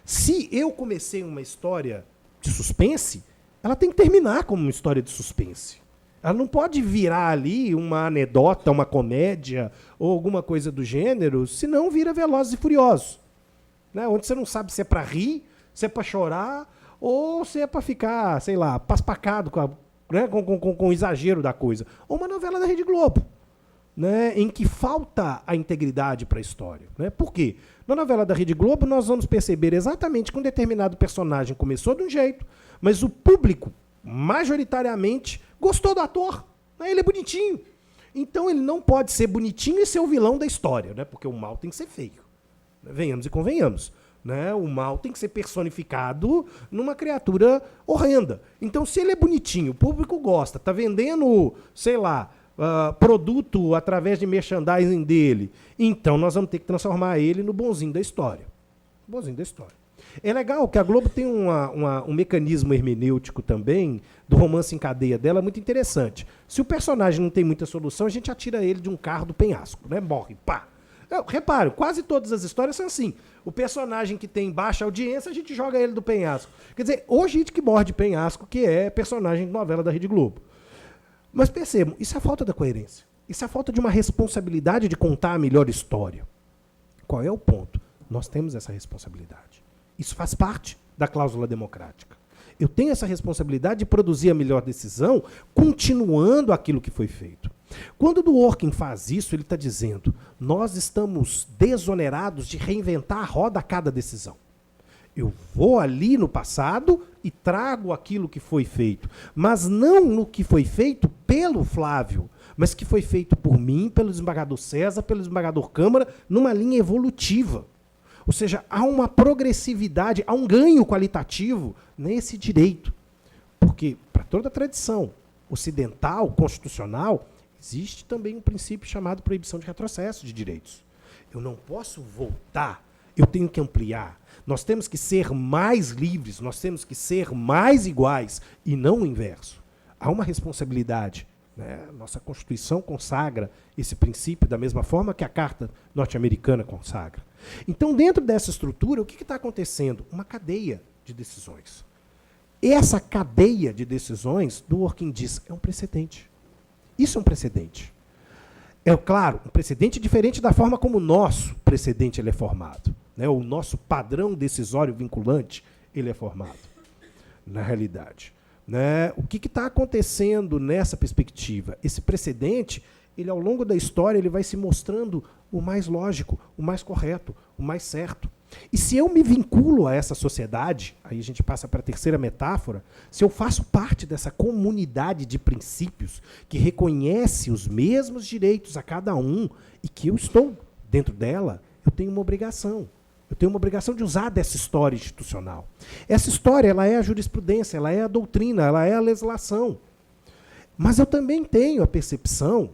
Se eu comecei uma história de suspense, ela tem que terminar como uma história de suspense. Ela não pode virar ali uma anedota, uma comédia ou alguma coisa do gênero, senão vira Velozes e Furiosos. Né? Onde você não sabe se é para rir, se é para chorar ou se é para ficar, sei lá, paspacado com o exagero da coisa. Ou uma novela da Rede Globo, né? Em que falta a integridade para a história. Né? Por quê? Na novela da Rede Globo nós vamos perceber exatamente que um determinado personagem começou de um jeito, mas o público, majoritariamente, gostou do ator. Né? Ele é bonitinho. Então ele não pode ser bonitinho e ser o vilão da história, né? Porque o mal tem que ser feio. Venhamos e convenhamos. Né? O mal tem que ser personificado numa criatura horrenda. Então, se ele é bonitinho, o público gosta, está vendendo, sei lá, produto através de merchandising dele, então nós vamos ter que transformar ele no bonzinho da história. Bonzinho da história. É legal que a Globo tem um mecanismo hermenêutico também, do romance em cadeia dela, muito interessante. Se o personagem não tem muita solução, a gente atira ele de um carro do penhasco, né? Morre, pá. Repare, quase todas as histórias são assim. O personagem que tem baixa audiência, a gente joga ele do penhasco. Quer dizer, ou gente que morre de penhasco, que é personagem de novela da Rede Globo. Mas percebam, isso é a falta da coerência. Isso é a falta de uma responsabilidade de contar a melhor história. Qual é o ponto? Nós temos essa responsabilidade. Isso faz parte da cláusula democrática. Eu tenho essa responsabilidade de produzir a melhor decisão, continuando aquilo que foi feito. Quando o Dworkin faz isso, ele está dizendo: nós estamos desonerados de reinventar a roda a cada decisão. Eu vou ali no passado e trago aquilo que foi feito, mas não no que foi feito pelo Flávio, mas que foi feito por mim, pelo desembargador César, pelo desembargador Câmara, numa linha evolutiva. Ou seja, há uma progressividade, há um ganho qualitativo nesse direito. Porque, para toda a tradição ocidental, constitucional, existe também um princípio chamado proibição de retrocesso de direitos. Eu não posso voltar, eu tenho que ampliar. Nós temos que ser mais livres, nós temos que ser mais iguais, e não o inverso. Há uma responsabilidade. Né? Nossa Constituição consagra esse princípio da mesma forma que a Carta norte-americana consagra. Então, dentro dessa estrutura, o que está acontecendo? Uma cadeia de decisões. Essa cadeia de decisões, Dworkin diz, é um precedente. Isso é um precedente. É claro, um precedente diferente da forma como o nosso precedente ele é formado. Né? O nosso padrão decisório vinculante ele é formado, na realidade. Né? O que está acontecendo nessa perspectiva? Esse precedente, ele, ao longo da história, ele vai se mostrando o mais lógico, o mais correto, o mais certo. E se eu me vinculo a essa sociedade, aí a gente passa para a terceira metáfora, se eu faço parte dessa comunidade de princípios que reconhece os mesmos direitos a cada um e que eu estou dentro dela, eu tenho uma obrigação. Eu tenho uma obrigação de usar dessa história institucional. Essa história, ela é a jurisprudência, ela é a doutrina, ela é a legislação. Mas eu também tenho a percepção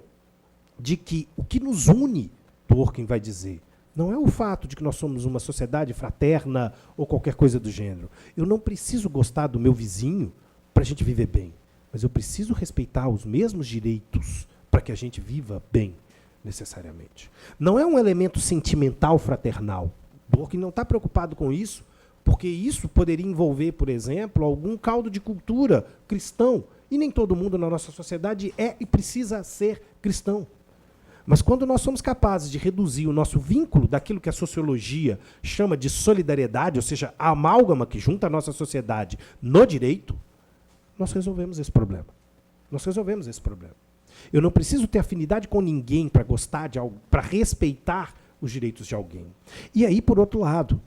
de que o que nos une, Dworkin vai dizer, não é o fato de que nós somos uma sociedade fraterna ou qualquer coisa do gênero. Eu não preciso gostar do meu vizinho para a gente viver bem, mas eu preciso respeitar os mesmos direitos para que a gente viva bem, necessariamente. Não é um elemento sentimental fraternal. Dworkin não está preocupado com isso, porque isso poderia envolver, por exemplo, algum caldo de cultura cristão. E nem todo mundo na nossa sociedade é e precisa ser cristão. Mas quando nós somos capazes de reduzir o nosso vínculo daquilo que a sociologia chama de solidariedade, ou seja, a amálgama que junta a nossa sociedade no direito, nós resolvemos esse problema. Nós resolvemos esse problema. Eu não preciso ter afinidade com ninguém para gostar de algo, para respeitar os direitos de alguém. E aí, por outro lado,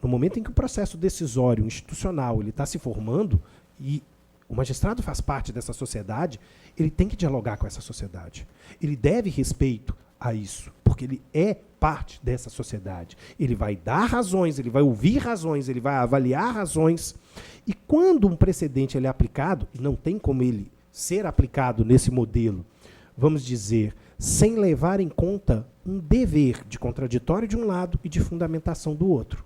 no momento em que o processo decisório institucional ele está se formando e o magistrado faz parte dessa sociedade, ele tem que dialogar com essa sociedade. Ele deve respeito a isso, porque ele é parte dessa sociedade. Ele vai dar razões, ele vai ouvir razões, ele vai avaliar razões. E quando um precedente ele é aplicado, e não tem como ele ser aplicado nesse modelo, vamos dizer, sem levar em conta um dever de contraditório de um lado e de fundamentação do outro.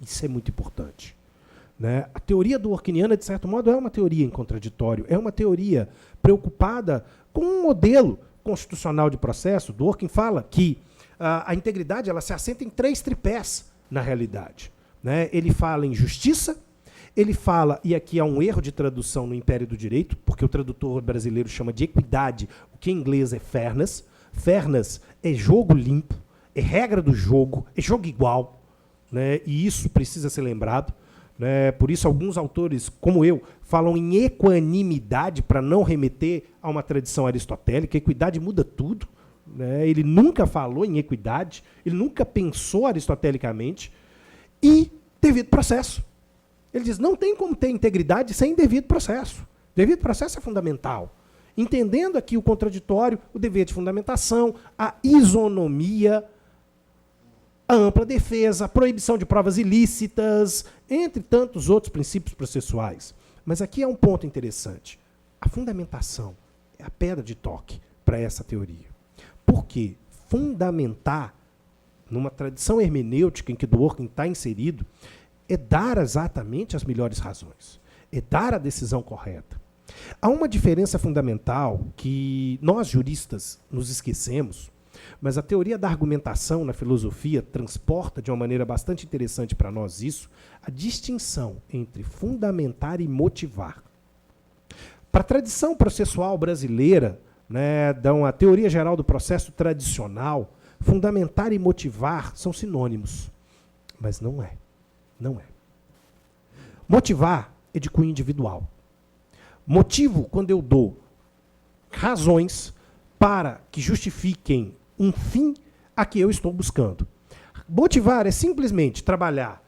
Isso é muito importante. Né? A teoria dworkiniana, de certo modo, é uma teoria em contraditório, é uma teoria preocupada com um modelo constitucional de processo. Dworkin fala que a integridade ela se assenta em 3 tripés, na realidade. Né? Ele fala em justiça, ele fala, e aqui há um erro de tradução no Império do Direito, porque o tradutor brasileiro chama de equidade, o que em inglês é fairness. Fairness é jogo limpo, é regra do jogo, é jogo igual, né? E isso precisa ser lembrado. Né? Por isso, alguns autores, como eu, falam em equanimidade para não remeter a uma tradição aristotélica. A equidade muda tudo. Né? Ele nunca falou em equidade, ele nunca pensou aristotelicamente. E devido processo. Ele diz, não tem como ter integridade sem devido processo. Devido processo é fundamental. Entendendo aqui o contraditório, o dever de fundamentação, a isonomia, a ampla defesa, a proibição de provas ilícitas, entre tantos outros princípios processuais. Mas aqui é um ponto interessante. A fundamentação é a pedra de toque para essa teoria. Por quê? Fundamentar, numa tradição hermenêutica em que Dworkin está inserido, é dar exatamente as melhores razões, é dar a decisão correta. Há uma diferença fundamental que nós, juristas, nos esquecemos, mas a teoria da argumentação na filosofia transporta de uma maneira bastante interessante para nós isso, a distinção entre fundamentar e motivar. Para a tradição processual brasileira, né, a teoria geral do processo tradicional, fundamentar e motivar são sinônimos. Mas não é. Não é. Motivar é de cunho individual. Motivo quando eu dou razões para que justifiquem um fim a que eu estou buscando. Motivar é simplesmente trabalhar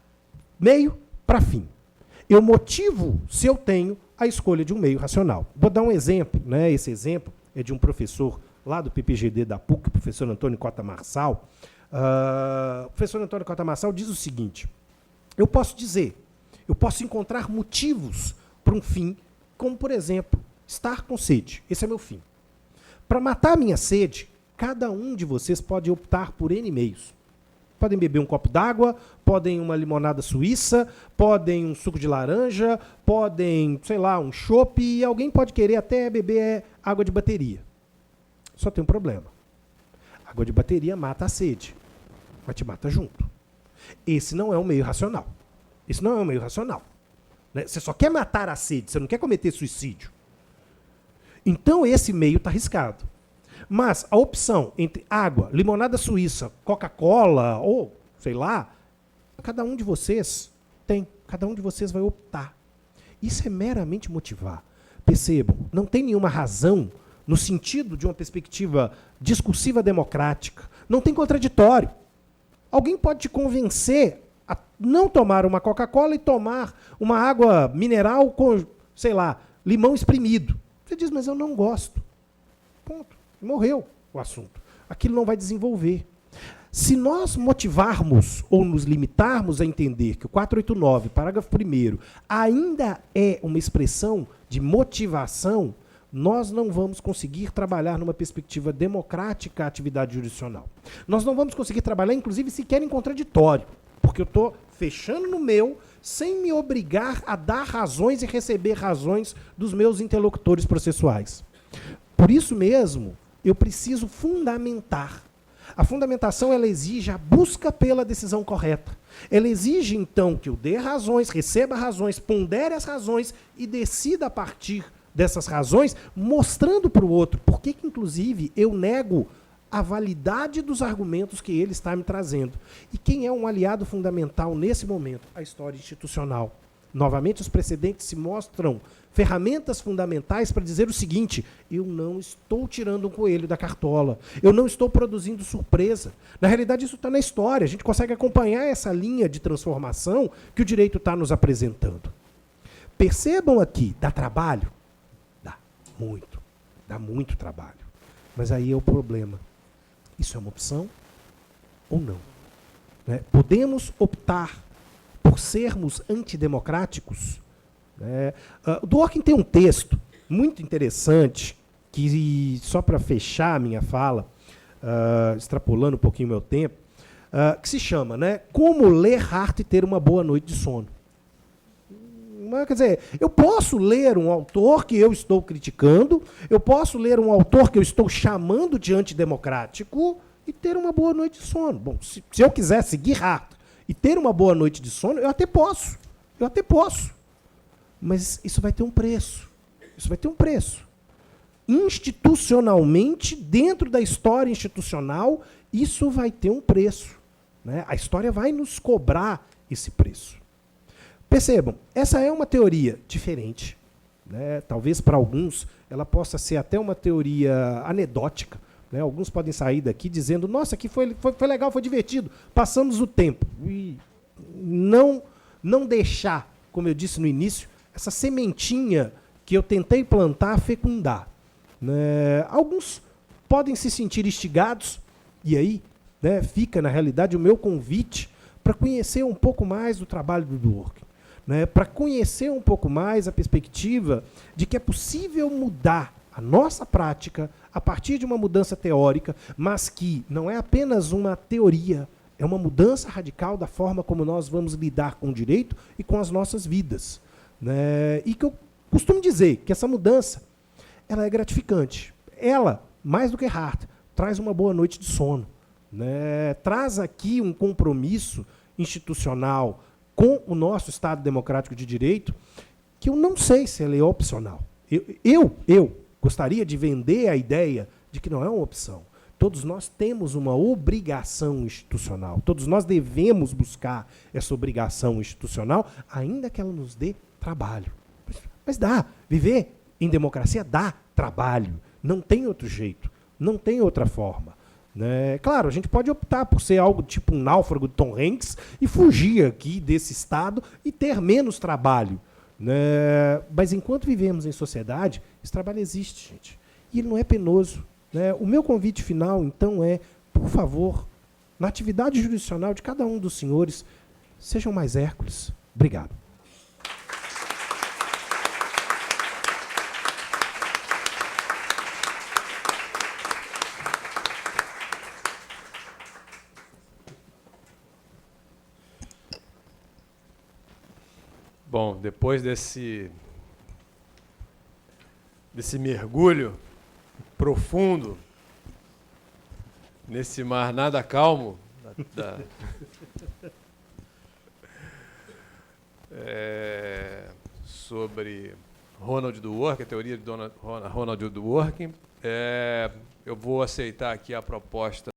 meio para fim. Eu motivo se eu tenho a escolha de um meio racional. Vou dar um exemplo, né? Esse exemplo é de um professor lá do PPGD da PUC, o professor Antônio Cota Marçal. O professor Antônio Cota Marçal diz o seguinte: eu posso encontrar motivos para um fim, como, por exemplo, estar com sede. Esse é meu fim. Para matar a minha sede, cada um de vocês pode optar por N meios. Podem beber um copo d'água, podem uma limonada suíça, podem um suco de laranja, podem, sei lá, um chopp, e alguém pode querer até beber água de bateria. Só tem um problema. Água de bateria mata a sede, mas te mata junto. Esse não é um meio racional. Isso não é um meio racional. Né? Você só quer matar a sede, você não quer cometer suicídio. Então esse meio está arriscado. Mas a opção entre água, limonada suíça, Coca-Cola ou, sei lá, cada um de vocês tem. Cada um de vocês vai optar. Isso é meramente motivar. Percebam, não tem nenhuma razão no sentido de uma perspectiva discursiva democrática. Não tem contraditório. Alguém pode te convencer a não tomar uma Coca-Cola e tomar uma água mineral com, sei lá, limão espremido. Você diz, mas eu não gosto. Ponto. Morreu o assunto. Aquilo não vai desenvolver. Se nós motivarmos ou nos limitarmos a entender que o 489, parágrafo 1º, ainda é uma expressão de motivação, nós não vamos conseguir trabalhar numa perspectiva democrática a atividade jurisdicional. Nós não vamos conseguir trabalhar, inclusive, sequer em contraditório, porque eu estou fechando no meu sem me obrigar a dar razões e receber razões dos meus interlocutores processuais. Por isso mesmo, eu preciso fundamentar. A fundamentação ela exige a busca pela decisão correta. Ela exige, então, que eu dê razões, receba razões, pondere as razões e decida a partir dessas razões, mostrando para o outro por que, inclusive, eu nego a validade dos argumentos que ele está me trazendo. E quem é um aliado fundamental nesse momento? A história institucional. Novamente, os precedentes se mostram ferramentas fundamentais para dizer o seguinte: eu não estou tirando um coelho da cartola, eu não estou produzindo surpresa. Na realidade, isso está na história, a gente consegue acompanhar essa linha de transformação que o direito está nos apresentando. Percebam aqui, dá trabalho? Dá muito trabalho. Mas aí é o problema. Isso é uma opção ou não? Né? Podemos optar por sermos antidemocráticos? O Dworkin tem um texto muito interessante, que, só para fechar a minha fala, extrapolando um pouquinho o meu tempo, que se chama, né, Como Ler Hart e Ter uma Boa Noite de Sono. Quer dizer, eu posso ler um autor que eu estou criticando, eu posso ler um autor que eu estou chamando de antidemocrático e ter uma boa noite de sono. Bom, se eu quiser seguir Hart e ter uma boa noite de sono, eu até posso. Mas isso vai ter um preço. Isso vai ter um preço. Institucionalmente, dentro da história institucional, isso vai ter um preço. Né? A história vai nos cobrar esse preço. Percebam, essa é uma teoria diferente. Né? Talvez para alguns ela possa ser até uma teoria anedótica. Né? Alguns podem sair daqui dizendo, nossa, aqui foi legal, foi divertido, passamos o tempo. E não deixar como eu disse no início, essa sementinha que eu tentei plantar, fecundar. Né? Alguns podem se sentir instigados, e aí, né, fica, na realidade, o meu convite para conhecer um pouco mais do trabalho do Dworkin, né, para conhecer um pouco mais a perspectiva de que é possível mudar a nossa prática a partir de uma mudança teórica, mas que não é apenas uma teoria, é uma mudança radical da forma como nós vamos lidar com o direito e com as nossas vidas. Né? E que eu costumo dizer que essa mudança ela é gratificante. Ela, mais do que hard, traz uma boa noite de sono. Né? Traz aqui um compromisso institucional com o nosso Estado Democrático de Direito que eu não sei se ele é opcional. Eu gostaria de vender a ideia de que não é uma opção. Todos nós temos uma obrigação institucional. Todos nós devemos buscar essa obrigação institucional, ainda que ela nos dê trabalho. Mas dá. Viver em democracia dá trabalho. Não tem outro jeito. Não tem outra forma. Né? Claro, a gente pode optar por ser algo tipo um náufrago de Tom Hanks e fugir aqui desse Estado e ter menos trabalho. Né? Mas enquanto vivemos em sociedade, esse trabalho existe, gente. E ele não é penoso. Né? O meu convite final, então, é, por favor, na atividade jurisdicional de cada um dos senhores, sejam mais Hércules. Obrigado. Bom, depois desse mergulho profundo nesse mar nada calmo sobre Ronald Dworkin, a teoria de Ronald Dworkin, eu vou aceitar aqui a proposta